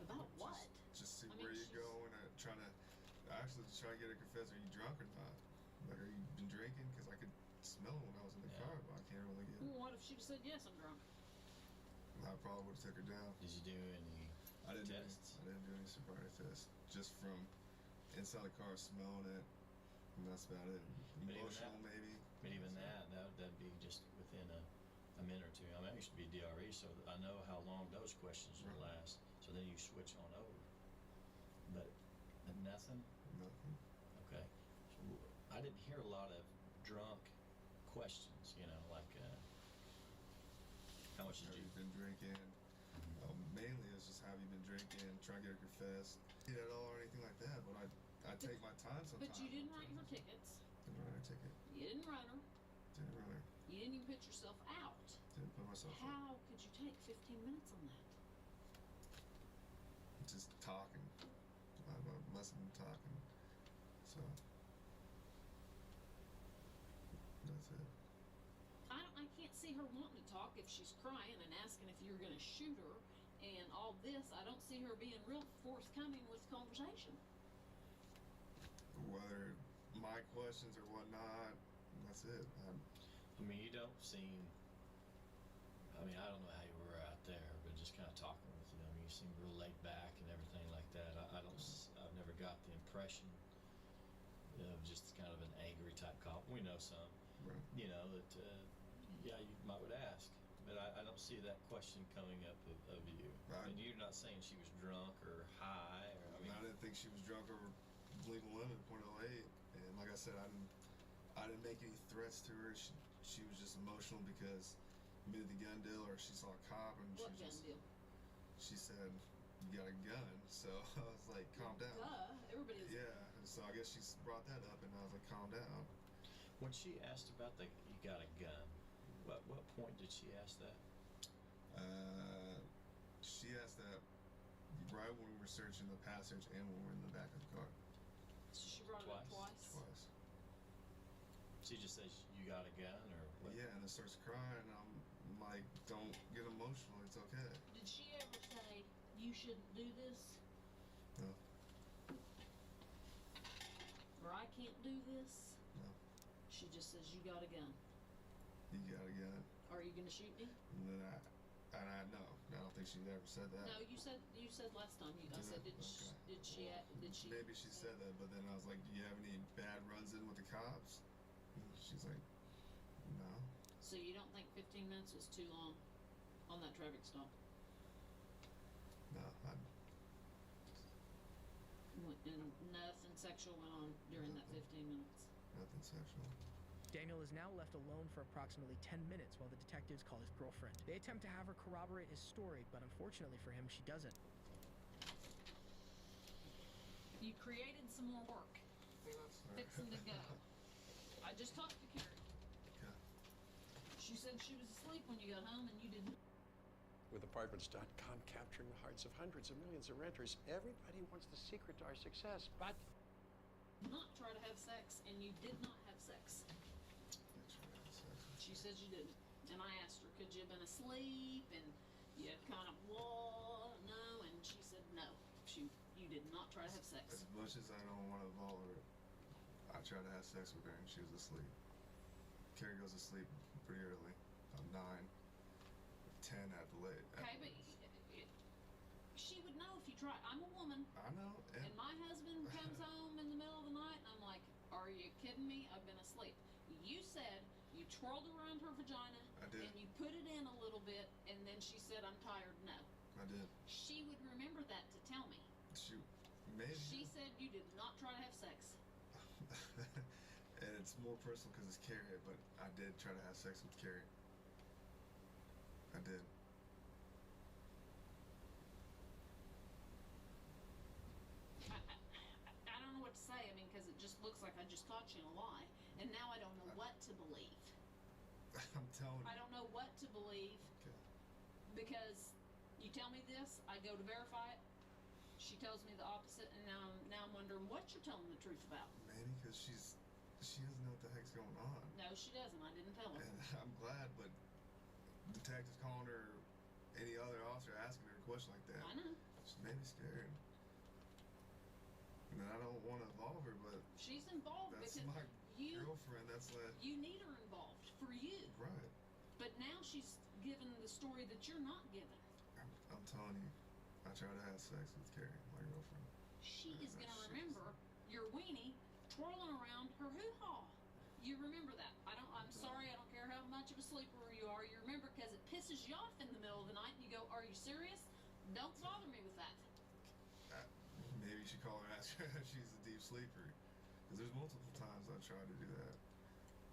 About what? Just see where you're going. Trying to get her to confess, are you drunk or not? Like, are you been drinking? Because I could smell it when I was in the car, but I can't really get it. Well, what if she said, yes, I'm drunk? I probably would have took her down. Did you do any tests? I didn't do any sobriety tests. Just from inside the car, smelling it, and that's about it. Emotional, maybe. But even that'd be just within a minute or two. I mean, I used to be DRE, so I know how long those questions will last. So then you switch on over. But nothing? Nothing. Okay. So I didn't hear a lot of drunk questions, like how much have you been drinking? Mainly it's just have you been drinking, try to get her confessed. At all or anything like that, but I take my time sometimes. But you didn't write her tickets. Didn't write her ticket. You didn't write her. Didn't write her. You didn't even put yourself out. Didn't put myself out. How could you take 15 minutes on that? Just talking. I must have been talking. So that's it. I can't see her wanting to talk if she's crying and asking if you're going to shoot her and all this. I don't see her being real forthcoming with conversation. Whether my questions or whatnot, that's it. I mean, you don't seem. I mean, I don't know how you were out there, but just kind of talking with you. I mean, you seem real laid back and everything like that. I've never got the impression of just kind of an angry type cop. We know some, right. That. Yeah, you might would ask, but I don't see that question coming up of you. Right. I mean, you're not saying she was drunk or high, or I didn't think she was drunk or legal limit .08, and like I said, I didn't make any threats to her. She was just emotional because maybe the gun deal, or she saw a cop and what gun deal? She said, "You got a gun," so I was like, "Calm down." Everybody is. Yeah, so I guess she brought that up, and I was like, "Calm down." When she asked about you got a gun. What point did she ask that? She asked that right when we were searching the passage and when we were in the back of the car. So she brought it up twice? Twice. She just says, you got a gun, or what? Yeah, and then starts crying, and I'm like, don't get emotional, it's okay. Did she ever say, you shouldn't do this? No. Or I can't do this? No. She just says, you got a gun. You got a gun. Are you gonna shoot me? No, I don't think she ever said that. No, you said last time. I said, did she? Maybe she said that, but then I was like, do you have any bad runs in with the cops? And she's like, no. So you don't think 15 minutes was too long on that traffic stop? No, And nothing sexual went on during that 15 minutes? Nothing sexual. Daniel is now left alone for approximately 10 minutes while the detectives call his girlfriend. They attempt to have her corroborate his story, but unfortunately for him, she doesn't. You created some more work. We were fixing to go. I just talked to Carrie. Okay. She said she was asleep when you got home and you didn't. With Apartments.com capturing the hearts of hundreds of millions of renters, everybody wants the secret to our success, but... Not try to have sex, and you did not have sex. She says you didn't. And I asked her, could you have been asleep? And you had kind of, no. And she said no. You did not try to have sex. As much as I don't want to involve her, I tried to have sex with her and she was asleep. Carrie goes to sleep pretty early, about 9, 10 at the late. Okay, but she would know if you try. I'm a woman. I know. And my husband comes home in the middle of the night, and I'm like, are you kidding me? I've been asleep. You said you twirled around her vagina. I did. And you put it in a little bit, and then she said, I'm tired. No. I did. She would remember that to tell me. Shoot. Maybe. She said you did not try to have sex. And it's more personal because it's Carrie, but I did try to have sex with Carrie. I did. I don't know what to say. I mean, because it just looks like I just caught you in a lie, and now I don't know what to believe. I'm telling you. I don't know what to believe. Okay. Because you tell me this, I go to verify it. She tells me the opposite, and now I'm wondering what you're telling the truth about. Maybe because she doesn't know what the heck's going on. No, she doesn't. I didn't tell her. And I'm glad, but detectives calling her, any other officer asking her a question like that. I know. She made me scared. And I don't want to involve her, but She's involved that's because my girlfriend. That's like you need her involved for you. Right. But now she's given the story that you're not given. I'm telling you, I tried to have sex with Carrie, my girlfriend. She is going to remember your weenie twirling around her hoo-ha. You remember that. I'm sorry, I don't care how much of a sleeper you are. You remember because it pisses you off in the middle of the night and you go, are you serious? Don't bother me with that. Maybe you should call her and ask her if she's a deep sleeper. Because there's multiple times I've tried to do that.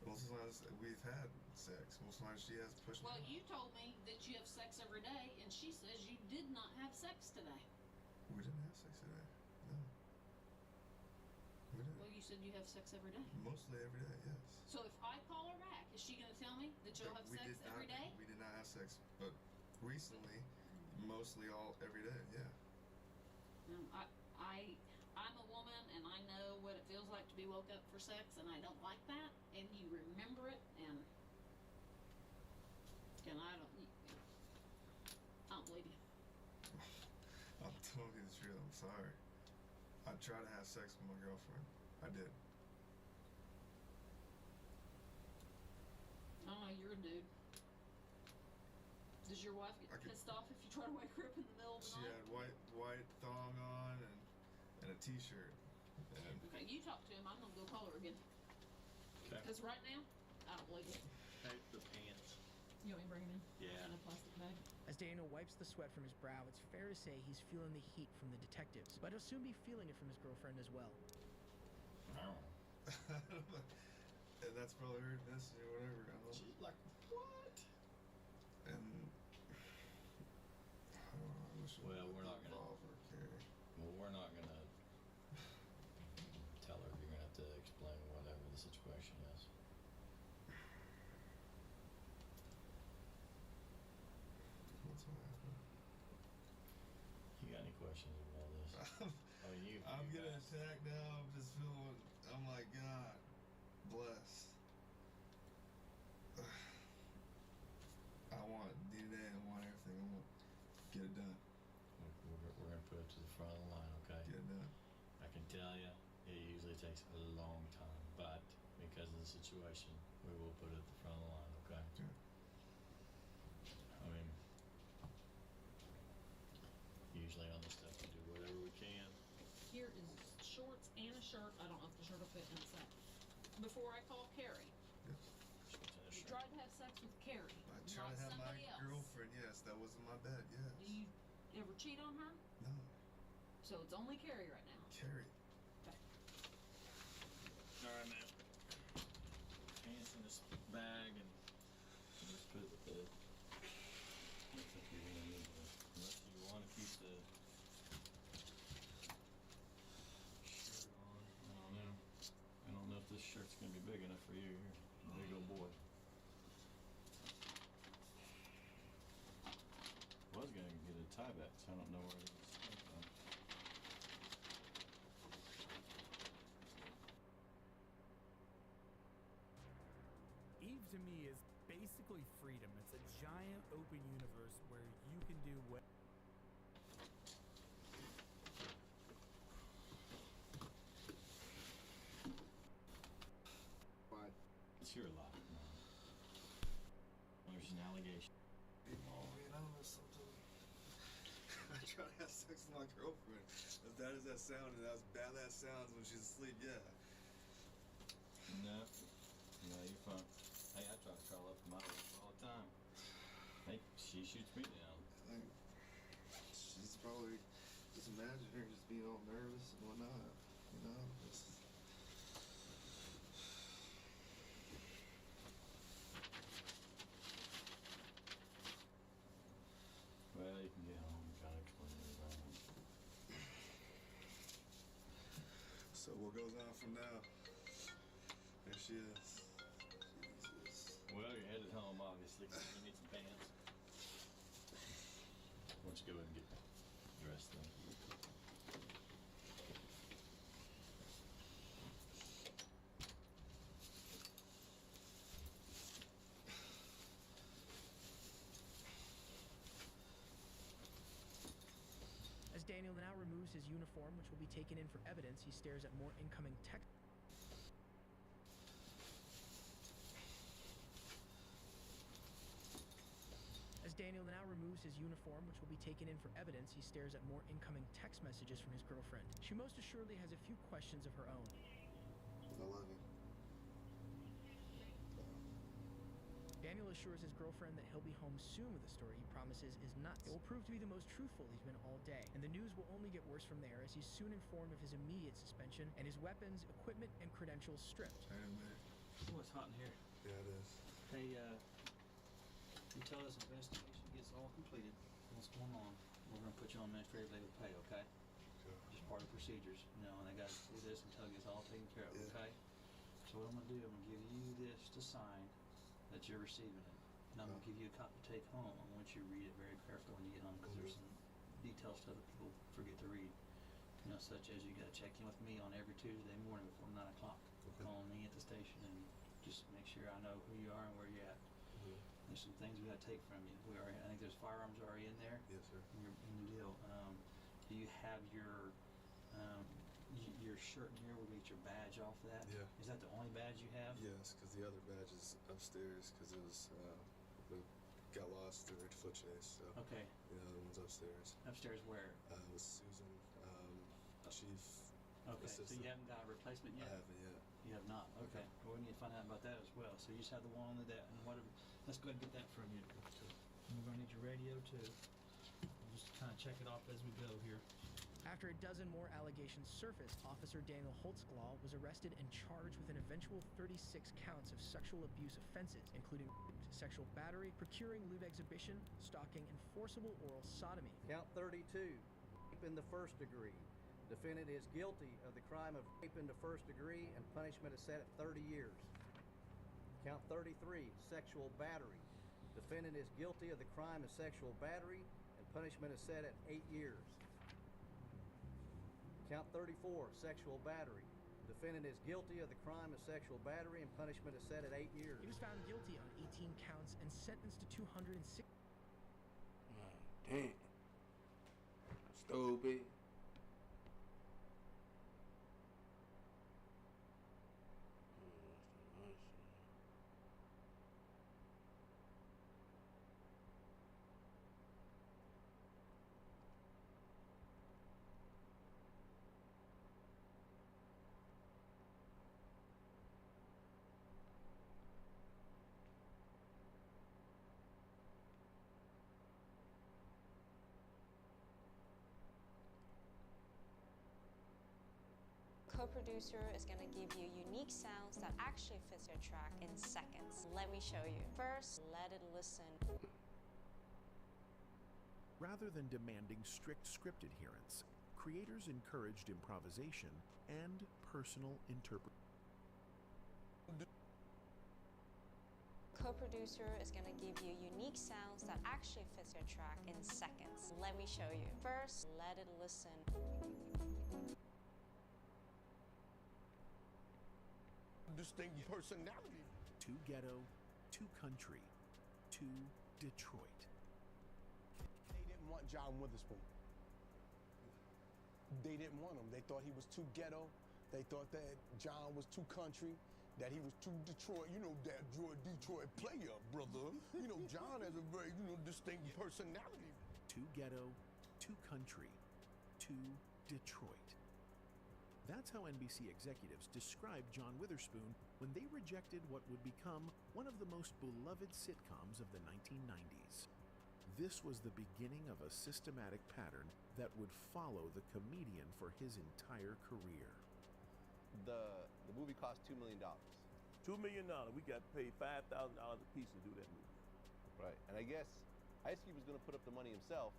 Most of the times we've had sex. Most of the times she has pushed me. Well, you told me that you have sex every day, and she says you did not have sex today. We didn't have sex today. No. We didn't. Well, you said you have sex every day. Mostly every day, yes. So if I call her back, is she going to tell me that you'll have sex every day? We did not have sex, but recently, mostly every day, yeah. No, I'm a woman, and I know what it feels like to be woke up for sex, and I don't like that. And you remember it, and I don't believe you. I'm telling you the truth. I'm sorry. I tried to have sex with my girlfriend. I did. Oh, you're a dude. Does your wife get pissed off if you try to wake her up in the middle of the She night? had white thong on and a t-shirt. And Okay, you talk to him. I'm gonna go call her again. Okay. Because right now, I don't believe it. Hey, the pants. You want me to bring them in? Yeah. In a plastic bag? As Daniel wipes the sweat from his brow, it's fair to say he's feeling the heat from the detectives, but he'll soon be feeling it from his girlfriend as well. and that's probably her message or whatever. I don't know. She's like, what? And I wish we Well, we're not gonna involve her, Carrie. Well, we're not gonna tell her. You're gonna have to explain whatever the situation is. What's gonna happen? You got any questions about this? I mean, I'm you getting asked. attacked now. I'm just feeling. I'm like, God bless. I want DNA. I want everything. I want get it done. We're gonna put it to the front of the line, okay? Get it done. I can tell you, it usually takes a long time, but because of the situation, we will put it at the front of the line, okay? Okay. I mean, usually on this stuff, we do whatever we can. Here is shorts and a shirt. I don't know if the shirt will fit inside. Before I call Carrie, you tried to have sex with Carrie, I tried not to have my somebody else. girlfriend. Yes, that wasn't my bed. Yes. Do you ever cheat on her? No. So it's only Carrie right now. Carrie. Okay. All right, man. Pants in this bag and just put the. I think you're gonna need to, unless you want to keep the shirt on. I don't know. I don't know if this shirt's gonna be big enough for you. You're a big old boy. I was gonna get a tie back, so I don't know where it is. Eve to me is basically freedom. It's a giant open universe where you can do what. It's your lot, man. There's an allegation. Oh, man, I don't know something. I trying to have sex with my girlfriend. As bad as that sounded, as bad that sounds when she's asleep, yeah. No, you're fine. Hey, I try to crawl up to my wife all the time. Hey, she shoots me down. Like, she's probably just imagining her just being all nervous and whatnot, you know? Just... Well, you can get home and kind of explain everything. So what goes on from now? There she is. Jesus. Well, you're headed home, obviously, 'cause you need some pants. Why don't you go ahead and get dressed then? As Daniel now removes his uniform, which will be taken in for evidence, he stares at more incoming text. As Daniel now removes his uniform, which will be taken in for evidence, he stares at more incoming text messages from his girlfriend. She most assuredly has a few questions of her own. I love you. Daniel assures his girlfriend that he'll be home soon with a story he promises is nuts. It will prove to be the most truthful he's been all day, and the news will only get worse from there as he's soon informed of his immediate suspension and his weapons, equipment, and credentials stripped. Hey, man. Oh, it's hot in here. Yeah, it is. Hey, until this investigation gets all completed, what's going on, we're going to put you on administrative leave of pay, okay? Sure. Just part of the procedures, you know, and they got to do this until it gets all taken care of, okay? So what I'm going to do, I'm going to give you this to sign that you're receiving it. And I'm going to give you a copy to take home. I want you to read it very carefully when you get home because there's some details that other people forget to read. You know, such as you got to check in with me on every Tuesday morning before 9 o'clock. Call me at the station and just make sure I know who you are and where you're at. There's some things we got to take from you. I think there's firearms already in there. Yes, sir. In your deal. Do you have your shirt in here? We'll get your badge off that. Yeah. Is that the only badge you have? Yes, because the other badge is upstairs because it was it got lost during the foot chase. So Okay. the other one's upstairs. Upstairs where? With Susan, chief Okay. assistant. So you haven't got a replacement yet? I haven't yet. You have not. Okay. Well, we need to find out about that as well. So you just have the one on that and whatever. Let's go ahead and get that from you. And we're gonna need your radio too. We'll just kind of check it off as we go here. After a dozen more allegations surfaced, Officer Daniel Holtzglaw was arrested and charged with an eventual 36 counts of sexual abuse offenses, including sexual battery, procuring lewd exhibition, stalking, and forcible oral sodomy. Count 32, rape in the first degree. Defendant is guilty of the crime of rape in the first degree and punishment is set at 30 years. Count 33, sexual battery. Defendant is guilty of the crime of sexual battery and punishment is set at 8 years. Count 34, sexual battery. Defendant is guilty of the crime of sexual battery and punishment is set at 8 years. He was found guilty on 18 counts and sentenced to 206. Damn. Stupid. Co-producer is going to give you unique sounds that actually fits your track in seconds. Let me show you. First, let it listen. Rather than demanding strict script adherence, creators encouraged improvisation and personal interpretation. Co-producer is going to give you unique sounds that actually fits your track in seconds. Let me show you. First, let it listen. Distinct personality. To ghetto, to country, to Detroit. They didn't want John Witherspoon. They didn't want him. They thought he was too ghetto. They thought that John was too country, that he was too Detroit. You know, that Detroit player, brother. You know, John has a very, distinct personality. To ghetto, to country, to Detroit. That's how NBC executives described John Witherspoon when they rejected what would become one of the most beloved sitcoms of the 1990s. This was the beginning of a systematic pattern that would follow the comedian for his entire career. The movie cost $2 million. $2 million. We got paid $5,000 a piece to do that movie. Right. And I guess Ice Cube was going to put up the money himself.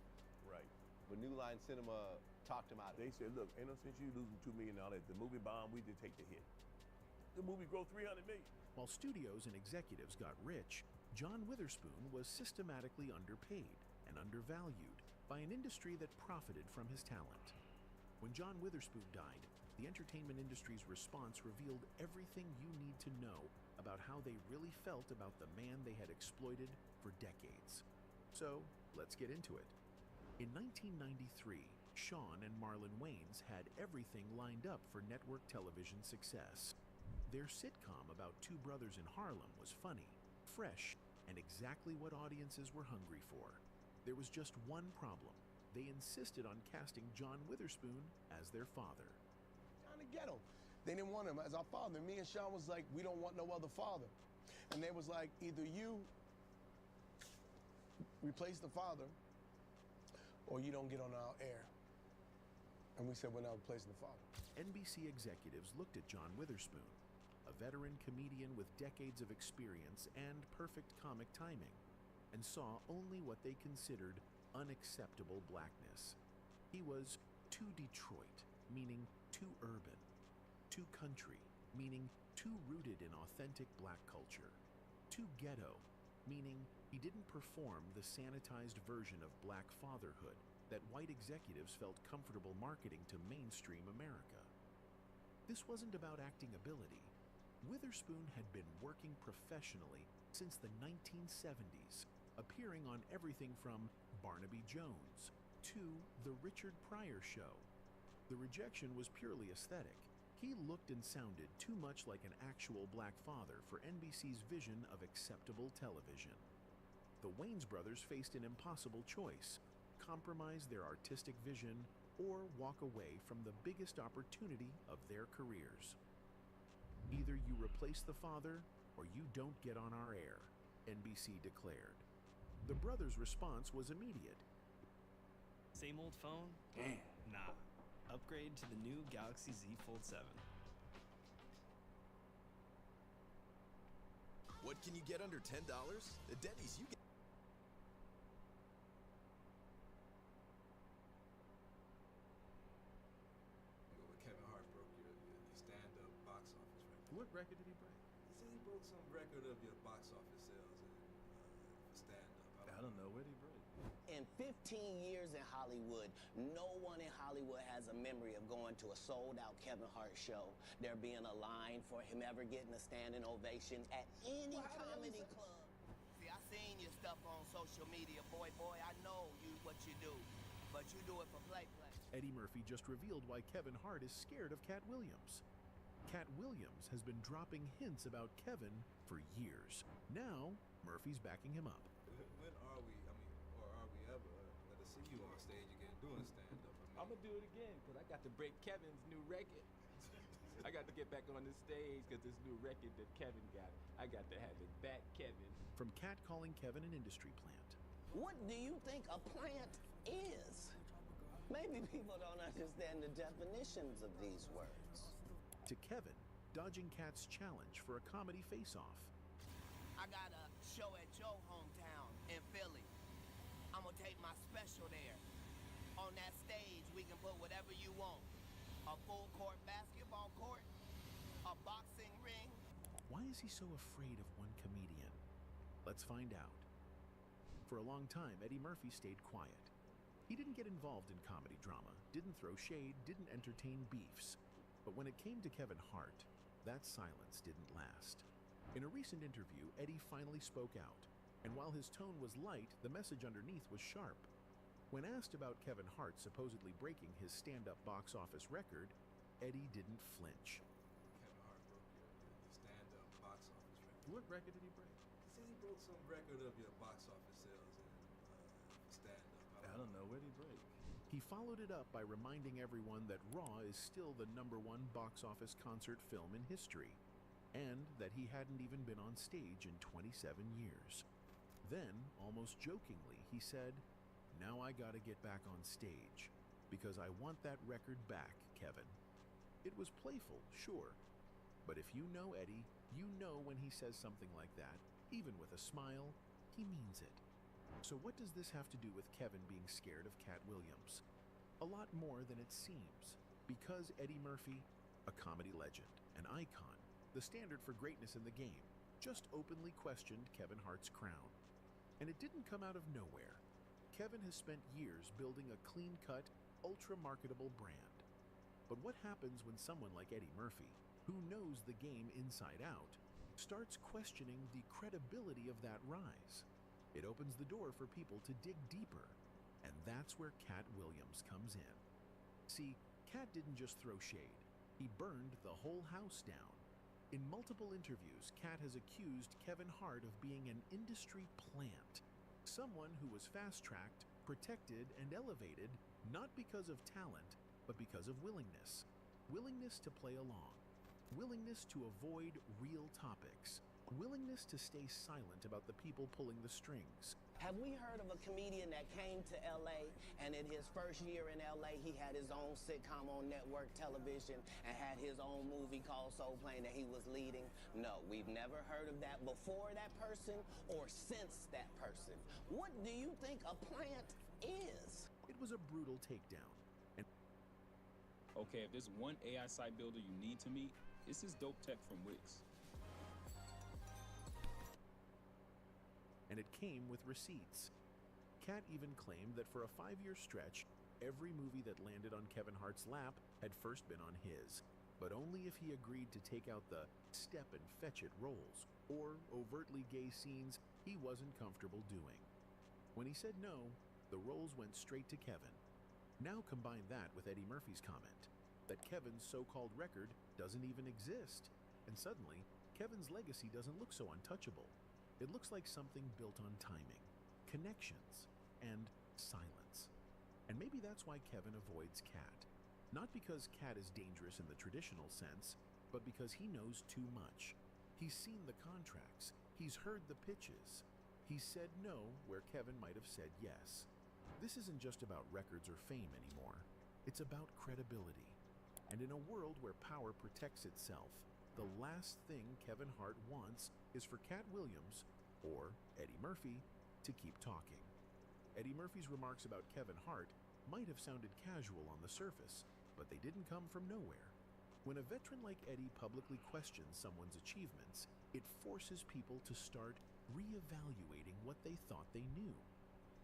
Right. But New Line Cinema talked him out of it. They said, look, ain't no sense you losing $2 million. If the movie bomb, we just take the hit. The movie grossed $300 million. While studios and executives got rich, John Witherspoon was systematically underpaid and undervalued by an industry that profited from his talent. When John Witherspoon died, the entertainment industry's response revealed everything you need to know about how they really felt about the man they had exploited for decades. So, let's get into it. In 1993, Sean and Marlon Wayans had everything lined up for network television success. Their sitcom about two brothers in Harlem was funny, fresh, and exactly what audiences were hungry for. There was just one problem. They insisted on casting John Witherspoon as their father. Trying to get him. They didn't want him as our father. Me and Sean was like, we don't want no other father. And they was like, either you replace the father or you don't get on our air. And we said, we're not replacing the father. NBC executives looked at John Witherspoon, a veteran comedian with decades of experience and perfect comic timing, and saw only what they considered unacceptable blackness. He was too Detroit, meaning too urban, too country, meaning too rooted in authentic black culture, too ghetto, meaning he didn't perform the sanitized version of black fatherhood that white executives felt comfortable marketing to mainstream America. This wasn't about acting ability. Witherspoon had been working professionally since the 1970s, appearing on everything from Barnaby Jones to The Richard Pryor Show. The rejection was purely aesthetic. He looked and sounded too much like an actual black father for NBC's vision of acceptable television. The Wayans brothers faced an impossible choice: compromise their artistic vision or walk away from the biggest opportunity of their careers. Either you replace the father or you don't get on our air, NBC declared. The brothers' response was immediate. Same old phone? Damn. Nah. Upgrade to the new Galaxy Z Fold 7. What can you get under $10? At Denny's, you get... Kevin Hart broke your stand-up box office record. What record did he break? He said he broke some record of your box office sales for stand-up. I don't know. Where did he break? In 15 years in Hollywood, no one in Hollywood has a memory of going to a sold-out Kevin Hart show, there being a line for him ever getting a standing ovation at any comedy club. See, I seen your stuff on social media, boy, I know what you do, but you do it for play. Eddie Murphy just revealed why Kevin Hart is scared of Cat Williams. Cat Williams has been dropping hints about Kevin for years. Now, Murphy's backing him up. When are we, or are we ever going to see you on stage again doing stand-up? I'm going to do it again because I got to break Kevin's new record. I got to get back on the stage because this new record that Kevin got, I got to have it back, Kevin. From Cat calling Kevin an industry plant. What do you think a plant is? Maybe people don't understand the definitions of these words. To Kevin, dodging Cat's challenge for a comedy face-off. I got a show at your hometown in Philly. I'm gonna take my special there. On that stage, we can put whatever you want. A full-court basketball court, a boxing ring. Why is he so afraid of one comedian? Let's find out. For a long time, Eddie Murphy stayed quiet. He didn't get involved in comedy drama, didn't throw shade, didn't entertain beefs. But when it came to Kevin Hart, that silence didn't last. In a recent interview, Eddie finally spoke out, and while his tone was light, the message underneath was sharp. When asked about Kevin Hart supposedly breaking his stand-up box office record, Eddie didn't flinch. Kevin Hart broke your stand-up box office record. What record did he break? He said he broke some record of your box office sales in stand-up. I don't know. Where did he break? He followed it up by reminding everyone that Raw is still the #1 box office concert film in history, and that he hadn't even been on stage in 27 years. Then, almost jokingly, he said, "Now I gotta get back on stage, because I want that record back, Kevin." It was playful, sure, but if you know Eddie, you know when he says something like that, even with a smile, he means it. So what does this have to do with Kevin being scared of Cat Williams? A lot more than it seems, because Eddie Murphy, a comedy legend, an icon, the standard for greatness in the game, just openly questioned Kevin Hart's crown. And it didn't come out of nowhere. Kevin has spent years building a clean-cut, ultra-marketable brand. But what happens when someone like Eddie Murphy, who knows the game inside out, starts questioning the credibility of that rise? It opens the door for people to dig deeper, and that's where Cat Williams comes in. See, Cat didn't just throw shade, he burned the whole house down. In multiple interviews, Cat has accused Kevin Hart of being an industry plant, someone who was fast-tracked, protected, and elevated not because of talent, but because of willingness. Willingness to play along, willingness to avoid real topics, willingness to stay silent about the people pulling the strings. Have we heard of a comedian that came to LA and in his first year in LA he had his own sitcom on network television and had his own movie called Soul Plane that he was leading? No, we've never heard of that before that person or since that person. What do you think a plant is? It was a brutal takedown. And okay, if there's one AI site builder you need to meet, it's this dope tech from Wix. And it came with receipts. Cat even claimed that for a 5-year stretch, every movie that landed on Kevin Hart's lap had first been on his, but only if he agreed to take out the step and fetch it roles, or overtly gay scenes he wasn't comfortable doing. When he said no, the roles went straight to Kevin. Now combine that with Eddie Murphy's comment that Kevin's so-called record doesn't even exist, and suddenly, Kevin's legacy doesn't look so untouchable. It looks like something built on timing, connections, and silence. And maybe that's why Kevin avoids Cat. Not because Cat is dangerous in the traditional sense, but because he knows too much. He's seen the contracts, he's heard the pitches. He said no where Kevin might have said yes. This isn't just about records or fame anymore. It's about credibility. And in a world where power protects itself, the last thing Kevin Hart wants is for Cat Williams, or Eddie Murphy, to keep talking. Eddie Murphy's remarks about Kevin Hart might have sounded casual on the surface, but they didn't come from nowhere. When a veteran like Eddie publicly questions someone's achievements, it forces people to start reevaluating what they thought they knew.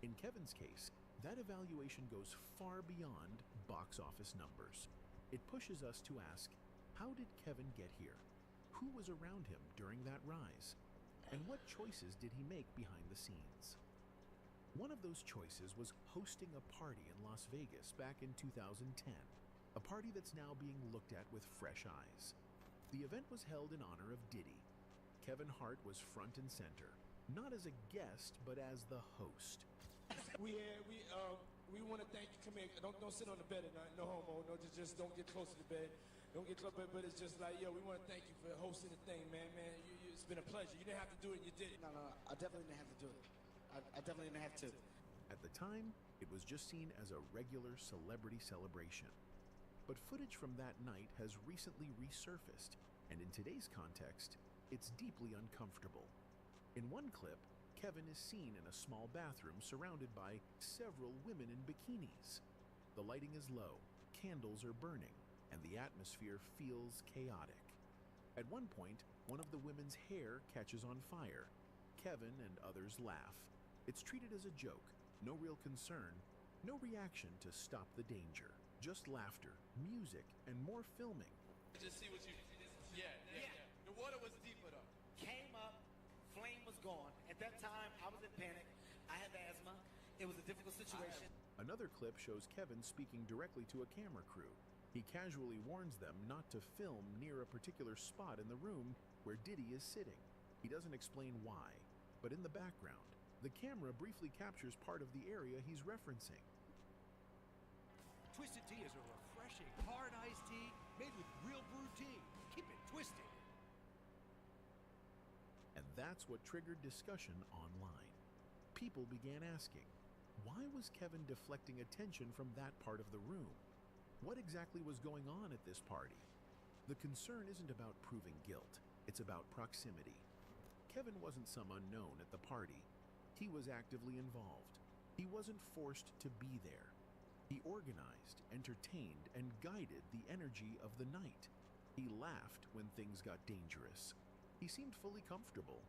In Kevin's case, that evaluation goes far beyond box office numbers. It pushes us to ask, how did Kevin get here? Who was around him during that rise? And what choices did he make behind the scenes? One of those choices was hosting a party in Las Vegas back in 2010, a party that's now being looked at with fresh eyes. The event was held in honor of Diddy. Kevin Hart was front and center, not as a guest, but as the host. We want to thank you. Come here. Don't sit on the bed at night. No homo. No, just don't get close to the bed. Don't get close. But it's just like, yo, we want to thank you for hosting the thing, man. It's been a pleasure. You didn't have to do it, and you did it. No, I definitely didn't have to do it. I definitely didn't have to. At the time, it was just seen as a regular celebrity celebration. But footage from that night has recently resurfaced, and in today's context, it's deeply uncomfortable. In one clip, Kevin is seen in a small bathroom surrounded by several women in bikinis. The lighting is low, candles are burning, and the atmosphere feels chaotic. At one point, one of the women's hair catches on fire. Kevin and others laugh. It's treated as a joke, no real concern, no reaction to stop the danger. Just laughter, music, and more filming. Just see what you... Yeah. The water was deeper though. Came up, flame was gone. At that time, I was in panic. I had asthma. It was a difficult situation. Another clip shows Kevin speaking directly to a camera crew. He casually warns them not to film near a particular spot in the room where Diddy is sitting. He doesn't explain why, but in the background, the camera briefly captures part of the area he's referencing. Twisted tea is a refreshing, hard iced tea made with real brewed tea. Keep it twisted. And that's what triggered discussion online. People began asking, why was Kevin deflecting attention from that part of the room? What exactly was going on at this party? The concern isn't about proving guilt, it's about proximity. Kevin wasn't some unknown at the party. He was actively involved. He wasn't forced to be there. He organized, entertained, and guided the energy of the night. He laughed when things got dangerous. He seemed fully comfortable.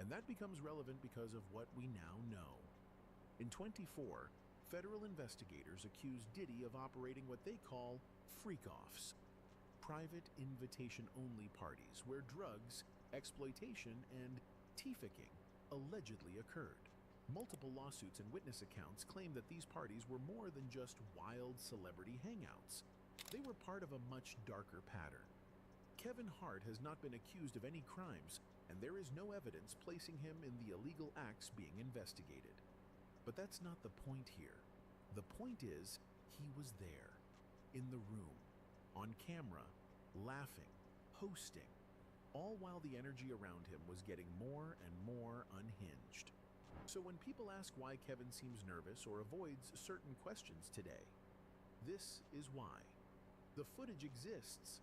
And that becomes relevant because of what we now know. In 24, federal investigators accused Diddy of operating what they call freak-offs, private invitation-only parties where drugs, exploitation, and tea-ficking allegedly occurred. Multiple lawsuits and witness accounts claim that these parties were more than just wild celebrity hangouts. They were part of a much darker pattern. Kevin Hart has not been accused of any crimes, and there is no evidence placing him in the illegal acts being investigated. But that's not the point here. The point is, he was there, in the room, on camera, laughing, hosting, all while the energy around him was getting more and more unhinged. So when people ask why Kevin seems nervous or avoids certain questions today, this is why. The footage exists.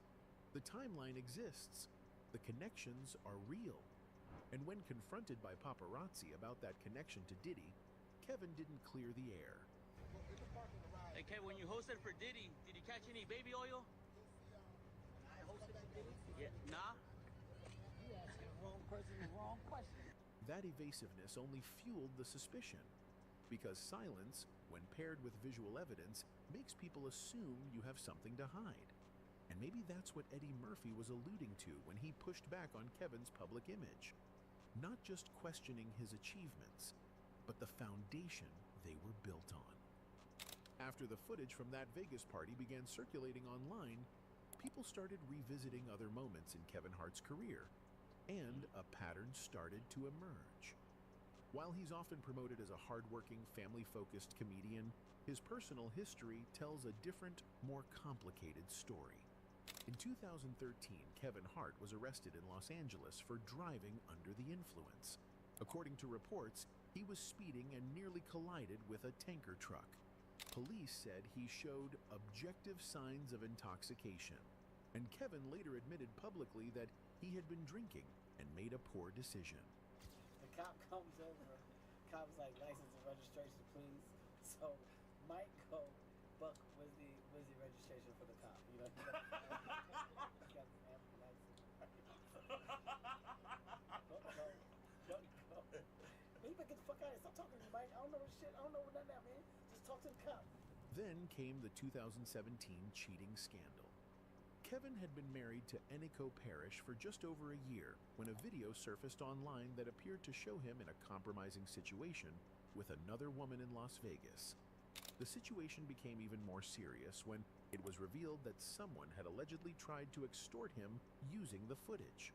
The timeline exists. The connections are real. And when confronted by paparazzi about that connection to Diddy, Kevin didn't clear the air. Hey, Kevin, when you hosted for Diddy, did you catch any baby oil? I hosted for Diddy? Yeah. Nah? You asking the wrong person the wrong question. That evasiveness only fueled the suspicion, because silence, when paired with visual evidence, makes people assume you have something to hide. And maybe that's what Eddie Murphy was alluding to when he pushed back on Kevin's public image. Not just questioning his achievements, but the foundation they were built on. After the footage from that Vegas party began circulating online, people started revisiting other moments in Kevin Hart's career, and a pattern started to emerge. While he's often promoted as a hardworking, family-focused comedian, his personal history tells a different, more complicated story. In 2013, Kevin Hart was arrested in Los Angeles for driving under the influence. According to reports, he was speeding and nearly collided with a tanker truck. Police said he showed objective signs of intoxication, and Kevin later admitted publicly that he had been drinking and made a poor decision. The cop comes over. Cop's like, license and registration, please. So Mike go, Buck, where's the registration for the cop? You know, he got the family license. Don't go. Man, you better get the fuck out of here. Stop talking to me, Mike. I don't know shit. I don't know nothing now, man. Just talk to the cop. Then came the 2017 cheating scandal. Kevin had been married to Eniko Parrish for just over a year when a video surfaced online that appeared to show him in a compromising situation with another woman in Las Vegas. The situation became even more serious when it was revealed that someone had allegedly tried to extort him using the footage.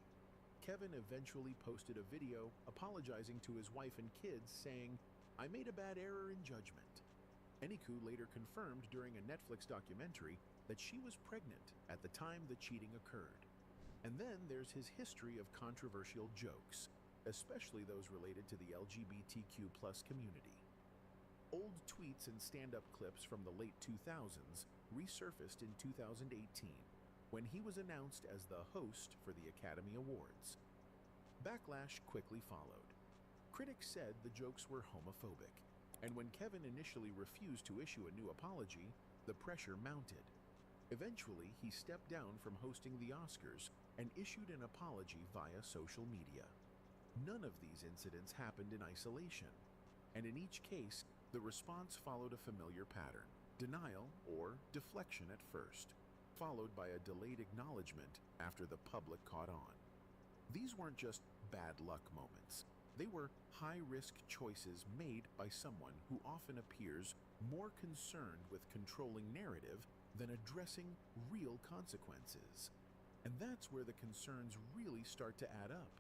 Kevin eventually posted a video apologizing to his wife and kids, saying, "I made a bad error in judgment." Eniko later confirmed during a Netflix documentary that she was pregnant at the time the cheating occurred. And then there's his history of controversial jokes, especially those related to the LGBTQ+ community. Old tweets and stand-up clips from the late 2000s resurfaced in 2018 when he was announced as the host for the Academy Awards. Backlash quickly followed. Critics said the jokes were homophobic, and when Kevin initially refused to issue a new apology, the pressure mounted. Eventually, he stepped down from hosting the Oscars and issued an apology via social media. None of these incidents happened in isolation, and in each case, the response followed a familiar pattern: denial or deflection at first, followed by a delayed acknowledgement after the public caught on. These weren't just bad luck moments. They were high-risk choices made by someone who often appears more concerned with controlling narrative than addressing real consequences. And that's where the concerns really start to add up.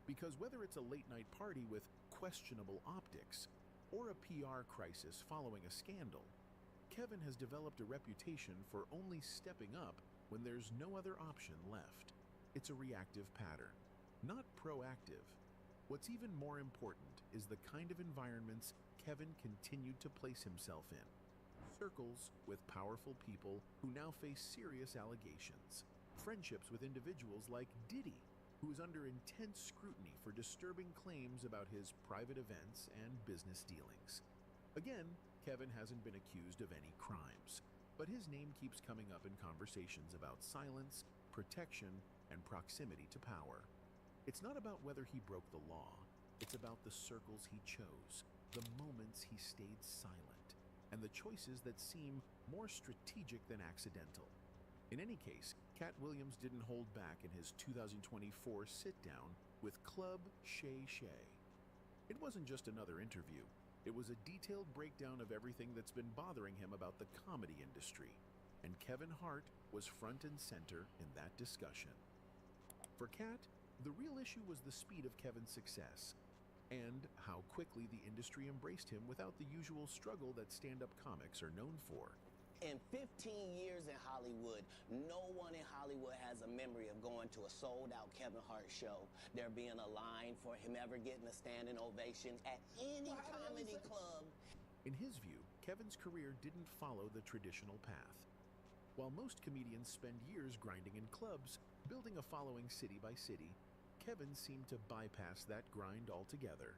Because whether it's a late-night party with questionable optics or a PR crisis following a scandal, Kevin has developed a reputation for only stepping up when there's no other option left. It's a reactive pattern, not proactive. What's even more important is the kind of environments Kevin continued to place himself in. Circles with powerful people who now face serious allegations. Friendships with individuals like Diddy, who is under intense scrutiny for disturbing claims about his private events and business dealings. Again, Kevin hasn't been accused of any crimes, but his name keeps coming up in conversations about silence, protection, and proximity to power. It's not about whether he broke the law, it's about the circles he chose, the moments he stayed silent, and the choices that seem more strategic than accidental. In any case, Cat Williams didn't hold back in his 2024 sit-down with Club Shay Shay. It wasn't just another interview. It was a detailed breakdown of everything that's been bothering him about the comedy industry, and Kevin Hart was front and center in that discussion. For Cat, the real issue was the speed of Kevin's success, and how quickly the industry embraced him without the usual struggle that stand-up comics are known for. In 15 years in Hollywood, no one in Hollywood has a memory of going to a sold-out Kevin Hart show, there being a line for him ever getting a standing ovation at any comedy club. In his view, Kevin's career didn't follow the traditional path. While most comedians spend years grinding in clubs, building a following city by city, Kevin seemed to bypass that grind altogether.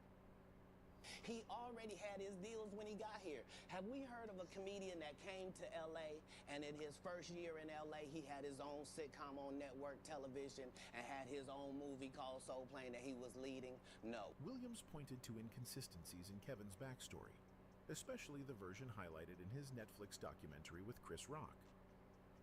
He already had his deals when he got here. Have we heard of a comedian that came to LA and in his first year in LA, he had his own sitcom on network television and had his own movie called Soul Plane that he was leading? No. Williams pointed to inconsistencies in Kevin's backstory, especially the version highlighted in his Netflix documentary with Chris Rock.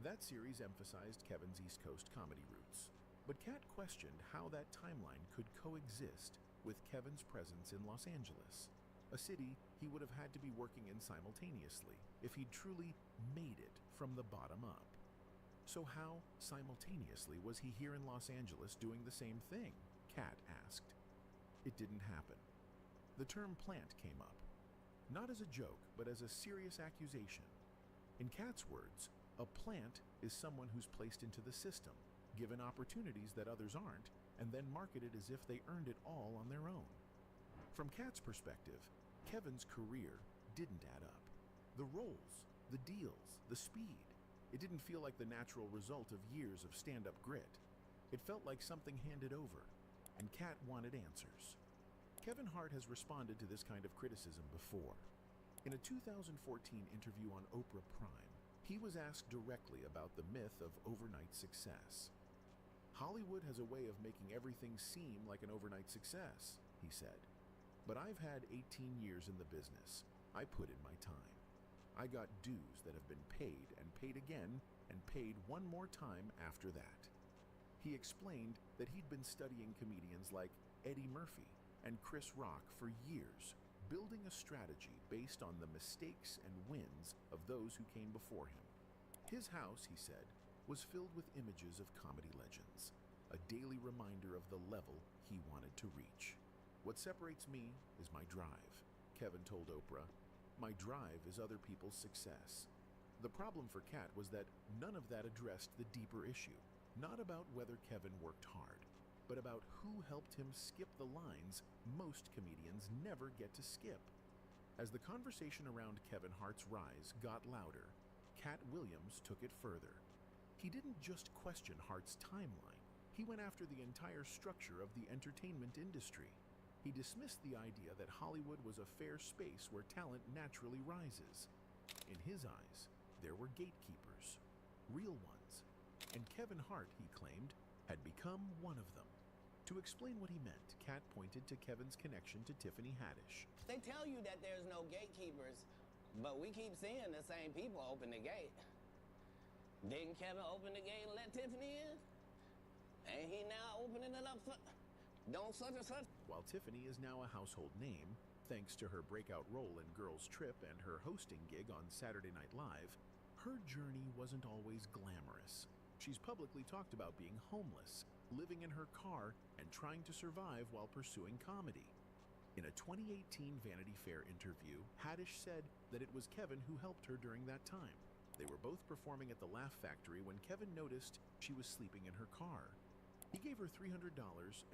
That series emphasized Kevin's East Coast comedy roots, but Cat questioned how that timeline could coexist with Kevin's presence in Los Angeles, a city he would have had to be working in simultaneously if he'd truly made it from the bottom up. So how, simultaneously, was he here in Los Angeles doing the same thing? Cat asked. It didn't happen. The term plant came up, not as a joke, but as a serious accusation. In Cat's words, a plant is someone who's placed into the system, given opportunities that others aren't, and then marketed as if they earned it all on their own. From Cat's perspective, Kevin's career didn't add up. The roles, the deals, the speed, it didn't feel like the natural result of years of stand-up grit. It felt like something handed over, and Cat wanted answers. Kevin Hart has responded to this kind of criticism before. In a 2014 interview on Oprah Prime, he was asked directly about the myth of overnight success. Hollywood has a way of making everything seem like an overnight success, he said. But I've had 18 years in the business. I put in my time. I got dues that have been paid and paid again and paid one more time after that. He explained that he'd been studying comedians like Eddie Murphy and Chris Rock for years, building a strategy based on the mistakes and wins of those who came before him. His house, he said, was filled with images of comedy legends, a daily reminder of the level he wanted to reach. What separates me is my drive, Kevin told Oprah. My drive is other people's success. The problem for Cat was that none of that addressed the deeper issue, not about whether Kevin worked hard, but about who helped him skip the lines most comedians never get to skip. As the conversation around Kevin Hart's rise got louder, Cat Williams took it further. He didn't just question Hart's timeline. He went after the entire structure of the entertainment industry. He dismissed the idea that Hollywood was a fair space where talent naturally rises. In his eyes, there were gatekeepers, real ones, and Kevin Hart, he claimed, had become one of them. To explain what he meant, Cat pointed to Kevin's connection to Tiffany Haddish. They tell you that there's no gatekeepers, but we keep seeing the same people open the gate. Didn't Kevin open the gate and let Tiffany in? Ain't he now opening it up for don't such and such? While Tiffany is now a household name, thanks to her breakout role in Girls Trip and her hosting gig on Saturday Night Live, her journey wasn't always glamorous. She's publicly talked about being homeless, living in her car, and trying to survive while pursuing comedy. In a 2018 Vanity Fair interview, Haddish said that it was Kevin who helped her during that time. They were both performing at the Laugh Factory when Kevin noticed she was sleeping in her car. He gave her $300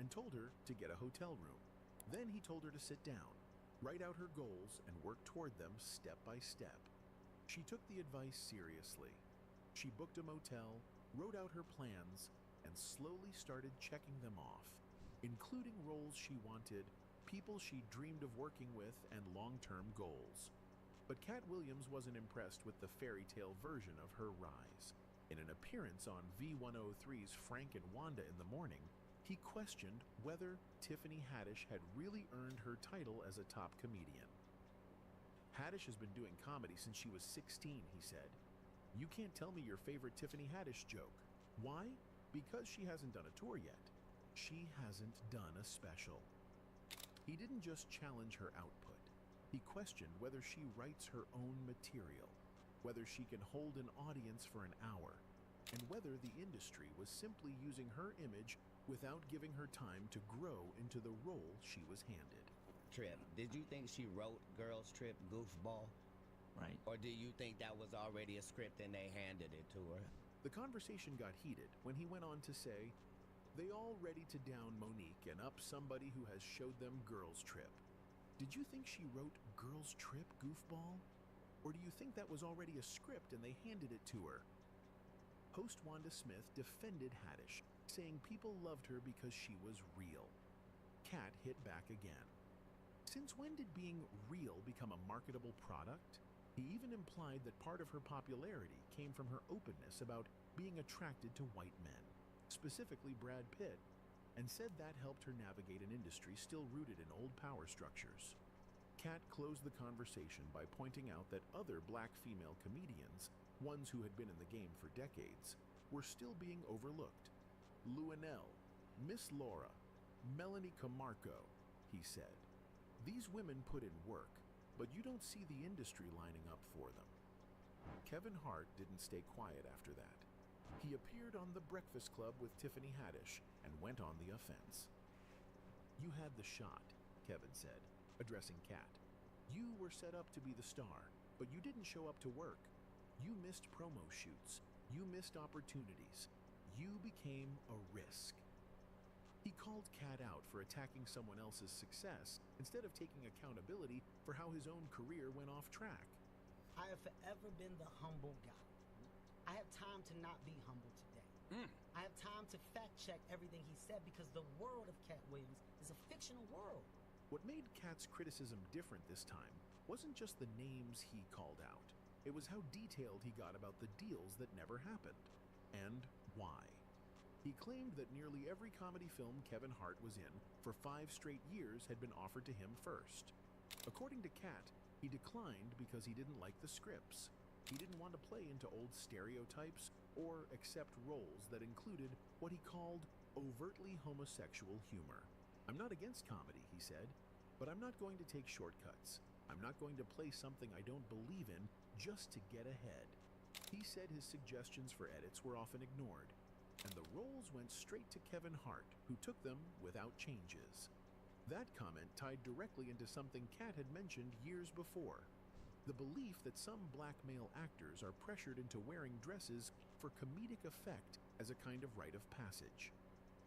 and told her to get a hotel room. Then he told her to sit down, write out her goals, and work toward them step by step. She took the advice seriously. She booked a motel, wrote out her plans, and slowly started checking them off, including roles she wanted, people she dreamed of working with, and long-term goals. But Cat Williams wasn't impressed with the fairy tale version of her rise. In an appearance on V103's Frank and Wanda in the Morning, he questioned whether Tiffany Haddish had really earned her title as a top comedian. Haddish has been doing comedy since she was 16, he said. You can't tell me your favorite Tiffany Haddish joke. Why? Because she hasn't done a tour yet. She hasn't done a special. He didn't just challenge her output. He questioned whether she writes her own material, whether she can hold an audience for an hour, and whether the industry was simply using her image without giving her time to grow into the role she was handed. Trip, did you think she wrote Girls Trip Goofball? Right. Or do you think that was already a script and they handed it to her? The conversation got heated when he went on to say, they all ready to down Monique and up somebody who has showed them Girls Trip. Did you think she wrote Girls Trip Goofball? Or do you think that was already a script and they handed it to her? Host Wanda Smith defended Haddish, saying people loved her because she was real. Cat hit back again. Since when did being real become a marketable product? He even implied that part of her popularity came from her openness about being attracted to white men, specifically Brad Pitt, and said that helped her navigate an industry still rooted in old power structures. Cat closed the conversation by pointing out that other black female comedians, ones who had been in the game for decades, were still being overlooked. Luenell, Miss Laura, Melanie Camarco, he said. These women put in work, but you don't see the industry lining up for them. Kevin Hart didn't stay quiet after that. He appeared on The Breakfast Club with Tiffany Haddish and went on the offense. You had the shot, Kevin said, addressing Cat. You were set up to be the star, but you didn't show up to work. You missed promo shoots. You missed opportunities. You became a risk. He called Cat out for attacking someone else's success instead of taking accountability for how his own career went off track. I have forever been the humble guy. I have time to not be humble today. I have time to fact check everything he said because the world of Cat Williams is a fictional world. What made Cat's criticism different this time wasn't just the names he called out. It was how detailed he got about the deals that never happened, and why. He claimed that nearly every comedy film Kevin Hart was in for 5 straight years had been offered to him first. According to Cat, he declined because he didn't like the scripts. He didn't want to play into old stereotypes or accept roles that included what he called overtly homosexual humor. I'm not against comedy, he said, but I'm not going to take shortcuts. I'm not going to play something I don't believe in just to get ahead. He said his suggestions for edits were often ignored, and the roles went straight to Kevin Hart, who took them without changes. That comment tied directly into something Cat had mentioned years before. The belief that some black male actors are pressured into wearing dresses for comedic effect as a kind of rite of passage.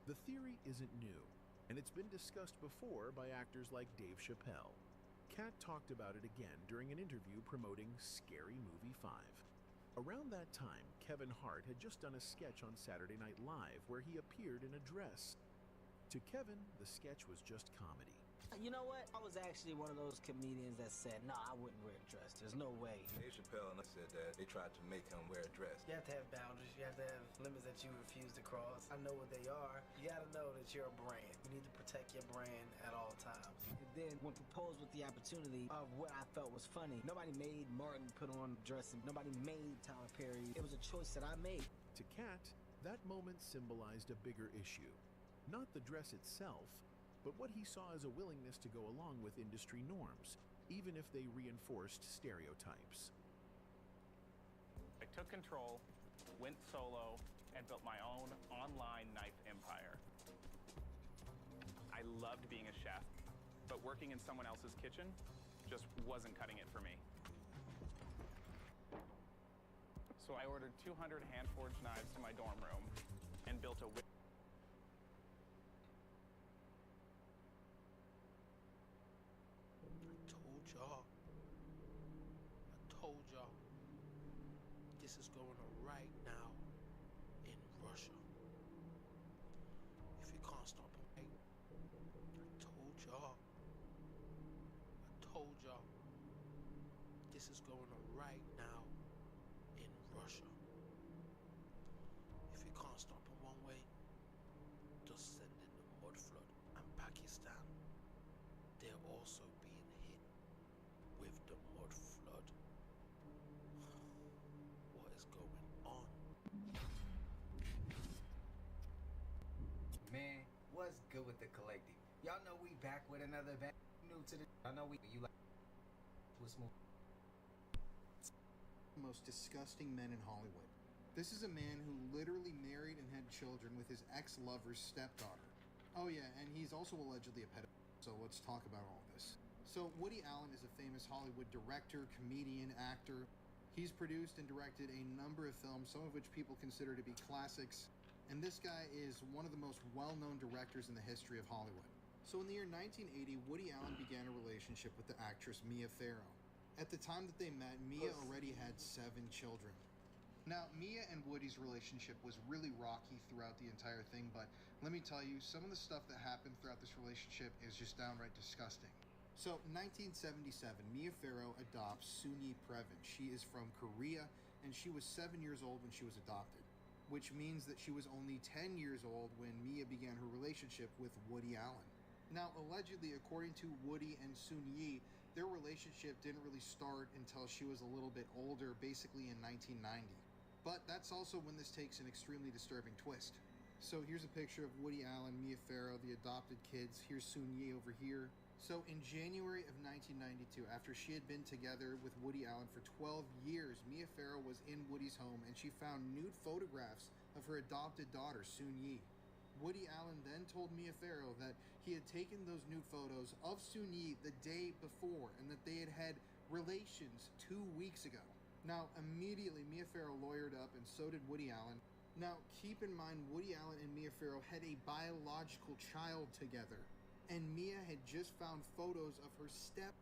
The theory isn't new, and it's been discussed before by actors like Dave Chappelle. Cat talked about it again during an interview promoting Scary Movie 5. Around that time, Kevin Hart had just done a sketch on Saturday Night Live where he appeared in a dress. To Kevin, the sketch was just comedy. You know what? I was actually one of those comedians that said, no, I wouldn't wear a dress. There's no way. Dave Chappelle said that they tried to make him wear a dress. You have to have boundaries. You have to have limits that you refuse to cross. I know what they are. You got to know that you're a brand. You need to protect your brand at all times. And then when proposed with the opportunity of what I felt was funny, nobody made Martin put on a dress and nobody made Tyler Perry. It was a choice that I made. To Cat, that moment symbolized a bigger issue. Not the dress itself, but what he saw as a willingness to go along with industry norms, even if they reinforced stereotypes. I took control, went solo, and built my own online knife empire. I loved being a chef. but working in someone else's kitchen just wasn't cutting it for me. So I ordered 200 hand-forged knives to my dorm room and built a I told y'all. This is going on right now in Russia. If you can't stop them, I told y'all. This is going on right now in Russia. If you can't stop them one way, just send in the mud flood. And Pakistan, they're also being hit with the mud flood. What is going on? Man, what's good with the collective? Y'all know we back with another event. New to the I know you like what's more. Most disgusting men in Hollywood. This is a man who literally married and had children with his ex-lover's stepdaughter. Oh yeah, and he's also allegedly a pedophile, so let's talk about all this. So Woody Allen is a famous Hollywood director, comedian, actor. He's produced and directed a number of films, some of which people consider to be classics, and this guy is one of the most well-known directors in the history of Hollywood. So in the year 1980, Woody Allen began a relationship with the actress Mia Farrow. At the time that they met, Mia already had 7 children. Now, Mia and Woody's relationship was really rocky throughout the entire thing, but let me tell you, some of the stuff that happened throughout this relationship is just downright disgusting. So, 1977, Mia Farrow adopts Soon-Yi Previn. She is from Korea, and she was 7 years old when she was adopted, which means that she was only 10 years old when Mia began her relationship with Woody Allen. Now, allegedly, according to Woody and Soon-Yi, their relationship didn't really start until she was a little bit older, basically in 1990. But that's also when this takes an extremely disturbing twist. So here's a picture of Woody Allen, Mia Farrow, the adopted kids. Here's Soon-Yi over here. So in January of 1992, after she had been together with Woody Allen for 12 years, Mia Farrow was in Woody's home and she found nude photographs of her adopted daughter, Soon-Yi. Woody Allen then told Mia Farrow that he had taken those nude photos of Soon-Yi the day before and that they had had relations 2 weeks ago. Now, immediately Mia Farrow lawyered up and so did Woody Allen. Now, keep in mind, Woody Allen and Mia Farrow had a biological child together, and Mia had just found photos of her step.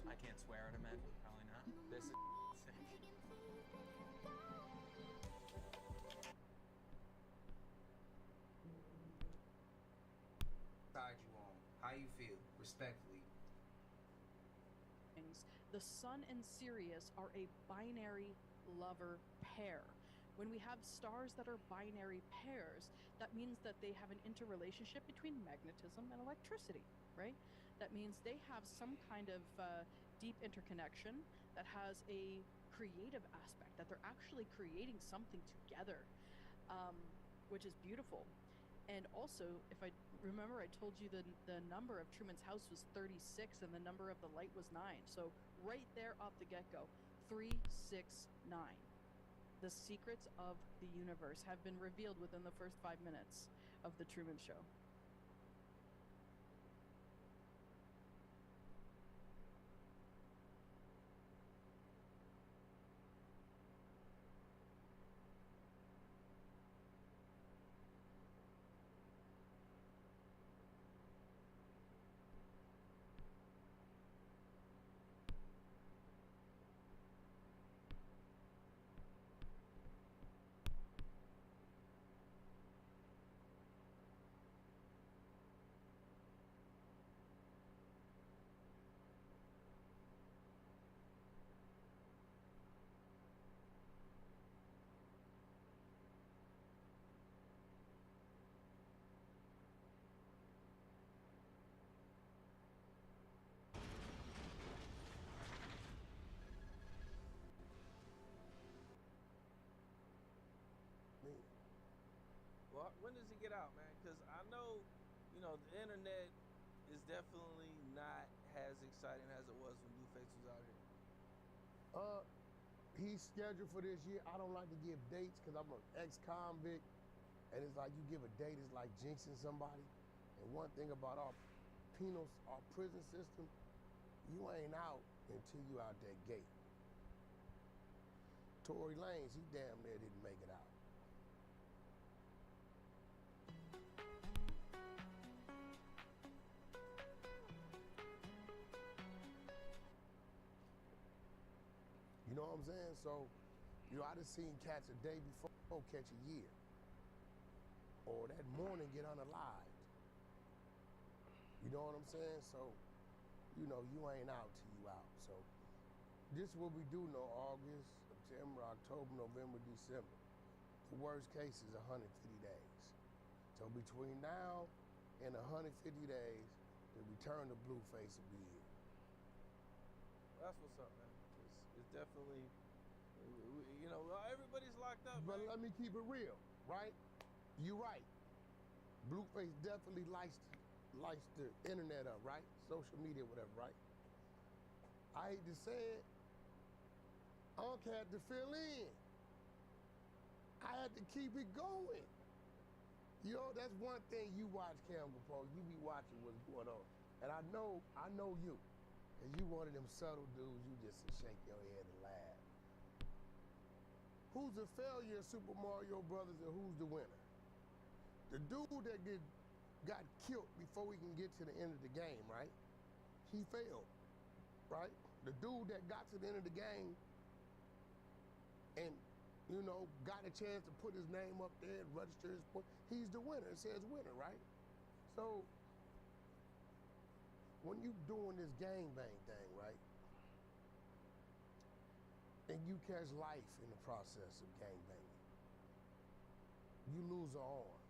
I can't swear at a man. Probably not. This is sick. Side you on? How you feel? Respectfully. The Sun and Sirius are a binary lover pair. When we have stars that are binary pairs, that means that they have an interrelationship between magnetism and electricity, right? That means they have some kind of deep interconnection that has a creative aspect, that they're actually creating something together, which is beautiful. And also, if I remember, I told you the number of Truman's house was 36 and the number of the light was 9. So right there off the get-go, 369. The secrets of the universe have been revealed within the first 5 minutes of The Truman Show. Well, when does he get out, man? Because I know, the internet is definitely not as exciting as it was when Blueface was out here. He's scheduled for this year. I don't like to give dates because I'm an ex-convict. And it's like you give a date, it's like jinxing somebody. And one thing about our penal, our prison system, you ain't out until you out that gate. Tory Lanez, he damn near didn't make it out. You know what I'm saying? So, I done seen cats a day before catch a year. Or that morning get unalived. You know what I'm saying? So, you ain't out till you out. So, this is what we do know: August, September, October, November, December. The worst case is 150 days. So between now and 150 days, the return to Blueface will be here. That's what's up, man. It's definitely, everybody's locked up. But man. let me keep it real, right? You right. Blueface definitely lights the internet up, right? Social media, whatever, right? I hate to say it, Unc had to fill in. I had to keep it going. That's one thing you watch, Campbell Poe. You be watching what's going on. And I know you. And you one of them subtle dudes, you just shake your head and laugh. Who's the failure of Super Mario Brothers and who's the winner? The dude that got killed before we can get to the end of the game, right? He failed, right? The dude that got to the end of the game and, got a chance to put his name up there and register his point, he's the winner. It says winner, right? So, when you doing this gangbang thing, right? And you catch life in the process of gangbanging. You lose an arm,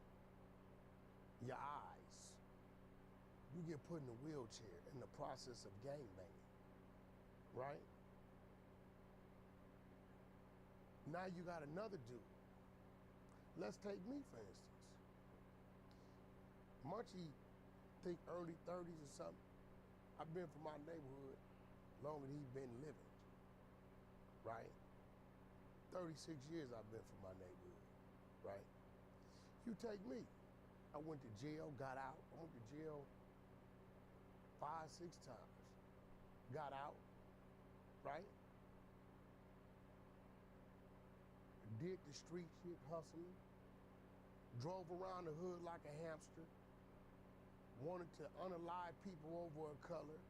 your eyes. You get put in a wheelchair in the process of gangbanging, right? Now you got another dude. Let's take me, for instance. Munchie, think early 30s or something. I've been from my neighborhood longer than he's been living, right? 36 years I've been from my neighborhood, right? You take me. I went to jail, got out. I went to jail 5, 6 times. Got out, right? Did the street shit, hustling. Drove around the hood like a hamster. Wanted to unalive people over a color.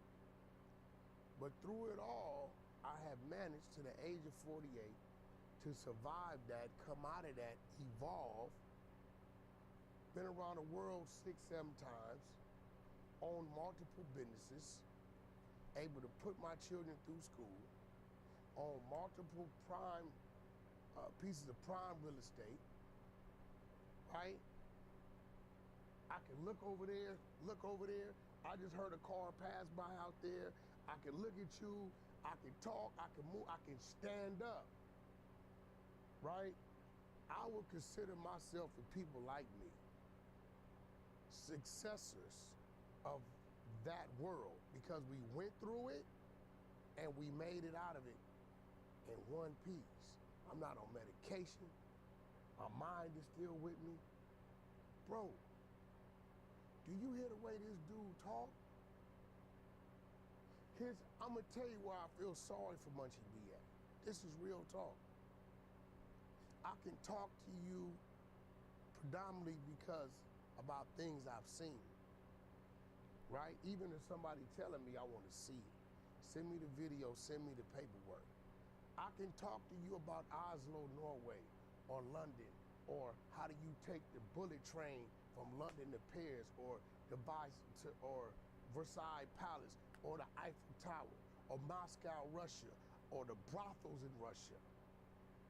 But through it all, I have managed to the age of 48 to survive that, come out of that, evolve. Been around the world 6, 7 times. Owned multiple businesses. Able to put my children through school. Own multiple prime pieces of prime real estate, right? I can look over there. I just heard a car pass by out there. I can look at you. I can talk. I can move. I can stand up, right? I would consider myself, and people like me, successors of that world because we went through it and we made it out of it in one piece. I'm not on medication. My mind is still with me. Bro, do you hear the way this dude talk? I'm going to tell you why I feel sorry for Munchie B at. This is real talk. I can talk to you predominantly because about things I've seen, right? Even if somebody telling me I want to see it. Send me the video, send me the paperwork. I can talk to you about Oslo, Norway, or London, or how do you take the bullet train from London to Paris, or or Versailles Palace, or the Eiffel Tower, or Moscow, Russia, or the brothels in Russia,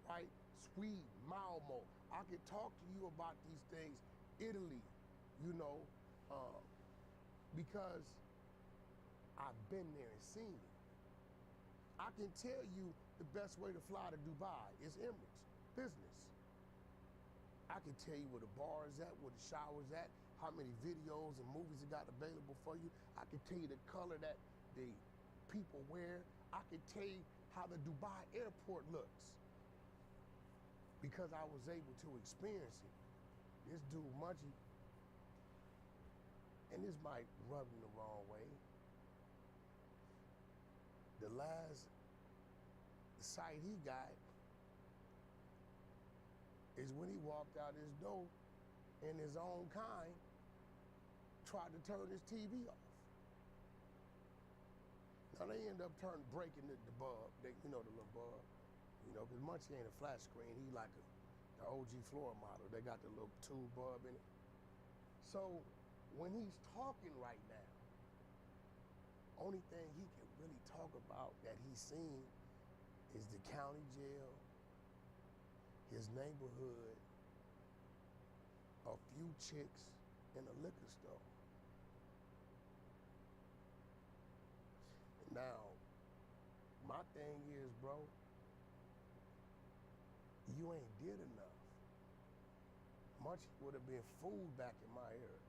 right? Sweden, Malmo. I can talk to you about these things, Italy, because I've been there and seen it. I can tell you the best way to fly to Dubai is Emirates, business. I can tell you where the bar is at, where the shower's at, how many videos and movies it got available for you. I can tell you the color that the people wear. I can tell you how the Dubai airport looks because I was able to experience it. this dude Munchie, and this might rub him the wrong way. The last sight he got is when he walked out his door and his own kind tried to turn his TV off. Now they end up breaking the bulb, you know, the little bulb, you know, because Munchie ain't a flat screen. He like the OG floor model. They got the little tube bulb in it. So when he's talking right now, only thing he can really talk about that he's seen is the county jail, his neighborhood, a few chicks, and a liquor store. Now, my thing is, bro, you ain't did enough. Munchie would have been fooled back in my era.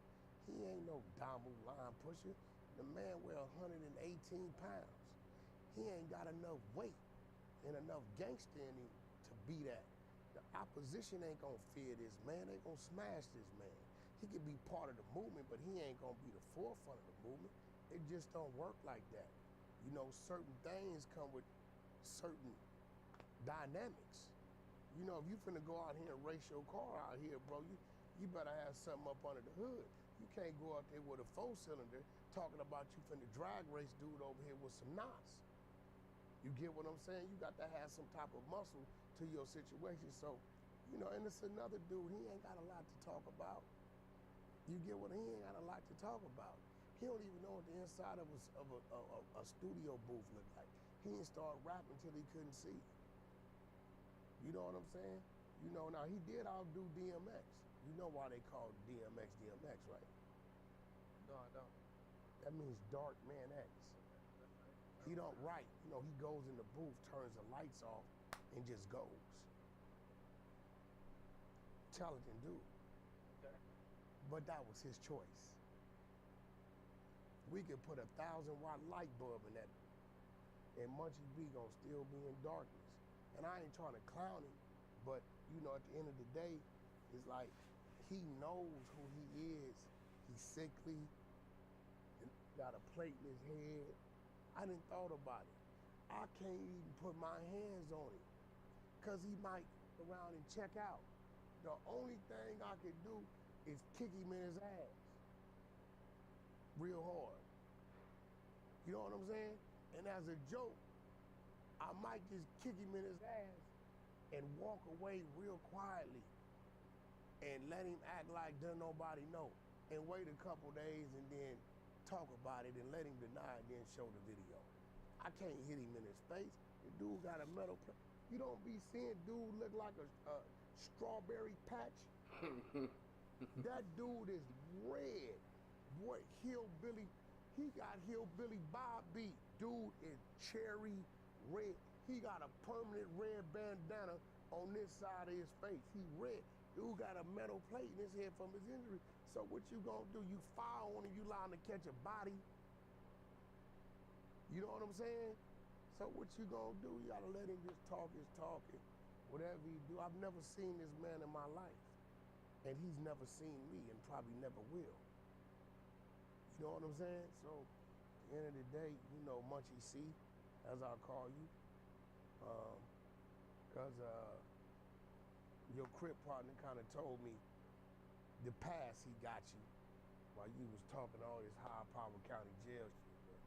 He ain't no Damu line pusher. The man weigh 118 pounds. He ain't got enough weight and enough gangster in him to be that. The opposition ain't gonna fear this man. They gonna smash this man. He could be part of the movement, but he ain't gonna be the forefront of the movement. It just don't work like that. You know, certain things come with certain dynamics. You know, if you finna go out here and race your car out here, bro, you better have something up under the hood. You can't go out there with a 4-cylinder talking about you finna drag race dude over here with some knots. You get what I'm saying? You got to have some type of muscle to your situation. So, you know, and it's another dude, he ain't got a lot to talk about. You get what, he ain't got a lot to talk about. He don't even know what the inside of a studio booth look like. He didn't start rapping till he couldn't see. You know what I'm saying? You know, now he did outdo DMX. You know why they call DMX DMX, right? No, I don't. That means Dark Man X. He don't write. You know, he goes in the booth, turns the lights off, and just goes. Talented dude. Okay. But that was his choice. We could put a 1,000-watt light bulb in that, and Munchie B gonna still be in darkness. And I ain't trying to clown him, but you know, at the end of the day, it's like he knows who he is. He's sickly, and got a plate in his head. I didn't thought about it. I can't even put my hands on him, cause he might around and check out. The only thing I could do is kick him in his ass real hard. You know what I'm saying? And as a joke, I might just kick him in his ass and walk away real quietly and let him act like don't nobody know, and wait a couple days and then talk about it and let him deny and then show the video. I can't hit him in his face. The dude got a metal plate. You don't be seeing dude look like a strawberry patch. That dude is red. Boy, hillbilly. He got hillbilly Bob beat. Dude is cherry red. He got a permanent red bandana on this side of his face. He red. Dude got a metal plate in his head from his injury. So what you gonna do? You foul on him, you allowed to catch a body. You know what I'm saying? So what you gonna do? You gotta let him just talk his talk and whatever he do. I've never seen this man in my life. And he's never seen me and probably never will. You know what I'm saying? So at the end of the day, you know, Munchie C, as I call you, because your Crip partner kind of told me the past he got you while you was talking all this high-power county jail shit. But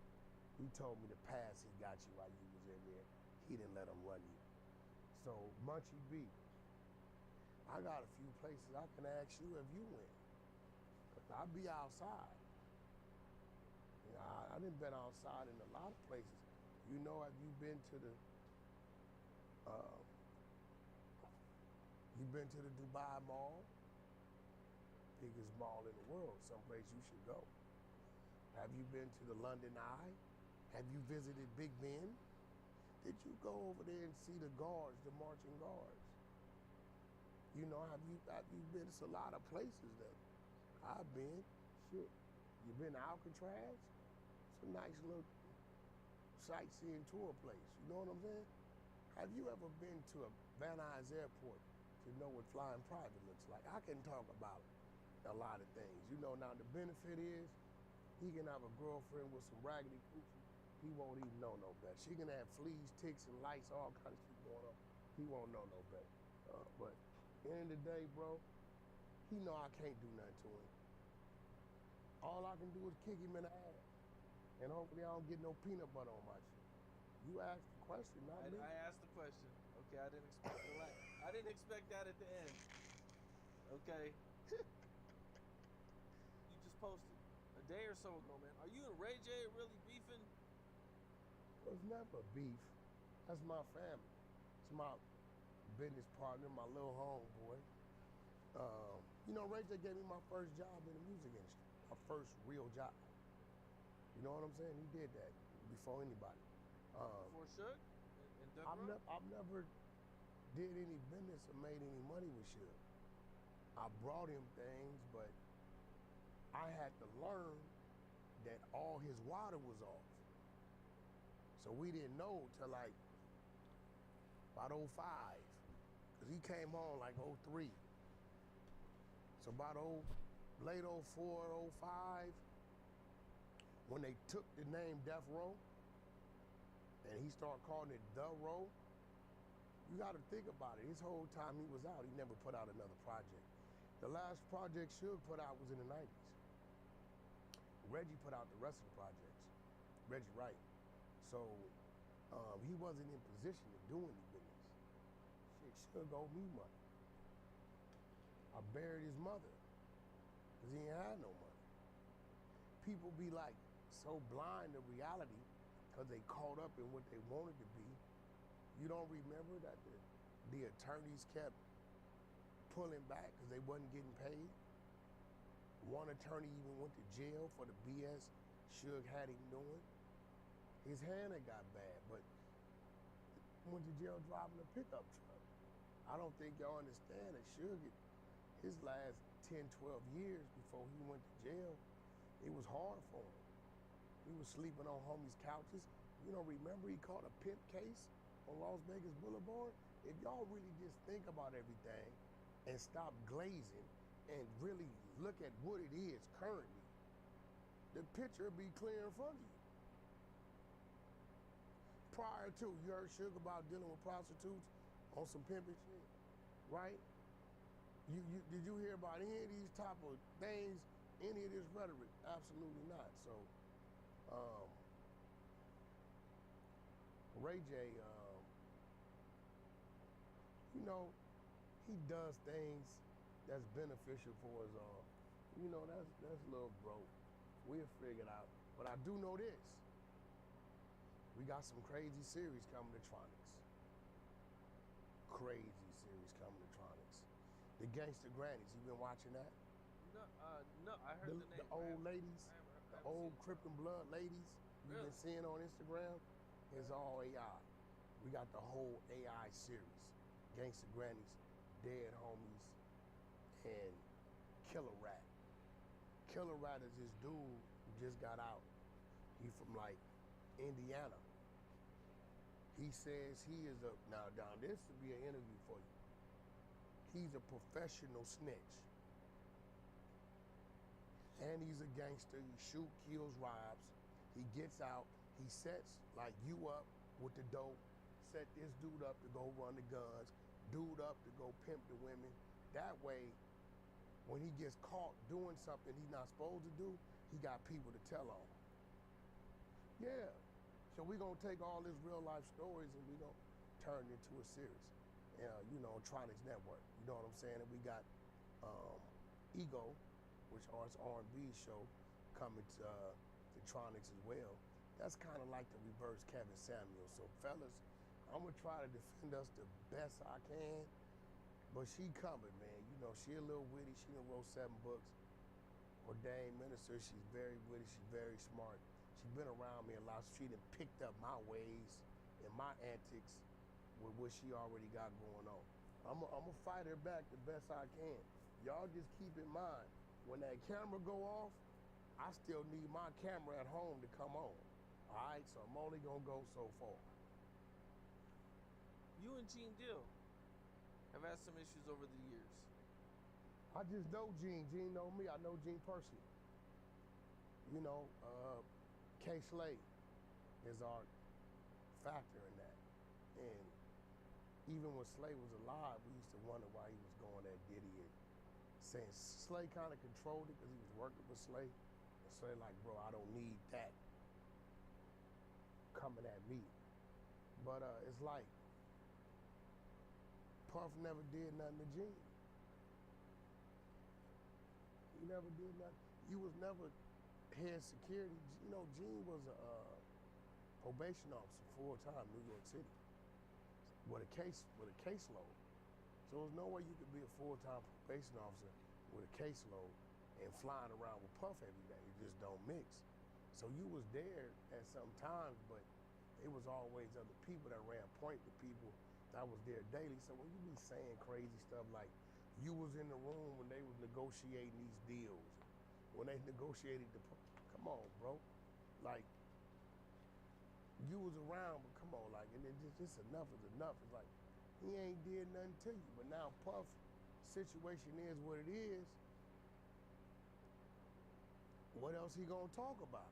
he told me the past he got you while you was in there. He didn't let him run you. So Munchie B, I got a few places I can ask you if you went. Cause I be outside. You know, I done been outside in a lot of places. You know, have you been to the Dubai Mall? Biggest mall in the world, someplace you should go. Have you been to the London Eye? Have you visited Big Ben? Did you go over there and see the guards, the marching guards? You know, have you been? It's a lot of places that I've been. Shit, you been to Alcatraz? It's a nice little sightseeing tour place. You know what I'm saying? Have you ever been to a Van Nuys Airport, to to know what flying private looks like. I can talk about a lot of things. You know, now the benefit is he can have a girlfriend with some raggedy coochie. He won't even know no better. She can have fleas, ticks, and lice, all kinds of shit going on. He won't know no better. But at the end of the day, bro, he know I can't do nothing to him. All I can do is kick him in the ass. And hopefully I don't get no peanut butter on my shit. You asked the question, not me. I asked the question. Okay, I didn't expect I didn't expect that at the end. Okay. You just posted a day or so ago, man. Are you and Ray J really beefing? Well, it's never beef. That's my family. It's my business partner, my little homeboy. You know, Ray J gave me my first job in the music industry. My first real job. You know what I'm saying? He did that before anybody. For Suge? And Death Row? I've never did any business or made any money with Suge. I brought him things, but I had to learn that all his water was off. So we didn't know till like about 05. Cause he came home like 03. So about late 04, 05, when they took the name Death Row and he started calling it The Row, you gotta think about it. His whole time he was out, he never put out another project. The last project Suge put out was in the 90s. Reggie put out the rest of the projects. Reggie Wright. So he wasn't in position to do any business. Shit, Suge owed me money. I buried his mother because he ain't had no money. People be like so blind to reality because they caught up in what they wanted to be. You don't remember that the attorneys kept pulling back because they wasn't getting paid? One attorney even went to jail for the BS Suge had him doing. His hand had got bad, but went to jail driving a pickup truck. I don't think y'all understand that Suge, his last 10, 12 years before he went to jail, it was hard for him. He was sleeping on homies' couches. You don't remember he caught a pimp case on Las Vegas Boulevard? If y'all really just think about everything and stop glazing and really look at what it is currently, the picture will be clear in front of you. Prior to, you heard Suge about dealing with prostitutes on some pimping shit, right? Did you hear about any of these type of things, any of this rhetoric? Absolutely not. So, Ray J, you know, he does things that's beneficial for us all. You know, that's little bro. We'll figure it out. But I do know this. We got some crazy series coming to Tronics. Crazy series coming to Tronics. The Gangster Grannies, you been watching that? No, I heard the name. The old ladies, the old Crip and Blood ladies you've been seeing on Instagram, is all AI. We got the whole AI series. Gangster Grannies, Dead Homies, and Killer Rat. Killer Rat is this dude who just got out. He from like Indiana. He says he is now this would be an interview for you. He's a professional snitch. And he's a gangster. He shoot, kills, robs. He gets out. He sets like you up with the dope. Set this dude up to go run the guns. Dude up to go pimp the women. That way, when he gets caught doing something he's not supposed to do, he got people to tell on. Yeah. So we're going to take all these real life stories and we're going to turn it into a series. You know, Tronics Network. You know what I'm saying? And we got Ego, which is R&B show, coming to Tronics as well. That's kind of like the reverse Kevin Samuels. So fellas, I'm going to try to defend us the best I can. But she coming, man. You know, she a little witty. She done wrote 7 books. Ordained minister. She's very witty. She's very smart. She's been around me a lot. She done picked up my ways and my antics with what she already got going on. I'm gonna fight her back the best I can. Y'all just keep in mind, when that camera go off, I still need my camera at home to come on. All right, so I'm only gonna go so far. You and Gene Deal, have had some issues over the years. I just know Gene. Gene know me. I know Gene personally. You know, K. Slade is our factor in that. And even when Slade was alive, we used to wonder why he was going at Diddy and saying Slade kind of controlled it because he was working with Slade. And Slade like, bro, I don't need that coming at me. But it's like Puff never did nothing to Gene. He never did nothing. You was never head security. You know, Gene was a probation officer full-time, New York City, with a caseload. So there's no way you could be a full-time probation officer with a caseload and flying around with Puff every day. It just don't mix. So you was there at some times, but it was always other people that ran point to people that was there daily. So when you be saying crazy stuff like you was in the room when they was negotiating these deals, when they negotiated come on, bro. Like, you was around, but come on, like, and it just enough is enough. It's like, he ain't did nothing to you. But now Puff situation is what it is. What else he gonna talk about?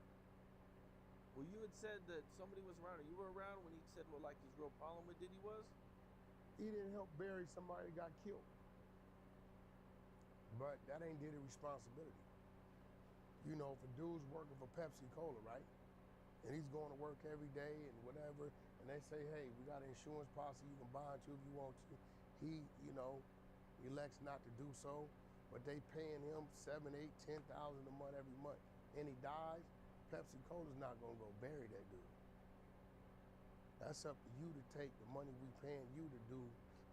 Well, you had said that somebody was around, or you were around when he said what like his real problem with Diddy was? He didn't help bury somebody that got killed. But that ain't Diddy's responsibility. You know, if a dude's working for Pepsi Cola, right? And he's going to work every day and whatever, and they say, hey, we got an insurance policy you can buy into if you want to. He, you know, elects not to do so, but they paying him $7,000, $8,000, $10,000 a month every month. And he dies, Pepsi Cola's not gonna go bury that dude. That's up to you to take the money we paying you to do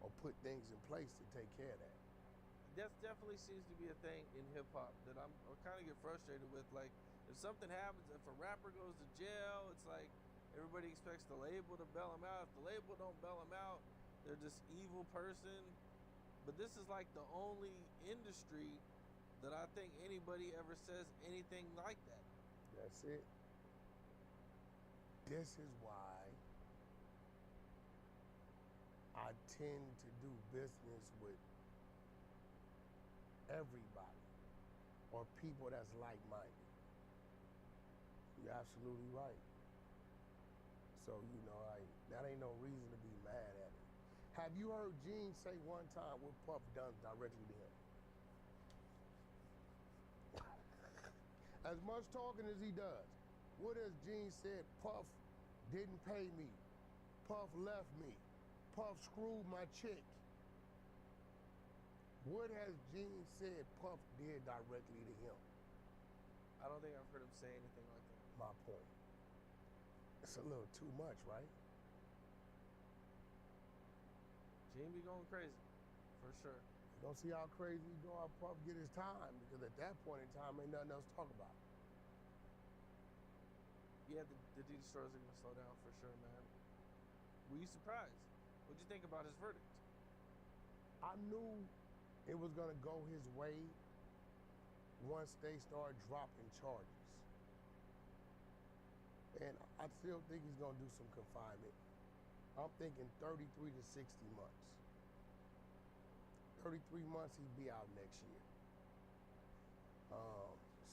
or put things in place to take care of that. That definitely seems to be a thing in hip hop that I kind of get frustrated with. Like, if something happens, if a rapper goes to jail, it's like everybody expects the label to bail him out. If the label don't bail him out, they're this evil person. But this is like the only industry that I think anybody ever says anything like that. That's it. This is why I tend to do business with everybody or people that's like-minded. You're absolutely right. So, you know, that ain't no reason to be mad at it. Have you heard Gene say one time what Puff done directly to him? As much talking as he does, what has Gene said? Puff didn't pay me. Puff left me. Puff screwed my chick. What has Gene said Puff did directly to him? I don't think I've heard him say anything like that. My point. It's a little too much, right? Gene be going crazy, for sure. You don't see how crazy he go out Puff get his time, because at that point in time, ain't nothing else to talk about. Yeah, the Diddy stores are gonna slow down for sure, man. Were you surprised? What'd you think about his verdict? I knew it was gonna go his way once they start dropping charges. And I still think he's gonna do some confinement. I'm thinking 33 to 60 months. 33 months, he'd be out next year.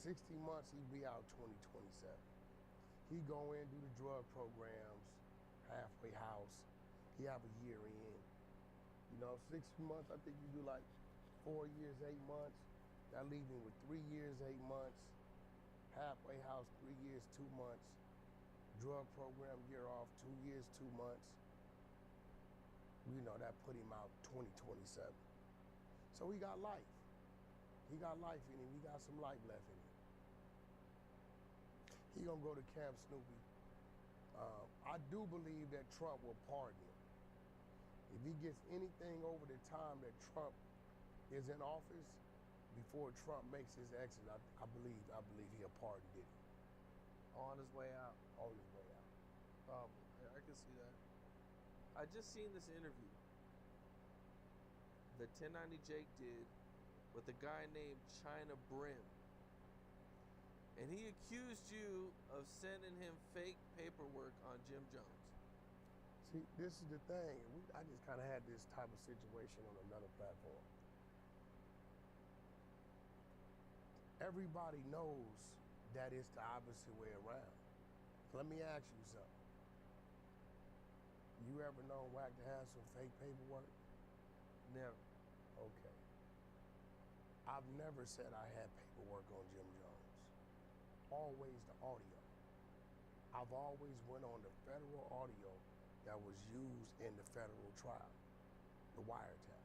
60 months, he'd be out 2027. He go in, do the drug programs, halfway house. He have a year in. You know, 60 months, I think you do like 4 years, 8 months. That leave him with 3 years, 8 months. Halfway house, 3 years, 2 months. Drug program, year off, 2 years, 2 months. You know, that put him out 2027. So he got life. He got life in him. He got some life left in him. He gonna go to Camp Snoopy. I do believe that Trump will pardon him. If he gets anything over the time that Trump is in office, before Trump makes his exit, I believe he'll pardon Diddy. On his way out. On his way out. I can see that. I just seen this interview that 1090 Jake did with a guy named China Brim. And he accused you of sending him fake paperwork on Jim Jones. See, this is the thing. I just kind of had this type of situation on another platform. Everybody knows that it's the opposite way around. Let me ask you something. You ever known Wack to have some fake paperwork? Never. Okay. I've never said I had paperwork on Jim Jones. Always the audio. I've always went on the federal audio that was used in the federal trial, the wiretap.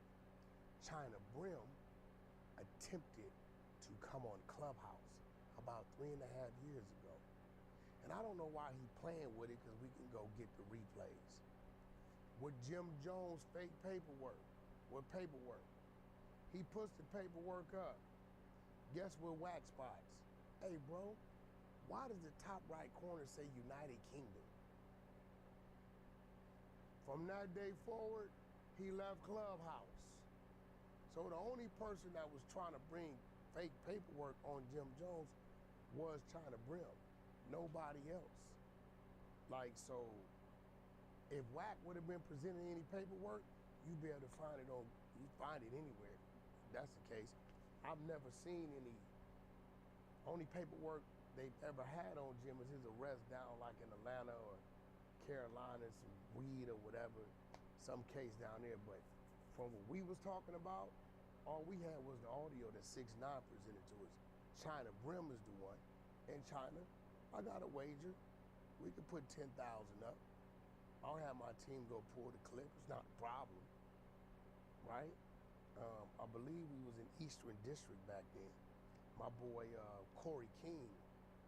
China Brim attempted to come on Clubhouse about 3.5 years ago. And I don't know why he playing with it, because we can go get the replays. With Jim Jones' fake paperwork, with paperwork. He puts the paperwork up. Guess what Wack spots? Hey, bro, why does the top right corner say United Kingdom? From that day forward, he left Clubhouse. So the only person that was trying to bring fake paperwork on Jim Jones was China Brim. Nobody else. Like, so if Wack would have been presenting any paperwork, you'd be able to find it on, you find it anywhere. If that's the case. I've never seen any, only paperwork they've ever had on Jim is his arrest down like in Atlanta or Carolina, some weed or whatever, some case down there. But from what we was talking about, all we had was the audio that 6ix9ine presented to us. China Brim is the one. And China, I got a wager. We could put 10,000 up. I'll have my team go pull the clip. It's not a problem, right? I believe we was in Eastern District back then. My boy Corey King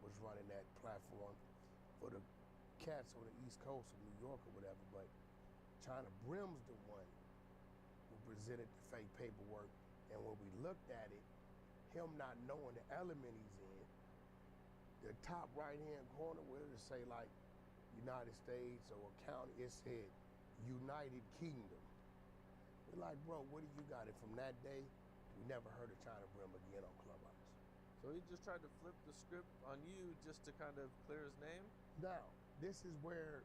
was running that platform for the cats on the East Coast of New York or whatever. But China Brim's the one who presented the fake paperwork. And when we looked at it, him not knowing the element he's in, the top right-hand corner, where did it say like United States or a county, it said United Kingdom. We're like, bro, what do you got? And from that day, we never heard of China Brim again on Clubhouse. So he just tried to flip the script on you just to kind of clear his name? Now, this is where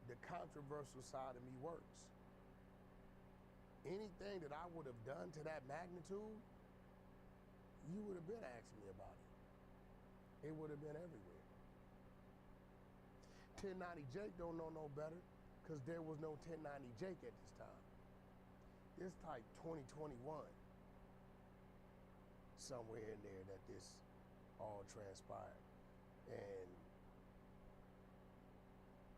the controversial side of me works. Anything that I would have done to that magnitude, you would have been asking me about it. It would have been everywhere. 1090 Jake don't know no better, because there was no 1090 Jake at this time. It's like 2021, somewhere in there, that this all transpired. And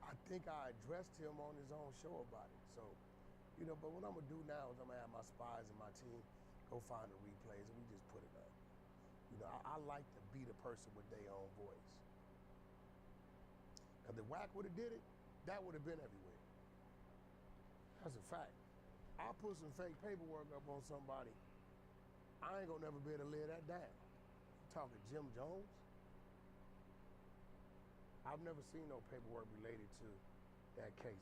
I think I addressed him on his own show about it. So, you know, but what I'm gonna do now is I'm gonna have my spies and my team go find the replays and we just put it up. You know, I like to be the person with their own voice. Because if Wack would have did it, that would have been everywhere. That's a fact. I put some fake paperwork up on somebody, I ain't gonna never be able to live that down. You talking Jim Jones? I've never seen no paperwork related to that case.